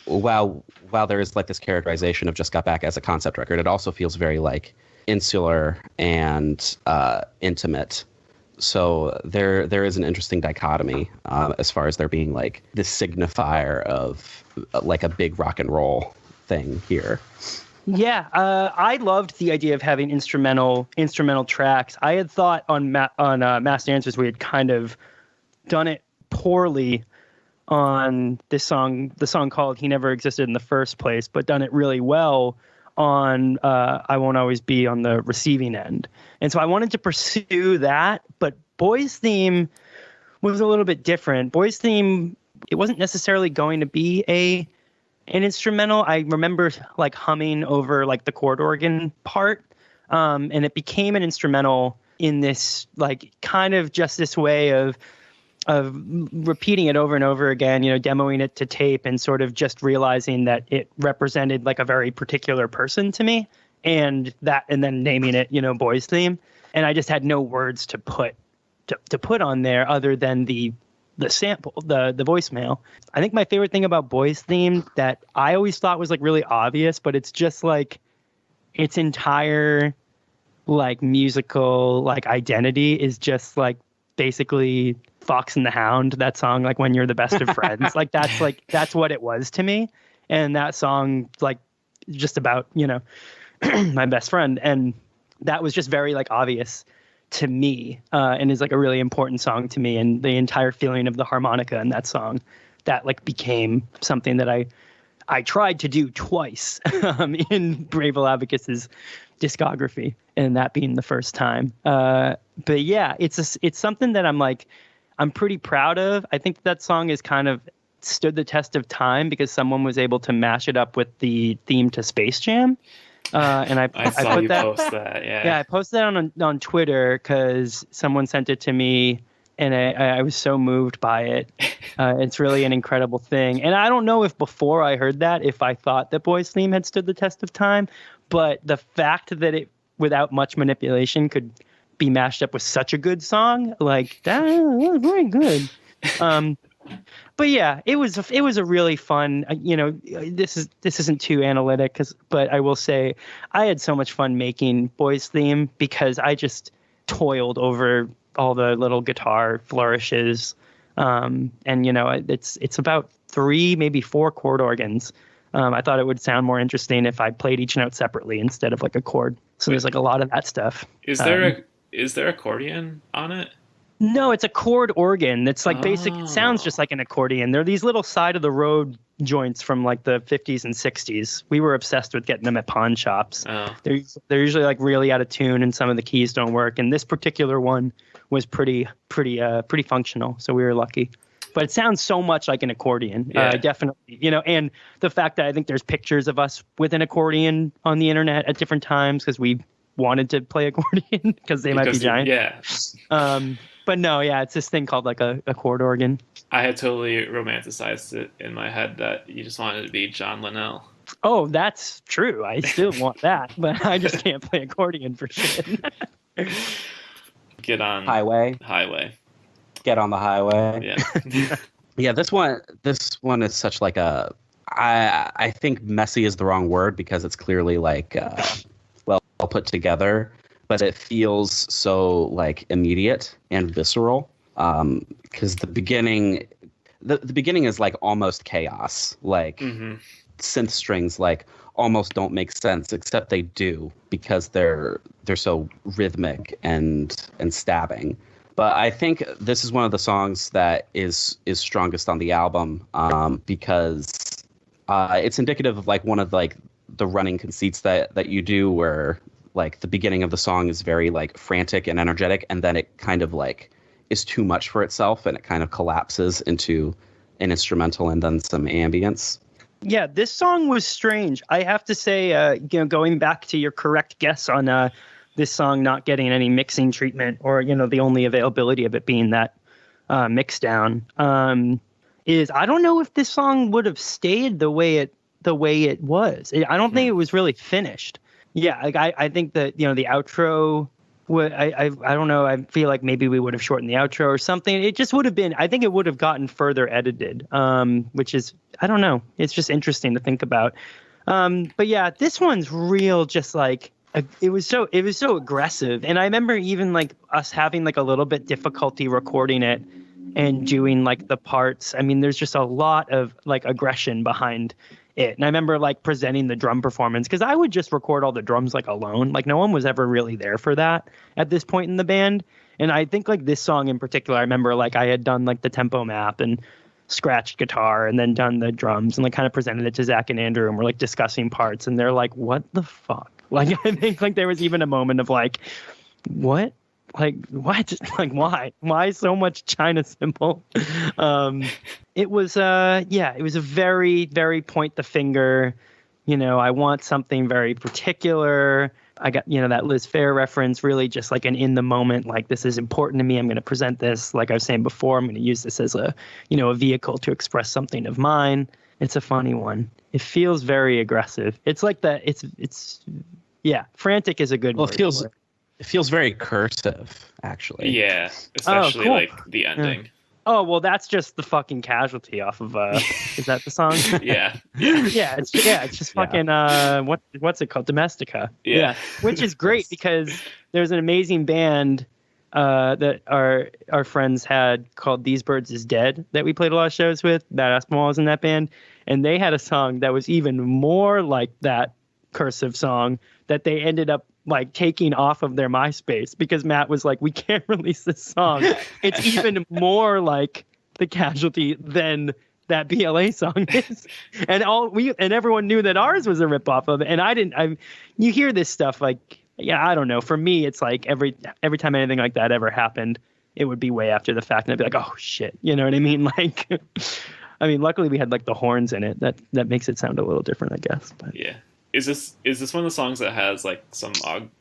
while there is like this characterization of Just Got Back as a concept record, it also feels very like insular and intimate. So there is an interesting dichotomy as far as there being like this signifier of like a big rock and roll thing here. Yeah, I loved the idea of having instrumental tracks. I had thought on Masked Answers we had kind of done it poorly on this song, the song called He Never Existed in the First Place, but done it really well on I Won't Always Be on the receiving end. And so I wanted to pursue that, but Boys Theme was a little bit different. Boys Theme, it wasn't necessarily going to be an instrumental. I remember like humming over like the chord organ part, and it became an instrumental in this like kind of just this way of repeating it over and over again, demoing it to tape and sort of just realizing that it represented like a very particular person to me, and then naming it, Boys Theme. And I just had no words to put on there other than the sample, the voicemail. I think my favorite thing about Boys Theme that I always thought was like really obvious, but it's just like its entire like musical like identity is just like basically Fox and the Hound, that song, like When You're the Best of Friends. that's what it was to me. And that song, like just about, my best friend. And that was just very like obvious to me, and is like a really important song to me. And the entire feeling of the harmonica in that song, that like became something that I tried to do twice in Brave Little Abacus's discography, and that being the first time. But yeah, it's something that I'm pretty proud of. I think that song has kind of stood the test of time because someone was able to mash it up with the theme to Space Jam. And I saw put you post that. Yeah, I posted that on Twitter because someone sent it to me, and I was so moved by it. It's really an incredible thing. And I don't know if before I heard that, if I thought that Boys Theme had stood the test of time, but the fact that it, without much manipulation, could be mashed up with such a good song, like that was very good. But yeah, it was a really fun. This isn't too analytic, but I will say I had so much fun making Boys Theme because I just toiled over all the little guitar flourishes, and it's about 3, maybe 4 chord organs. I thought it would sound more interesting if I played each note separately instead of like a chord. So there's like a lot of that stuff. Is there accordion on it? No, it's a chord organ. It's like basic. It sounds just like an accordion. They're these little side of the road joints from like the 50s and 60s. We were obsessed with getting them at pawn shops. Oh. They're usually like really out of tune and some of the keys don't work. And this particular one was pretty functional. So we were lucky. But it sounds so much like an accordion. Yeah. Definitely. And the fact that I think there's pictures of us with an accordion on the internet at different times because we wanted to play accordion because they might be giant. Yeah. But no, yeah, it's this thing called like a chord organ. I had totally romanticized it in my head that you just wanted to be John Linnell. Oh, that's true. I still want that, but I just can't play accordion for shit. Get on Highway. Get on the highway. Yeah. Yeah, this one is such like a. I think messy is the wrong word because it's clearly like well put together, but it feels so like immediate and visceral. Because the beginning is like almost chaos. Like synth strings like almost don't make sense, except they do because they're so rhythmic and stabbing. But I think this is one of the songs that is strongest on the album because it's indicative of like one of like the running conceits that you do where like the beginning of the song is very like frantic and energetic and then it kind of like is too much for itself and it kind of collapses into an instrumental and then some ambience. Yeah, this song was strange. I have to say, going back to your correct guess on this song not getting any mixing treatment or, the only availability of it being that mix down, is I don't know if this song would have stayed the way it was. I don't think it was really finished. Yeah, like I think that, the outro, I don't know, I feel like maybe we would have shortened the outro or something. It just would have been, I think it would have gotten further edited, which is, I don't know, it's just interesting to think about. But yeah, this one's real, just like, it was so aggressive. And I remember even like us having like a little bit difficulty recording it and doing like the parts. I mean, there's just a lot of like aggression behind it. And I remember like presenting the drum performance because I would just record all the drums like alone. Like no one was ever really there for that at this point in the band. And I think like this song in particular, I remember like I had done like the tempo map and scratched guitar and then done the drums and like kind of presented it to Zach and Andrew and we're like discussing parts and they're like, what the fuck? Like I think like there was even a moment of like, what? Like what? Like why so much China cymbal? It was it was a very, very point the finger, I want something very particular. I got, that Liz Phair reference, really just like an in the moment, like this is important to me. I'm going to present this. Like I was saying before, I'm going to use this as a vehicle to express something of mine. It's a funny one. It feels very aggressive. It's like that. Yeah. Frantic is a good word. It feels very cursive, actually. Yeah. Especially cool. like the ending. Yeah. Oh, well, that's just the fucking Casualty off of, is that the song? Yeah. Yeah, it's just fucking, what's it called? Domestica. Yeah. Which is great because there's an amazing band that our friends had called These Birds Is Dead that we played a lot of shows with. Badass Mall was in that band. And they had a song that was even more like that cursive song that they ended up like taking off of their MySpace because Matt was like, we can't release this song. It's even more like the Casualty than that BLA song is. And everyone knew that ours was a ripoff of it. And you hear this stuff like, yeah, I don't know. For me, it's like every time anything like that ever happened, it would be way after the fact. And I'd be like, oh shit. You know what I mean? Like, luckily we had like the horns in it. That makes it sound a little different, I guess. But yeah. Is this one of the songs that has like some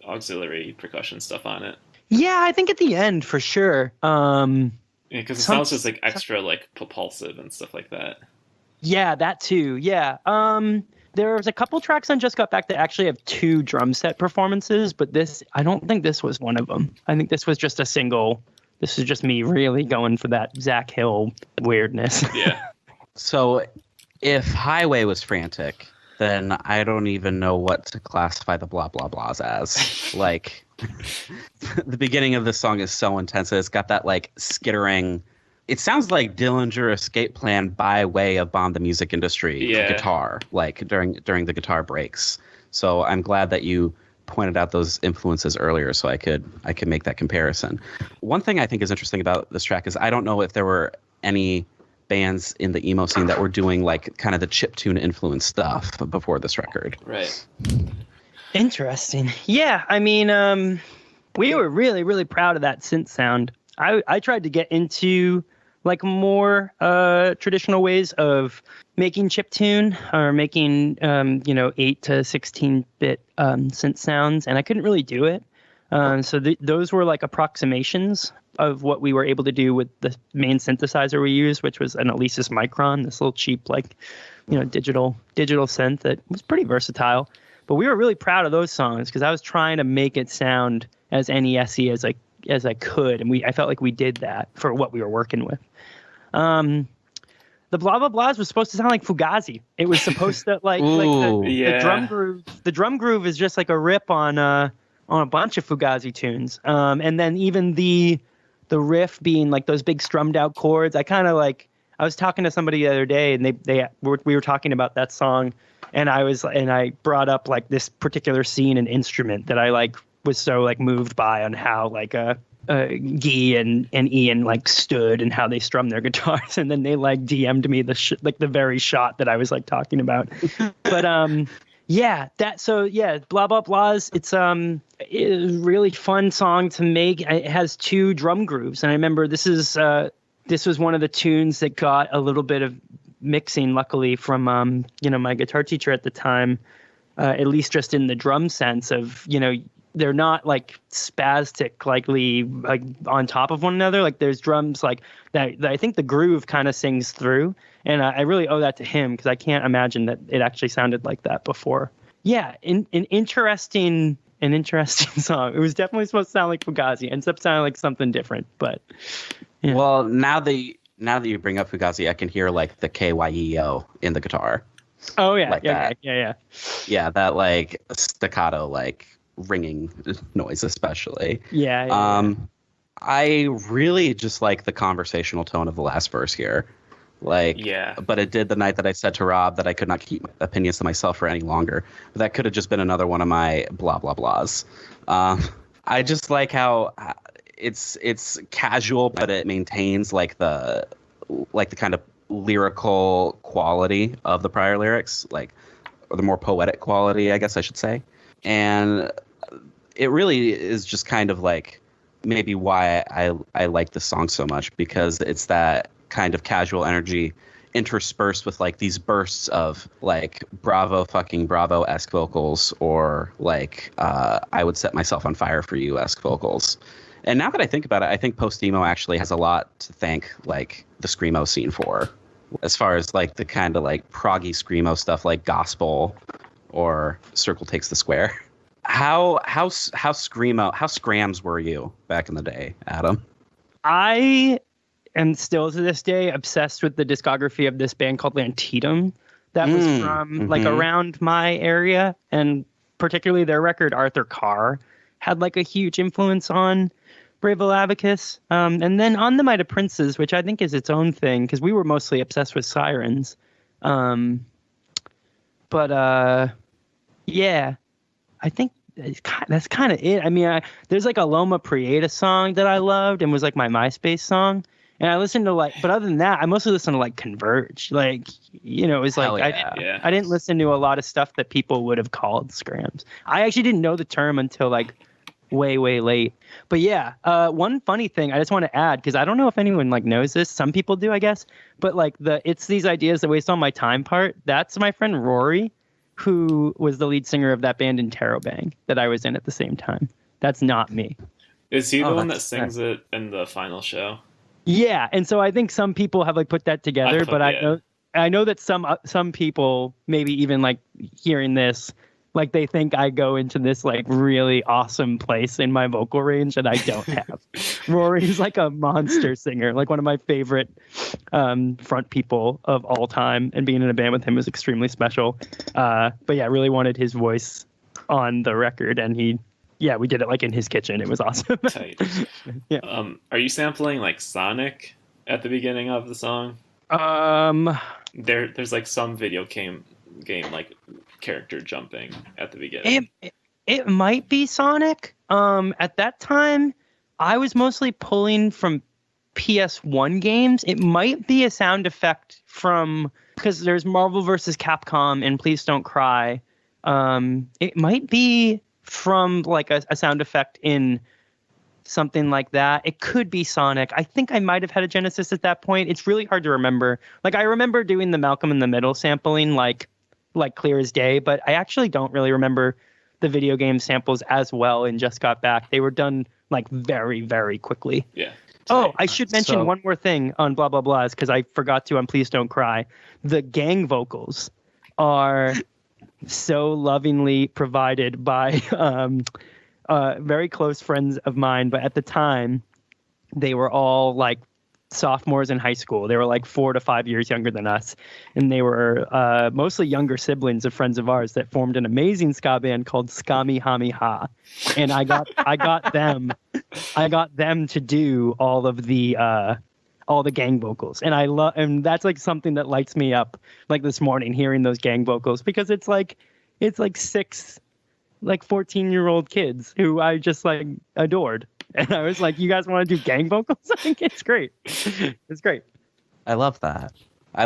auxiliary percussion stuff on it? Yeah, I think at the end for sure. Because it sounds just like extra like propulsive and stuff like that. Yeah, that too. Yeah. There's a couple tracks on Just Got Back that actually have 2 drum set performances, but I don't think this was one of them. I think this was just a single This is just me really going for that Zach Hill weirdness. Yeah. So if Highway was frantic, then I don't even know what to classify the blah blah blahs as. Like, the beginning of this song is so intense. It's got that like skittering. It sounds like Dillinger Escape Plan by way of Bomb the Music Industry guitar, like during the guitar breaks. So I'm glad that you pointed out those influences earlier, so I could make that comparison. One thing I think is interesting about this track is I don't know if there were any bands in the emo scene that were doing like kind of the chiptune influence stuff before this record. Right. Interesting. Yeah, I mean, we were really, really proud of that synth sound. I tried to get into like more traditional ways of making chiptune or making 8 to 16-bit synth sounds, and I couldn't really do it. So those were like approximations of what we were able to do with the main synthesizer we used, which was an Alesis Micron, this little cheap digital synth that was pretty versatile. But we were really proud of those songs because I was trying to make it sound as NES-y as I could, and I felt like we did that for what we were working with. The blah blah blahs was supposed to sound like Fugazi. It was supposed to the drum groove. The drum groove is just like a rip on a bunch of Fugazi tunes. And then even the riff being like those big strummed out chords. I was talking to somebody the other day, and we were talking about that song, and I brought up like this particular scene and instrument that I like was so like moved by on how like Guy and Ian like stood and how they strummed their guitars, and then they like DM'd me the very shot that I was like talking about. But blah blah blahs. It's a really fun song to make. It has 2 drum grooves, and I remember this was one of the tunes that got a little bit of mixing, luckily, from my guitar teacher at the time, at least just in the drum sense of they're not like spastic, like on top of one another. Like there's drums like that I think the groove kind of sings through, and I really owe that to him because I can't imagine that it actually sounded like that before. Yeah, an interesting song. It was definitely supposed to sound like Fugazi. Ends up sounding like something different, but yeah. Well, now that you bring up Fugazi, I can hear like the KYEO in the guitar. Oh yeah, like yeah, that. yeah. Yeah, that like staccato like ringing noise especially. Yeah. I really just like the conversational tone of the last verse here. But it did the night that I said to Rob that I could not keep opinions to myself for any longer. But that could have just been another one of my blah blah blahs. I just like how it's casual, but it maintains like the kind of lyrical quality of the prior lyrics, or the more poetic quality, I guess I should say. And it really is just kind of like maybe why I like this song so much, because it's that kind of casual energy interspersed with like these bursts of like bravo fucking bravo-esque vocals, or like I would set myself on fire for you-esque vocals. And now that I think about it, I think post-emo actually has a lot to thank like the screamo scene for, as far as like the kind of like proggy screamo stuff like Gospel or Circle Takes the Square. How scrams were you back in the day, Adam? I am still to this day obsessed with the discography of this band called Antietam that was from like around my area, and particularly their record Arthur Carr had like a huge influence on Brave Little Abacus. And then On the Might of Princes, which I think is its own thing because we were mostly obsessed with Sirens. Yeah, I think that's kind of it. I mean, there's like a Loma Prieta song that I loved and was like my MySpace song. And I listened to but other than that, I mostly listen to like Converge. Like, it was like, I didn't listen to a lot of stuff that people would have called scrams. I actually didn't know the term until like way, way late. But yeah, one funny thing I just want to add, because I don't know if anyone like knows this. Some people do, I guess. But like it's these ideas that waste all my time part. That's my friend Rory, who was the lead singer of that band Interrobang that I was in at the same time. That's not me. Is he the one that sings it in the final show? Yeah, and so I think some people have like put that together, I know that some people maybe even like hearing this Like they think I go into this like really awesome place in my vocal range and I don't have. Rory's like a monster singer, like one of my favorite front people of all time, and being in a band with him was extremely special. But yeah, I really wanted his voice on the record, and we did it like in his kitchen. It was awesome. Tight. Yeah. Are you sampling like Sonic at the beginning of the song? There's like some video game like character jumping at the beginning. It might be Sonic. At that time, I was mostly pulling from PS1 games. It might be a sound effect from, because there's Marvel vs. Capcom and Please Don't Cry. It might be from like a sound effect in something like that. It could be Sonic. I think I might have had a Genesis at that point. It's really hard to remember. Like I remember doing the Malcolm in the Middle sampling like clear as day, but I actually don't really remember the video game samples as well in Just Got Back. They were done like very, very quickly. Yeah. Oh, I should mention one more thing on Blah Blah Blahs, because I forgot to on Please Don't Cry. The gang vocals are so lovingly provided by very close friends of mine, but at the time they were all like sophomores in high school. They were like 4 to 5 years younger than us, and they were mostly younger siblings of friends of ours that formed an amazing ska band called Skami Hami Ha. And I got them to do all the gang vocals, and that's like something that lights me up. Like this morning, hearing those gang vocals, because it's like 6 like 14-year-old kids who I just like adored. And I was like, you guys want to do gang vocals? I think it's great. It's great. I love that. I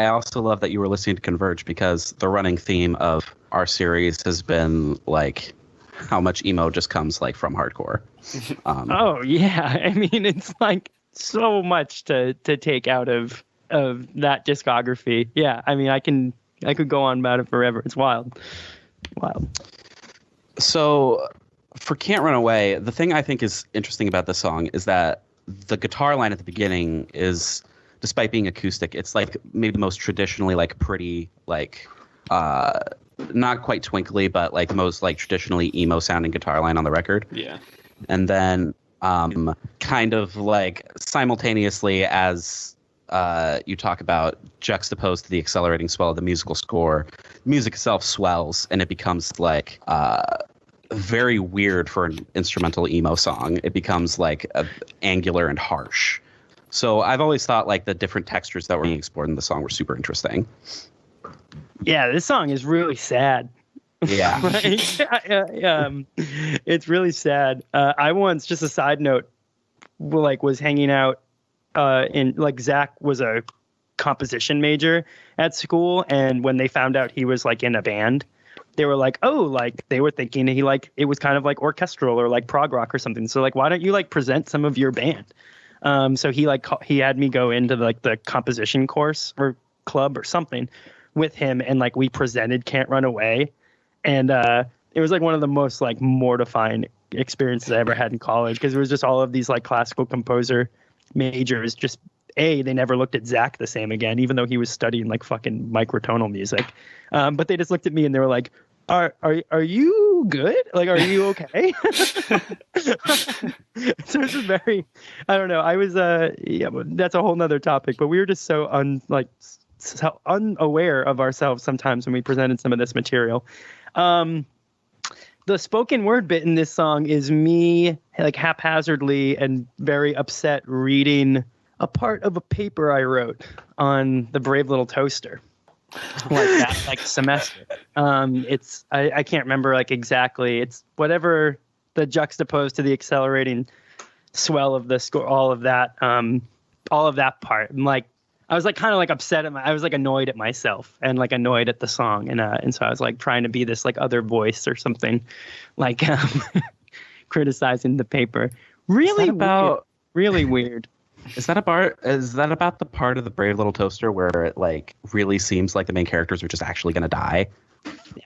also love that you were listening to Converge, because the running theme of our series has been like how much emo just comes like from hardcore. Oh yeah. I mean, it's like so much to take out of that discography. Yeah. I mean, I could go on about it forever. It's wild. So for Can't Run Away, the thing I think is interesting about this song is that the guitar line at the beginning is, despite being acoustic, it's like maybe the most traditionally like pretty, like not quite twinkly, but like most like traditionally emo sounding guitar line on the record. Yeah. And then kind of like simultaneously, as you talk about, juxtaposed to the accelerating swell of the musical score, music itself swells and it becomes like very weird for an instrumental emo song. It becomes like angular and harsh. So I've always thought like the different textures that were being explored in the song were super interesting. Yeah, this song is really sad. Yeah. It's really sad. I once, just a side note, was hanging out in, like, Zach was a composition major at school, and when they found out he was like in a band, they were like, oh, like they were thinking he like it was kind of like orchestral or like prog rock or something. So like, why don't you like present some of your band? So he had me go into like the composition course or club or something with him, and like we presented Can't Run Away, and it was like one of the most like mortifying experiences I ever had in college, because it was just all of these like classical composer majors just they never looked at Zach the same again, even though he was studying like fucking microtonal music. But they just looked at me and they were like, are you good? Like, are you okay? So it's very, I don't know. I was, that's a whole nother topic, but we were just so unaware of ourselves sometimes when we presented some of this material. The spoken word bit in this song is me like haphazardly and very upset reading a part of a paper I wrote on the Brave Little Toaster, like that, like semester. I can't remember like exactly. It's whatever the juxtaposed to the accelerating swell of the score, all of that part. And like, I was like kind of like upset I was like annoyed at myself and like annoyed at the song, and so I was like trying to be this like other voice or something, like criticizing the paper. Really really weird. Is that about the part of the Brave Little Toaster where it like really seems like the main characters are just actually going to die?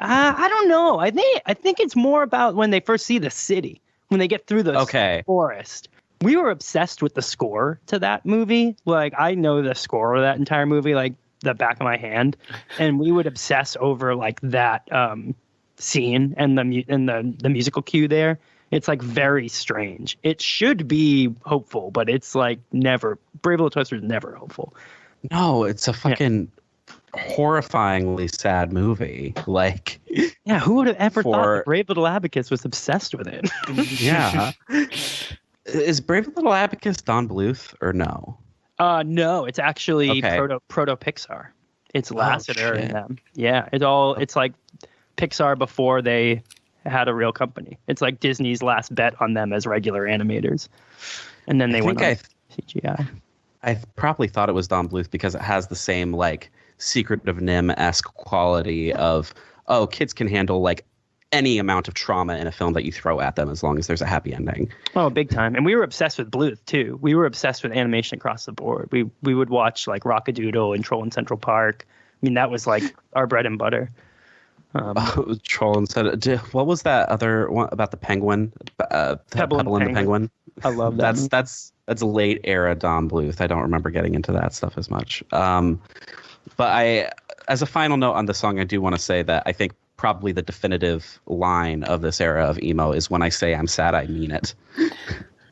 I don't know. I think it's more about when they first see the city, when they get through the forest. We were obsessed with the score to that movie. Like, I know the score of that entire movie. Like, the back of my hand, and we would obsess over like that scene and the musical cue there. It's like very strange. It should be hopeful, but it's like never. Brave Little Toaster is never hopeful. No, it's a fucking horrifyingly sad movie. Like, yeah, who would have ever thought that Brave Little Abacus was obsessed with it? Yeah. Is Brave Little Abacus Don Bluth or no? No, it's actually proto Pixar. It's Lasseter and them. Yeah, it's like Pixar before they had a real company. It's like Disney's last bet on them as regular animators, and then they went on CGI. I probably thought it was Don Bluth because it has the same like Secret of Nim-esque quality of, oh, kids can handle like any amount of trauma in a film that you throw at them as long as there's a happy ending. Oh, big time. And we were obsessed with Bluth too. We were obsessed with animation across the board. We would watch like Rockadoodle and Troll in Central Park. I mean, that was like our bread and butter. Troll and Central. What was that other one about the penguin? Pebble and the Penguin. I love that. That's late era Don Bluth. I don't remember getting into that stuff as much. But as a final note on the song, I do want to say that I think probably the definitive line of this era of emo is when I say I'm sad, I mean it.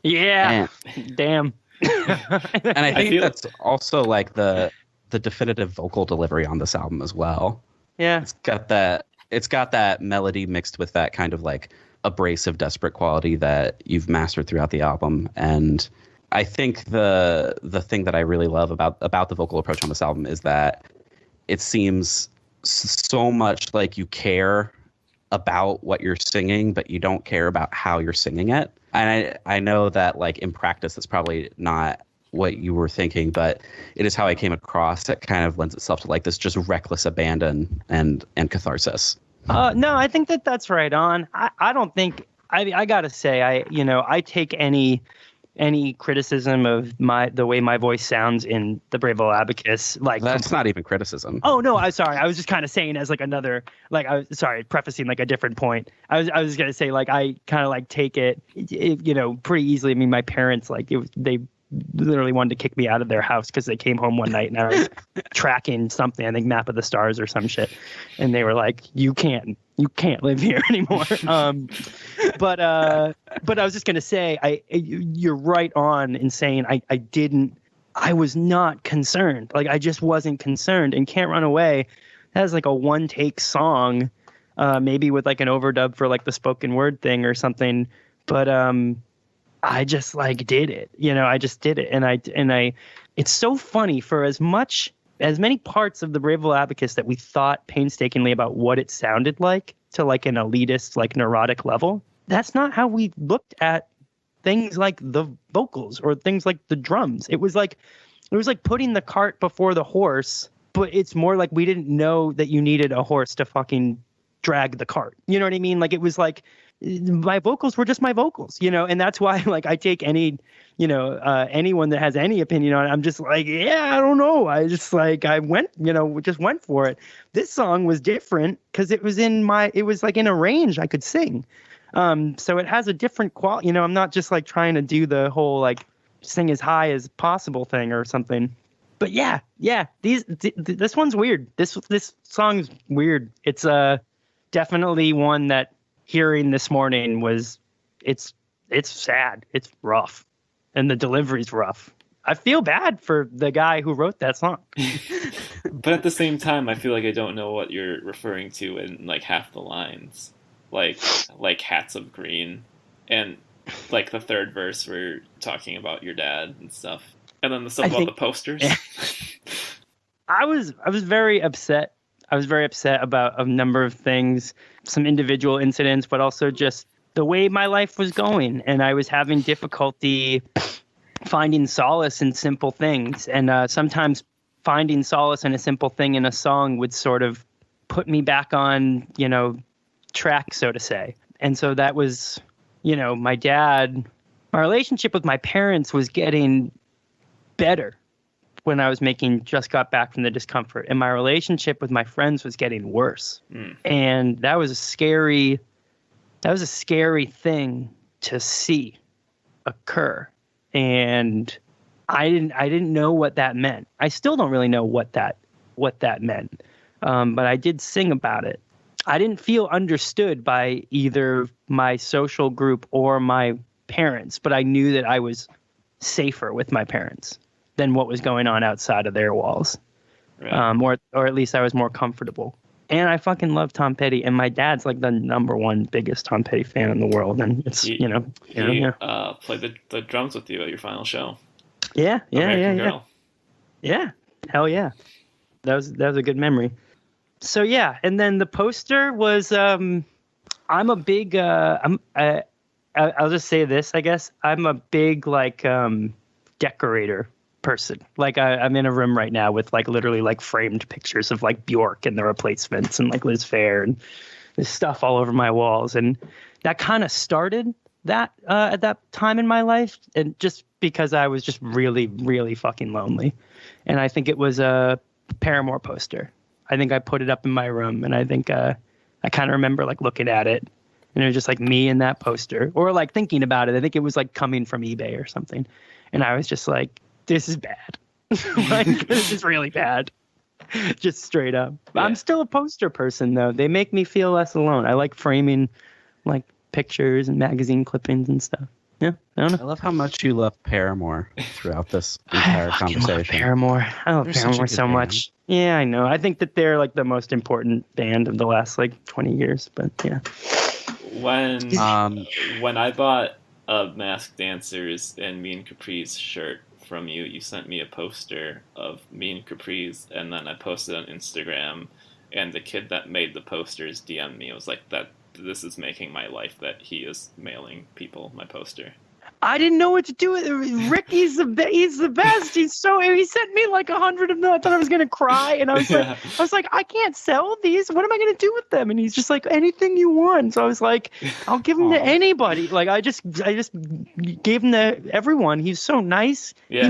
Yeah. Damn. And I think that's also like the definitive vocal delivery on this album as well. Yeah. It's got that melody mixed with that kind of like abrasive, desperate quality that you've mastered throughout the album. And I think the thing that I really love about the vocal approach on this album is that it seems so much like you care about what you're singing, but you don't care about how you're singing it. And I know that like in practice, that's probably not what you were thinking, but it is how I came across. It kind of lends itself to like this just reckless abandon and catharsis. No, I think that's right on. I don't think I gotta say I take any criticism of the way my voice sounds in the Brave Little Abacus, like that's not even criticism. Oh no, I'm sorry. I was just kind of saying as like another, like I was sorry, prefacing like a different point. I was gonna say like I kind of like take it pretty easily. I mean, my parents they literally wanted to kick me out of their house because they came home one night and I was tracking something, I think Map of the Stars or some shit, and they were like, you can't live here anymore. But I was just gonna say, you're right on in saying I was not concerned. Like I just wasn't concerned. And Can't Run Away has like a one take song, maybe with like an overdub for like the spoken word thing or something. But I just like did it. I just did it. And I it's so funny, for as many parts of the Brave Little Abacus that we thought painstakingly about what it sounded like to like an elitist, like neurotic level, that's not how we looked at things like the vocals or things like the drums. It was like putting the cart before the horse, but it's more like we didn't know that you needed a horse to fucking drag the cart. You know what I mean? Like it was like my vocals were just my vocals, and that's why like I take any anyone that has any opinion on it, I'm just like, yeah, I don't know. I just like, I went for it. This song was different because it was like in a range I could sing. So it has a different quality, I'm not just like trying to do the whole like sing as high as possible thing or something. But yeah, this one's weird. This song's weird. It's definitely one that hearing this morning it's sad. It's rough. And the delivery's rough. I feel bad for the guy who wrote that song. But at the same time, I feel like I don't know what you're referring to in like half the lines. Like Hats of Green. And like the third verse we're talking about your dad and stuff. And then the stuff about the posters. Yeah. I was very upset. I was very upset about a number of things, some individual incidents, but also just the way my life was going. And I was having difficulty finding solace in simple things. And sometimes finding solace in a simple thing in a song would sort of put me back on, track, so to say. And so that was, my relationship with my parents was getting better when I was making Just Got Back from the Discomfort, and my relationship with my friends was getting worse. And that was a scary thing to see occur. And I didn't know what that meant. I still don't really know what that what that meant. But I did sing about it. I didn't feel understood by either my social group or my parents, but I knew that I was safer with my parents than what was going on outside of their walls. Right. Or at least I was more comfortable. And I fucking love Tom Petty, and my dad's like the number one biggest Tom Petty fan in the world. And it's He played the drums with you at your final show. American Girl. Yeah, hell yeah, that was a good memory. So yeah, and then the poster was I'm a big I'll just say this, I guess I'm a big like decorator person. Like I'm in a room right now with like literally like framed pictures of like Bjork and the Replacements and like Liz Phair, and there's stuff all over my walls, and that kind of started that at that time in my life, and just because I was just really, really fucking lonely. And I think it was a Paramore poster. I think I put it up in my room, and I think I kind of remember like looking at it, and it was just like me and that poster, or like thinking about it. I think it was like coming from eBay or something, and I was just like, "This is bad. Like this is really bad." Just straight up. Yeah. I'm still a poster person though. They make me feel less alone. I like framing like pictures and magazine clippings and stuff. Yeah, I don't know. I love how much you love Paramore throughout this entire I fucking conversation. love Paramore. I love They're such a Paramore good so band. much. Yeah, I know. I think that they're like the most important band of the last like 20 years. But yeah. When I bought a Masked Dancers and Me and Capris shirt from you, you sent me a poster of Me and Capris, and then I posted on Instagram, and the kid that made the posters DM'd me. It was like, that this is making my life that he is mailing people my poster. I didn't know what to do with it. Ricky's he's the best. He sent me like 100 of them. I thought I was gonna cry, and I was like, I can't sell these. What am I gonna do with them? And he's just like, anything you want. So I was like, I'll give them to anybody. Like I just gave them to everyone. He's so nice. Yeah.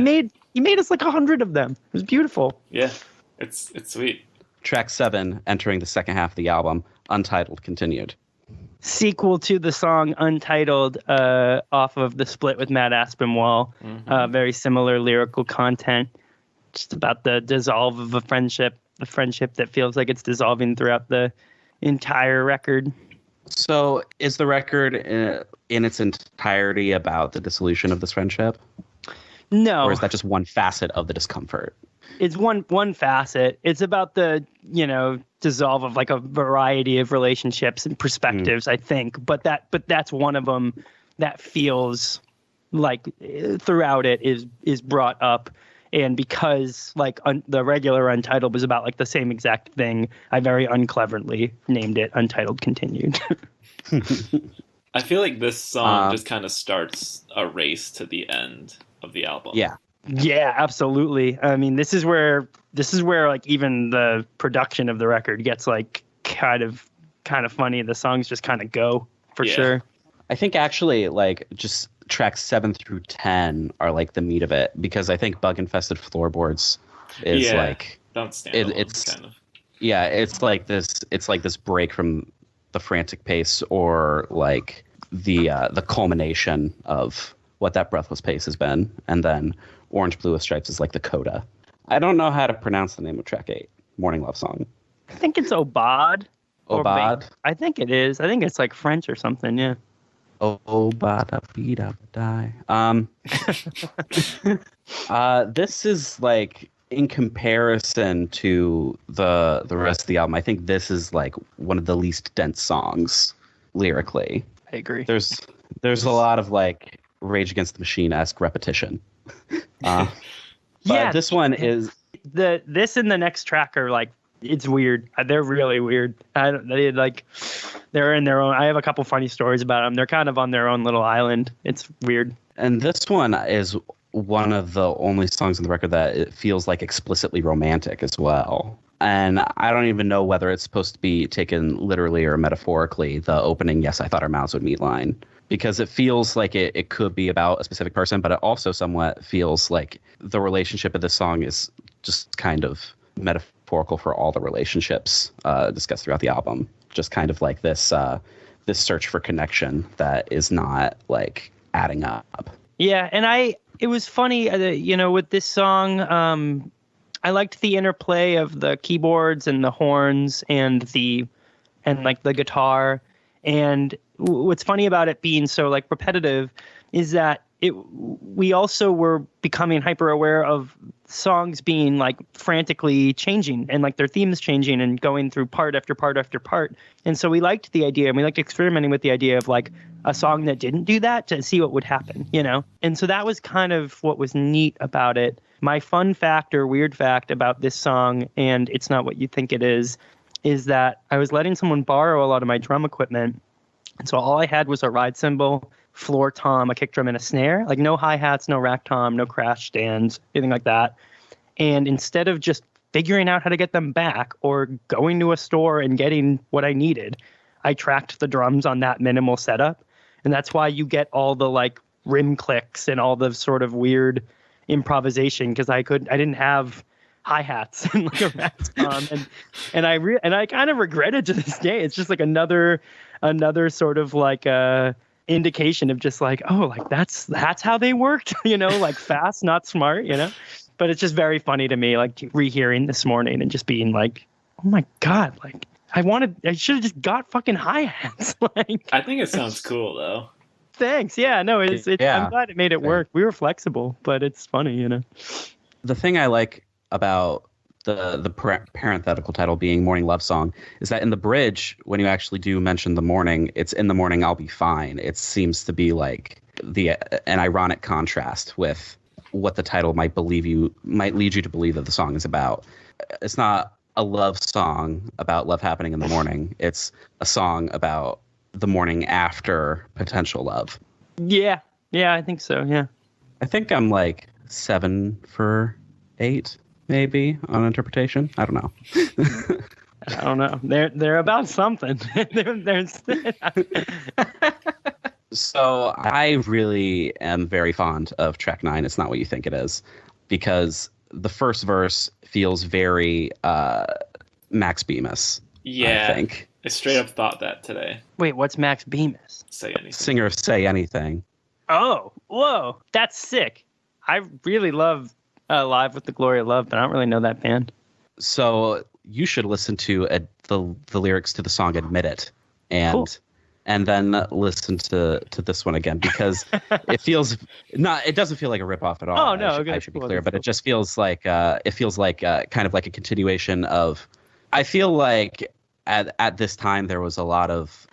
He made us like 100 of them. It was beautiful. Yeah, it's sweet. Track 7, entering the second half of the album, Untitled, continued. Sequel to the song Untitled, off of the split with Matt Aspinwall. Very similar lyrical content, just about the dissolve of a friendship, the friendship that feels like it's dissolving throughout the entire record. So is the record in its entirety about the dissolution of this friendship? No. Or is that just one facet of the discomfort? It's one facet. It's about the, dissolve of like a variety of relationships and perspectives, I think. But that's one of them that feels like throughout it is brought up. And because like the regular Untitled was about like the same exact thing, I very uncleverly named it Untitled Continued. I feel like this song just kind of starts a race to the end of the album. Yeah. Yeah, absolutely. I mean, this is where like even the production of the record gets like kind of funny. The songs just kind of go for sure. I think actually like just tracks 7 through 10 are like the meat of it, because I think Bug Infested Floorboards is like don't stand it's kind of. Yeah, it's like this break from the frantic pace, or like the culmination of what that breathless pace has been, and then Orange Blue with Stripes is like the coda. I don't know how to pronounce the name of track 8, Morning Love Song. I think it's Obad. Obad? I think it is. I think it's like French or something, yeah. This is like, in comparison to the rest of the album, I think this is like one of the least dense songs lyrically. I agree. There's a lot of like Rage Against the Machine-esque repetition. But this one is this and the next track are like, it's weird. They're really weird. They're in their own. I have a couple funny stories about them. They're kind of on their own little island. It's weird. And this one is one of the only songs on the record that it feels like explicitly romantic as well. And I don't even know whether it's supposed to be taken literally or metaphorically, the opening "Yes, I Thought Our Mouths Would Meet" line, because it feels like it could be about a specific person, but it also somewhat feels like the relationship of this song is just kind of metaphorical for all the relationships discussed throughout the album. Just kind of like this search for connection that is not like adding up. Yeah, and it was funny, with this song, I liked the interplay of the keyboards and the horns and like the guitar. And what's funny about it being so like repetitive is that we also were becoming hyper aware of songs being like frantically changing and like their themes changing and going through part after part after part. And so we liked the idea, and we liked experimenting with the idea of like a song that didn't do that to see what would happen, you know? And so that was kind of what was neat about it. My fun fact or weird fact about this song, and it's not what you think it is that I was letting someone borrow a lot of my drum equipment. And so all I had was a ride cymbal, floor tom, a kick drum, and a snare. Like no hi-hats, no rack tom, no crash stands, anything like that. And instead of just figuring out how to get them back or going to a store and getting what I needed, I tracked the drums on that minimal setup. And that's why you get all the like rim clicks and all the sort of weird improvisation, because I didn't have hi-hats and like a rack tom, and I kind of regret it to this day. It's just like another sort of like indication of just like, oh, like that's how they worked, you know, like fast, not smart, you know. But it's just very funny to me, like rehearing this morning and just being like, oh my God, like I should have just got fucking hi-hats. Like, I think it sounds cool though. Thanks. Yeah, no, it's Yeah. I'm glad it made it work. We were flexible, but it's funny, you know. The thing I like about the parenthetical title being Morning Love Song is that in the bridge, when you actually do mention the morning, it's in the morning I'll be fine. It seems to be like an ironic contrast with what the title might lead you to believe that the song is about. It's not a love song about love happening in the morning. It's a song about the morning after potential love. Yeah, I think so. Yeah, I think I'm like 7 for 8. Maybe on interpretation. I don't know. I don't know. They're about something. So I really am very fond of track 9. It's not what you think it is, because the first verse feels very Max Bemis. Yeah, I think I straight up thought that today. Wait, what's Max Bemis? Say anything. Singer Say Anything. Oh, whoa, that's sick. I really love Live with the Glory of Love, but I don't really know that band. So you should listen to the lyrics to the song "Admit It," and then listen to this one again, because it doesn't feel like a ripoff at all. Oh no, I should be clear, but it just feels like kind of like a continuation of. I feel like at this time there was a lot of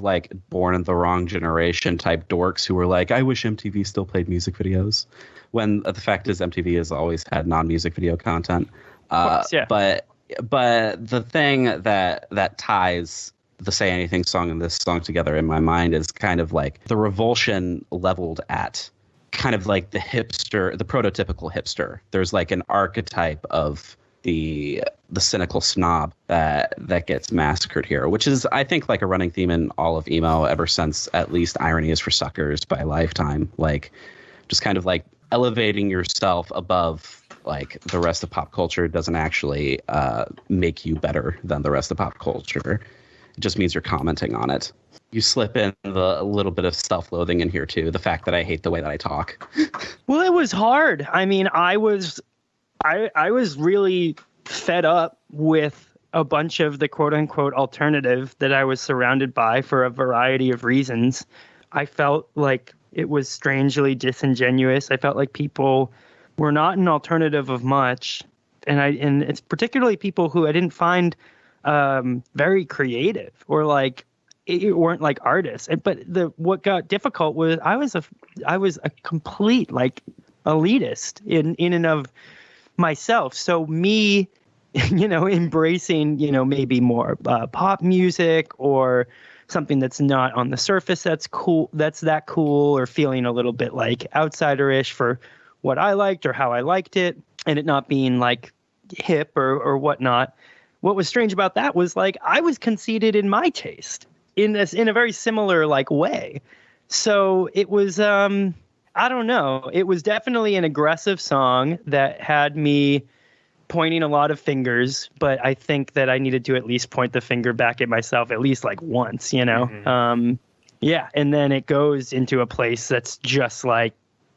like born in the wrong generation type dorks who were like, I wish MTV still played music videos, when the fact is MTV has always had non-music video content. Of course, yeah. But the thing that ties the Say Anything song and this song together in my mind is kind of like the revulsion leveled at kind of like the prototypical hipster. There's like an archetype of the cynical snob that gets massacred here, which is, I think, like a running theme in all of emo ever since at least Irony is for Suckers by Lifetime. Like, just kind of like elevating yourself above like the rest of pop culture doesn't actually make you better than the rest of pop culture. It just means you're commenting on it. You slip in a little bit of self-loathing in here too. The fact that I hate the way that I talk. Well, it was hard. I mean, I was really fed up with a bunch of the quote unquote alternative that I was surrounded by for a variety of reasons. I felt like it was strangely disingenuous. I felt like people were not an alternative of much. And it's particularly people who I didn't find very creative or like it weren't like artists. But what got difficult was I was a complete like elitist in and of myself. So me, embracing, maybe more pop music or something that's not on the surface that's cool, or feeling a little bit like outsider-ish for what I liked or how I liked it, and it not being like hip or whatnot. What was strange about that was like I was conceited in my taste in a very similar like way. So it was I don't know. It was definitely an aggressive song that had me pointing a lot of fingers, but I think that I needed to at least point the finger back at myself at least like once, Mm-hmm. Yeah. And then it goes into a place that's just like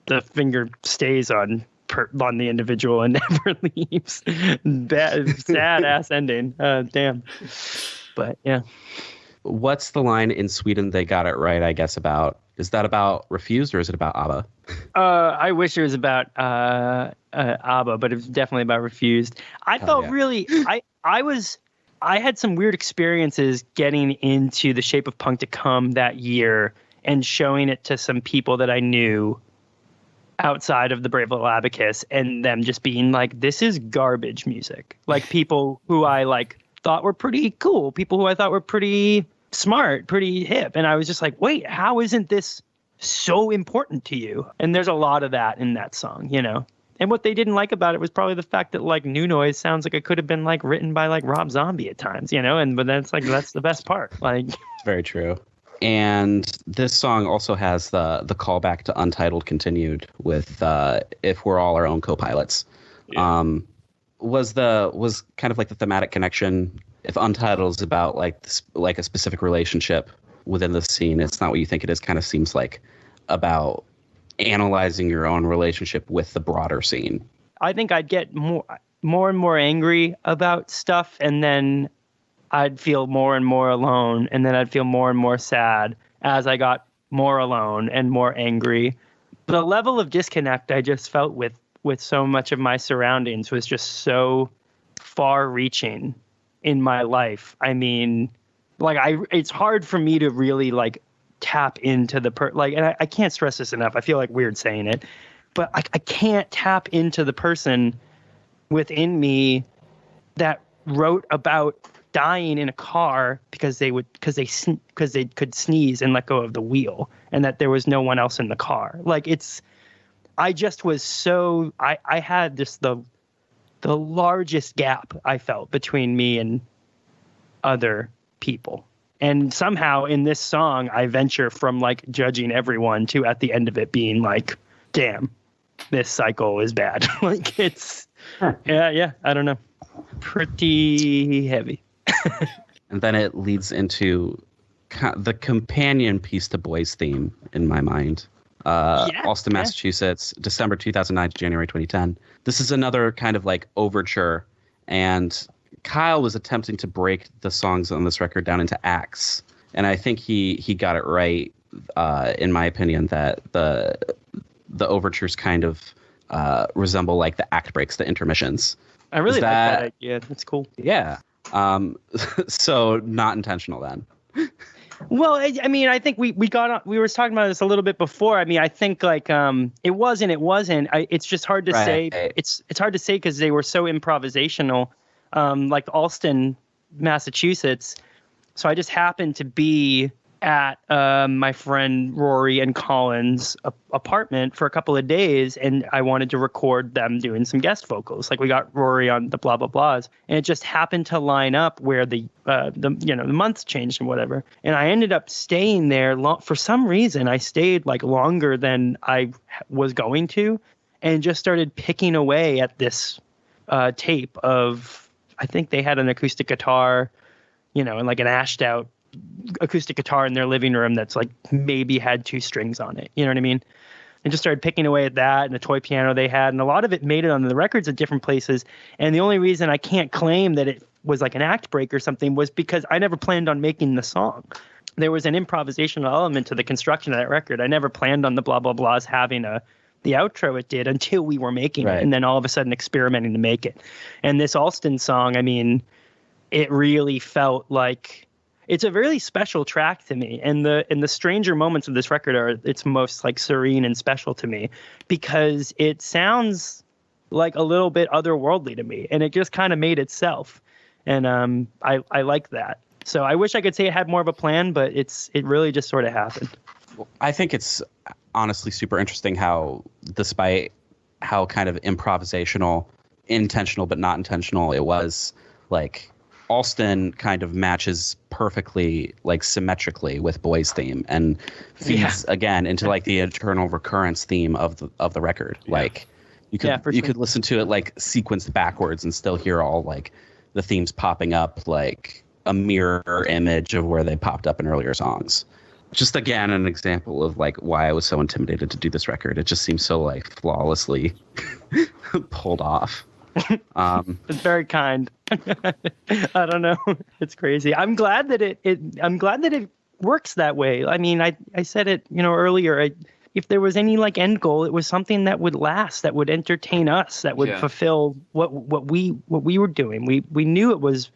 the finger stays on on the individual and never leaves. That sad ass ending. Damn. But yeah. What's the line in Sweden They Got It Right, I guess, about? Is that about Refused or is it about ABBA? I wish it was about ABBA, but it was definitely about Refused. I felt really, I had some weird experiences getting into The Shape of Punk to Come that year and showing it to some people that I knew outside of the Brave Little Abacus, and them just being like, this is garbage music. Like people who I like thought were pretty cool, people who I thought were pretty smart, pretty hip. And I was just like, wait, how isn't this so important to you? And there's a lot of that in that song, you know? And what they didn't like about it was probably the fact that like New Noise sounds like it could have been like written by like Rob Zombie at times, you know? And but that's like, that's the best part. Like, Very true. And this song also has the callback to Untitled Continued with If We're All Our Own Co-Pilots. Yeah. Was kind of like the thematic connection. If Untitled is about like a specific relationship within the scene, it's not what you think it is. Kind of seems like about analyzing your own relationship with the broader scene. I think I'd get more and more angry about stuff, and then I'd feel more and more alone, and then I'd feel more and more sad as I got more alone and more angry. The level of disconnect I just felt with so much of my surroundings was just so far-reaching in my life. I mean, like it's hard for me to really like tap into and I can't stress this enough. I feel like weird saying it, but I can't tap into the person within me that wrote about dying in a car because they could sneeze and let go of the wheel, and that there was no one else in the car. Like I just was so I had just the largest gap I felt between me and other people. And somehow in this song, I venture from like judging everyone to at the end of it being like, damn, this cycle is bad. Like it's, yeah, I don't know. Pretty heavy. And then it leads into the companion piece to Boy's Theme in my mind. Alston, Massachusetts, December 2009 to January 2010. This is another kind of like overture, and Kyle was attempting to break the songs on this record down into acts, and I think he got it right, in my opinion, that the overtures kind of resemble like the act breaks, the intermissions. I really like that idea. That's cool. Yeah. So not intentional then. Well, I mean, I think we were talking about this a little bit before. I mean, I think like it wasn't. It's just hard to say. It's hard to say because they were so improvisational. Like Alston, Massachusetts. So I just happened to be at my friend Rory and Colin's apartment for a couple of days, and I wanted to record them doing some guest vocals. Like we got Rory on the blah blah blahs, and it just happened to line up where the months changed and whatever. And I ended up staying there for some reason. I stayed like longer than I was going to, and just started picking away at this tape of. I think they had an acoustic guitar, and like an ashed out acoustic guitar in their living room that's like maybe had 2 strings on it. You know what I mean? And just started picking away at that and the toy piano they had. And a lot of it made it on the records at different places. And the only reason I can't claim that it was like an act break or something was because I never planned on making the song. There was an improvisational element to the construction of that record. I never planned on the blah, blah, blahs having the outro it did until we were making it. And then all of a sudden experimenting to make it. And this Alston song, I mean, it really felt like it's a really special track to me. And the stranger moments of this record are its most like serene and special to me because it sounds like a little bit otherworldly to me. And it just kind of made itself. And I like that. So I wish I could say it had more of a plan, but it really just sort of happened. I think it's honestly super interesting how, despite how kind of improvisational, intentional but not intentional it was, like Alston kind of matches perfectly, like symmetrically with Boy's Theme and feeds again into like the eternal recurrence theme of the record. Yeah. Like you could listen to it like sequenced backwards and still hear all like the themes popping up like a mirror image of where they popped up in earlier songs. Just again, an example of like why I was so intimidated to do this record. It just seems so like flawlessly pulled off. It's very kind. I don't know. It's crazy. I'm glad that I'm glad that it works that way. I mean, I said it, earlier. If there was any like end goal, it was something that would last, that would entertain us, that would fulfill what we were doing. We knew it was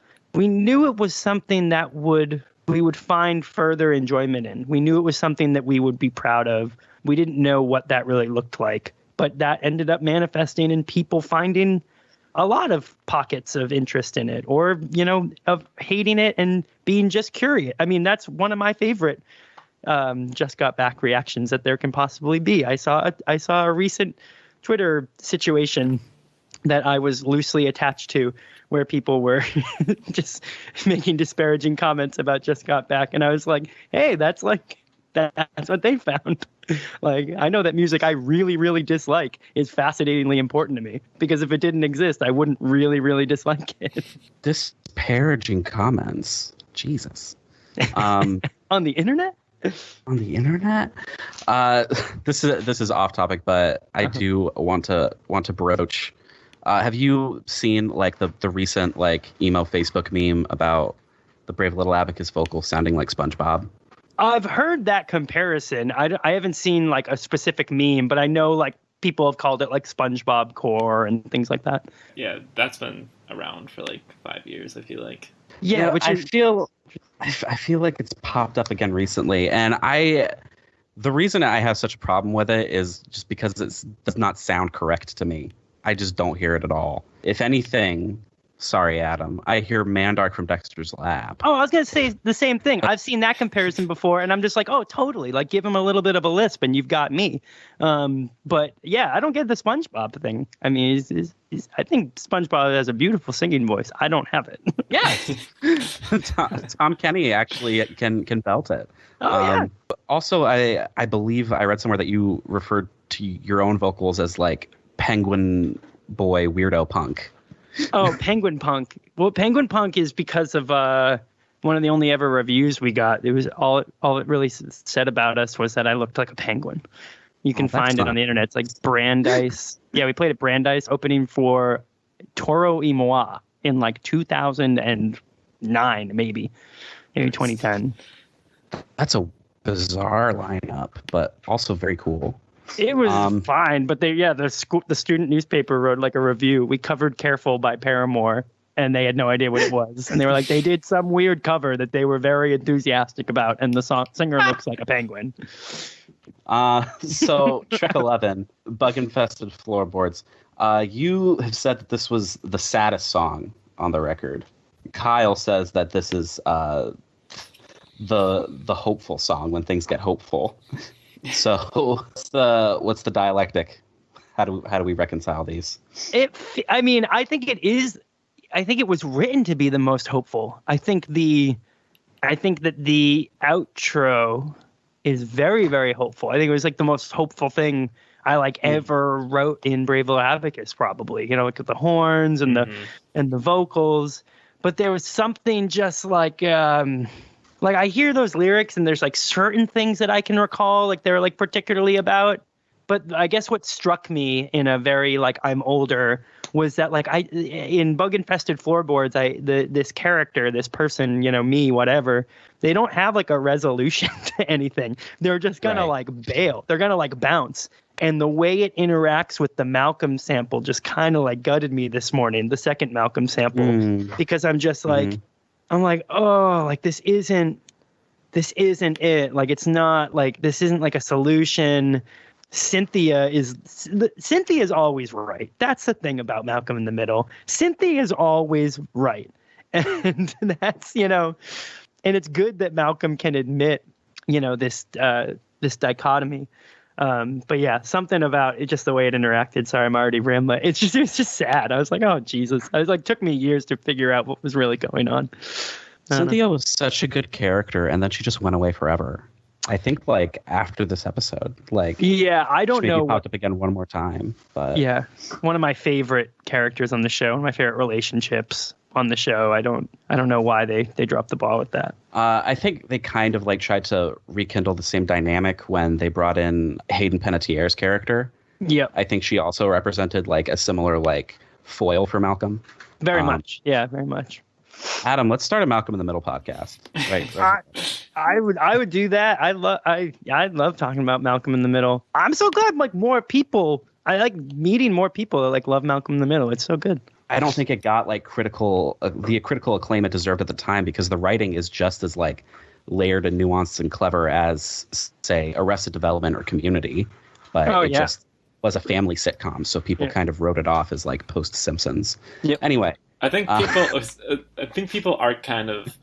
something that we would find further enjoyment in. We knew it was something that we would be proud of. We didn't know what that really looked like, but that ended up manifesting in people finding a lot of pockets of interest in it, or, of hating it and being just curious. I mean, that's one of my favorite just got back reactions that there can possibly be. I saw a recent Twitter situation that I was loosely attached to, where people were just making disparaging comments about Just Got Back, and I was like, hey, that's what they found. Like, I know that music I really, really dislike is fascinatingly important to me, because if it didn't exist, I wouldn't really, really dislike it. Disparaging comments. Jesus. On the internet? On the internet? This is off topic, but I do want to broach. Have you seen like the recent like emo Facebook meme about the Brave Little Abacus vocals sounding like SpongeBob? I've heard that comparison. I haven't seen like a specific meme, but I know like people have called it like SpongeBob core and things like that. Yeah, that's been around for like 5 years, I feel like. Yeah, which I feel like it's popped up again recently, and the reason I have such a problem with it is just because it does not sound correct to me. I just don't hear it at all. If anything, sorry, Adam, I hear Mandark from Dexter's Lab. Oh, I was going to say the same thing. I've seen that comparison before, and I'm just like, oh, totally. Like, give him a little bit of a lisp, and you've got me. But, yeah, I don't get the SpongeBob thing. I mean, I think SpongeBob has a beautiful singing voice. I don't have it. Yeah. Tom Kenny actually can belt it. Oh, yeah. Also, I believe I read somewhere that you referred to your own vocals as, like, Penguin Boy Weirdo Punk. Oh, Penguin Punk. Well, Penguin Punk is because of one of the only ever reviews we got. It was all it really said about us was that I looked like a penguin. You can find it on the internet. It's like Brandeis. Yeah, we played at Brandeis opening for Toro y Moi in like 2009, maybe 2010. That's a bizarre lineup, but also very cool. It was fine, but the student newspaper wrote like a review. We covered Careful by Paramore, and they had no idea what it was. And they were like, they did some weird cover that they were very enthusiastic about, and the singer looks like a penguin. So track 11, Bug Infested Floorboards. You have said that this was the saddest song on the record. Kyle says that this is the hopeful song, when things get hopeful. So what's the dialectic? How do we reconcile these? I think it is. I think it was written to be the most hopeful. I think that the outro is very, very hopeful. I think it was like the most hopeful thing I ever wrote in Brave Little Abacus, probably. Like with the horns and the vocals. But there was something just like I hear those lyrics and there's like certain things that I can recall, like they're like particularly about. But I guess what struck me in a very like I'm older was that like in Bug Infested Floorboards, this character, this person, me, whatever, they don't have like a resolution to anything. They're just gonna like bail. They're gonna like bounce. And the way it interacts with the Malcolm sample just kind of like gutted me this morning, the second Malcolm sample, because I'm just like, I'm like, oh, like this isn't it. Like, it's not like, this isn't like a solution. Cynthia is always right. That's the thing about Malcolm in the Middle. Cynthia is always right. And that's, and it's good that Malcolm can admit, this dichotomy. But yeah, something about it, just the way it interacted. Sorry, I'm already rambling. It was just sad. I was like, oh, Jesus. I was like, took me years to figure out what was really going on. Cynthia was such a good character, and then she just went away forever. I think like after this episode, like I don't know. Popped up again one more time, but yeah, one of my favorite characters on the show, one of my favorite relationships on the show. I don't know why they dropped the ball with that. I think they kind of like tried to rekindle the same dynamic when they brought in Hayden Panettiere's character, Yep. I think she also represented like a similar like foil for Malcolm. Very much. Yeah, very much. Adam, let's start a Malcolm in the Middle podcast. Right. I would do that. I love talking about Malcolm in the Middle. I'm so glad like more people. I like meeting more people that like love Malcolm in the Middle. It's so good. I don't think it got like the critical acclaim it deserved at the time because the writing is just as like layered and nuanced and clever as say Arrested Development or Community, but it just was a family sitcom, so people kind of wrote it off as like post Simpsons. Yep. Anyway, I think people are kind of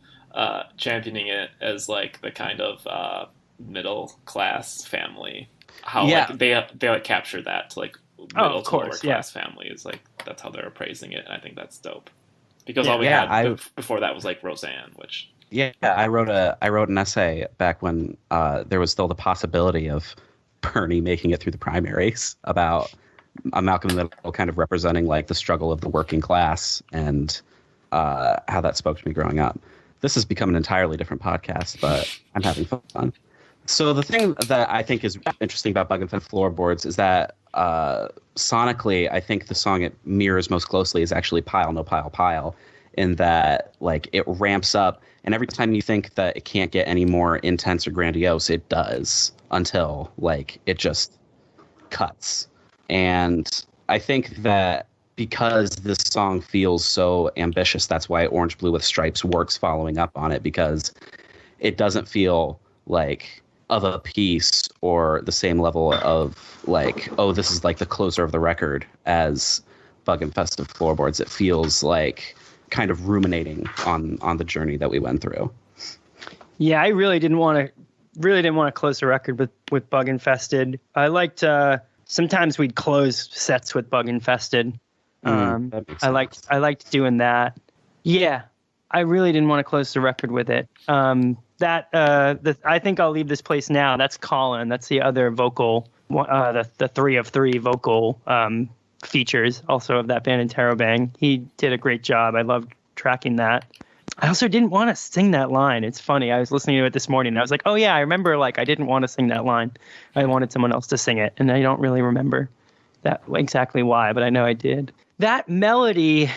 championing it as like the kind of middle class family. How like they like capture that to like middle to lower class families. Like that's how they're appraising it, and I think that's dope. Because all we had before that was like Roseanne, which I wrote an essay back when there was still the possibility of Bernie making it through the primaries about Malcolm in the Middle kind of representing like the struggle of the working class and how that spoke to me growing up. This has become an entirely different podcast, but I'm having fun. So the thing that I think is interesting about Bug and Fed Floorboards is that sonically, I think the song it mirrors most closely is actually Pile, No Pile, Pile, in that like it ramps up, and every time you think that it can't get any more intense or grandiose, it does until like it just cuts. And I think that because this song feels so ambitious, that's why Orange Blue with Stripes works following up on it, because it doesn't feel like of a piece or the same level of like, oh, this is like the closer of the record as Bug Infested Floorboards. It feels like kind of ruminating on the journey that we went through. Yeah, I really didn't want to close the record with Bug Infested. I liked sometimes we'd close sets with Bug Infested. I liked doing that. Yeah, I really didn't want to close the record with it. I think I'll leave this place now. That's Colin. That's the other vocal, the 3 of 3 vocal features also of that band in Terrobang. He did a great job. I loved tracking that. I also didn't want to sing that line. It's funny. I was listening to it this morning and I was like, oh yeah, I remember like I didn't want to sing that line. I wanted someone else to sing it. And I don't really remember that exactly why, but I know I did. That melody,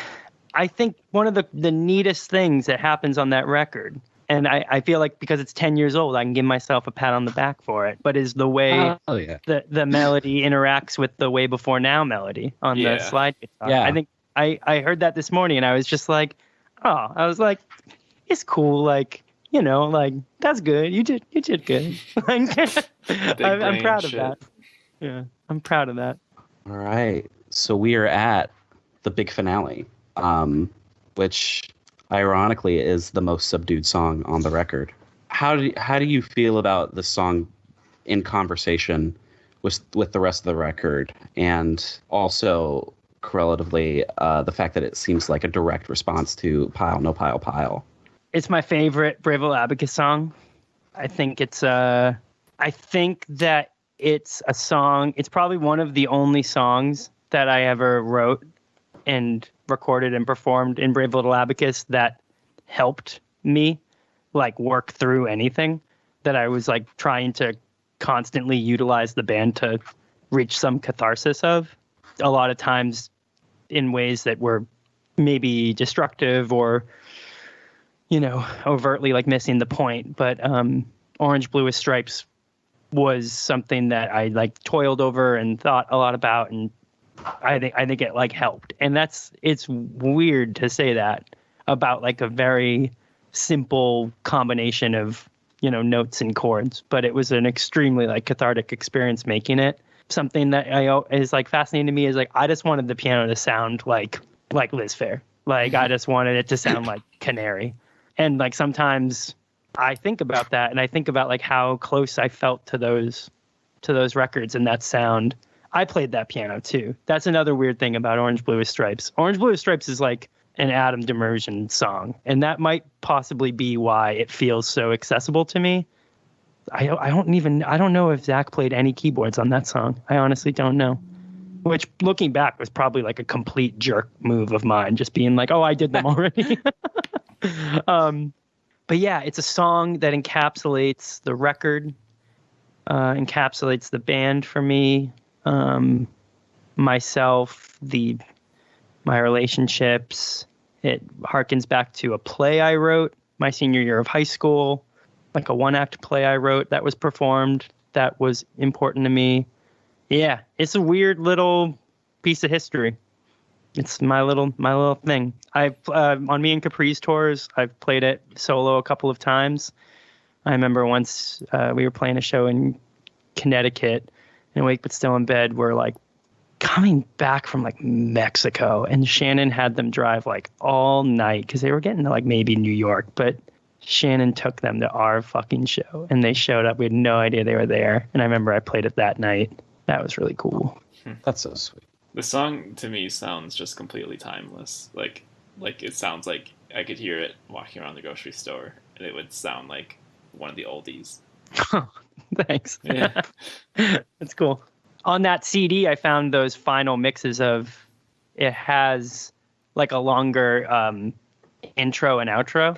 I think one of the neatest things that happens on that record, and I feel like because it's 10 years old, I can give myself a pat on the back for it, but is the way the melody interacts with the Way Before Now melody on the slide guitar. Yeah. I think I heard that this morning and I was just like, I was like, it's cool. Like, you know, like that's good. You did good. I'm proud of that. Yeah, I'm proud of that. All right. So we are at the big finale, which ironically is the most subdued song on the record. How do you feel about the song in conversation with the rest of the record, and also correlatively the fact that it seems like a direct response to Pile, No Pile, Pile? It's my favorite Brave Little Abacus song. I think that it's a song. It's probably one of the only songs that I ever wrote and recorded and performed in Brave Little Abacus that helped me like work through anything that I was like trying to constantly utilize the band to reach some catharsis of. A lot of times in ways that were maybe destructive or, you know, overtly like missing the point. But Orange Blue with Stripes was something that I like toiled over and thought a lot about, and I think it like helped. And it's weird to say that about like a very simple combination of, you know, notes and chords, but it was an extremely like cathartic experience making it. Something that is like fascinating to me is like I just wanted the piano to sound like Liz Phair. Like I just wanted it to sound like Canary. And like sometimes I think about that and I think about like how close I felt to those records and that sound. I played that piano too. That's another weird thing about Orange Blue with Stripes. Orange Blue with Stripes is like an Adam Demirjian song, and that might possibly be why it feels so accessible to me. I don't know if Zach played any keyboards on that song. I honestly don't know. Which, looking back, was probably like a complete jerk move of mine, just being like, "Oh, I did them already." But yeah, it's a song that encapsulates the record, encapsulates the band for me. myself, my relationships. It harkens back to a play I wrote my senior year of high school, like a one-act play I wrote that was performed that was important to me. Yeah, it's a weird little piece of history. It's my little thing. I've on me and Capris tours, I've played it solo a couple of times. I remember once we were playing a show in Connecticut, and Awake But Still in Bed were like coming back from like Mexico, and Shannon had them drive like all night because they were getting to like maybe New York, but Shannon took them to our fucking show, and they showed up. We had no idea they were there, and I remember I played it that night. That was really cool. That's so sweet. The song to me sounds just completely timeless. Like it sounds like I could hear it walking around the grocery store, and it would sound like one of the oldies. Thanks. Yeah. That's cool. On that CD, I found those final mixes of it has like a longer intro and outro.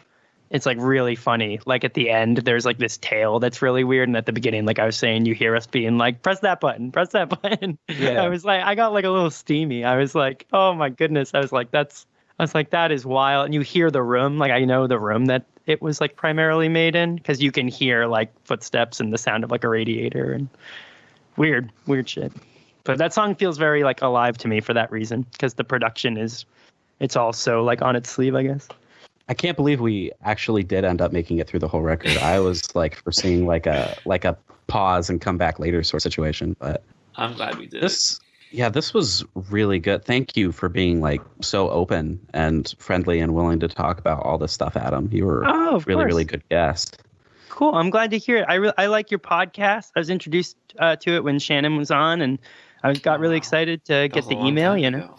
It's like really funny. Like at the end, there's like this tail that's really weird. And at the beginning, like I was saying, you hear us being like, press that button, press that button. Yeah. I got like a little steamy. I was like, oh my goodness. I was like, that is wild. And you hear the room. Like I know the room that it was like primarily made in, because you can hear like footsteps and the sound of like a radiator and weird shit. But that song feels very like alive to me for that reason, because the production it's also like on its sleeve, I guess. I can't believe we actually did end up making it through the whole record. I was like foreseeing like a pause and come back later sort of situation, but I'm glad we did. This was really good. Thank you for being like so open and friendly and willing to talk about all this stuff, Adam. You were really good guest. Cool. I'm glad to hear it. I like your podcast. I was introduced to it when Shannon was on, and I got really excited to get the email. You know.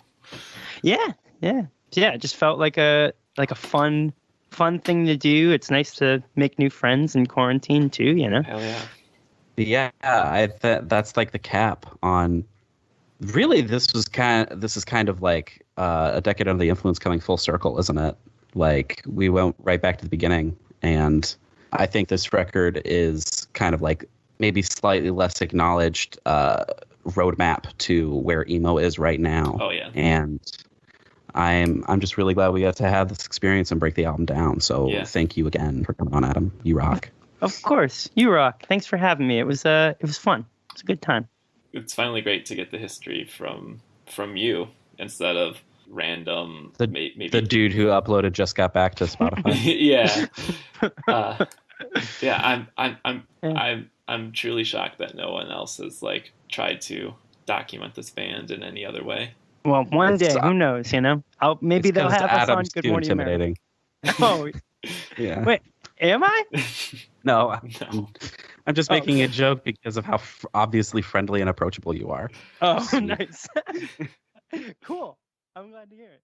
Yeah. It just felt like a fun thing to do. It's nice to make new friends in quarantine too, you know? Hell yeah. Yeah, that's like the cap on. Really, this is kind of like a decade under the influence coming full circle, isn't it? Like we went right back to the beginning, and I think this record is kind of like maybe slightly less acknowledged roadmap to where emo is right now. Oh yeah. And I'm just really glad we got to have this experience and break the album down. So Thank you again for coming on, Adam. You rock. Of course, you rock. Thanks for having me. It was fun. It was a good time. It's finally great to get the history from you instead of random. Maybe the dude who uploaded just got back to Spotify. I'm truly shocked that no one else has like tried to document this band in any other way. Well, one day, who knows? You know, maybe they'll have us on Good Morning intimidating. America. Oh, yeah. Wait, am I? No. I'm just making a joke because of how obviously friendly and approachable you are. Oh, nice. Cool. I'm glad to hear it.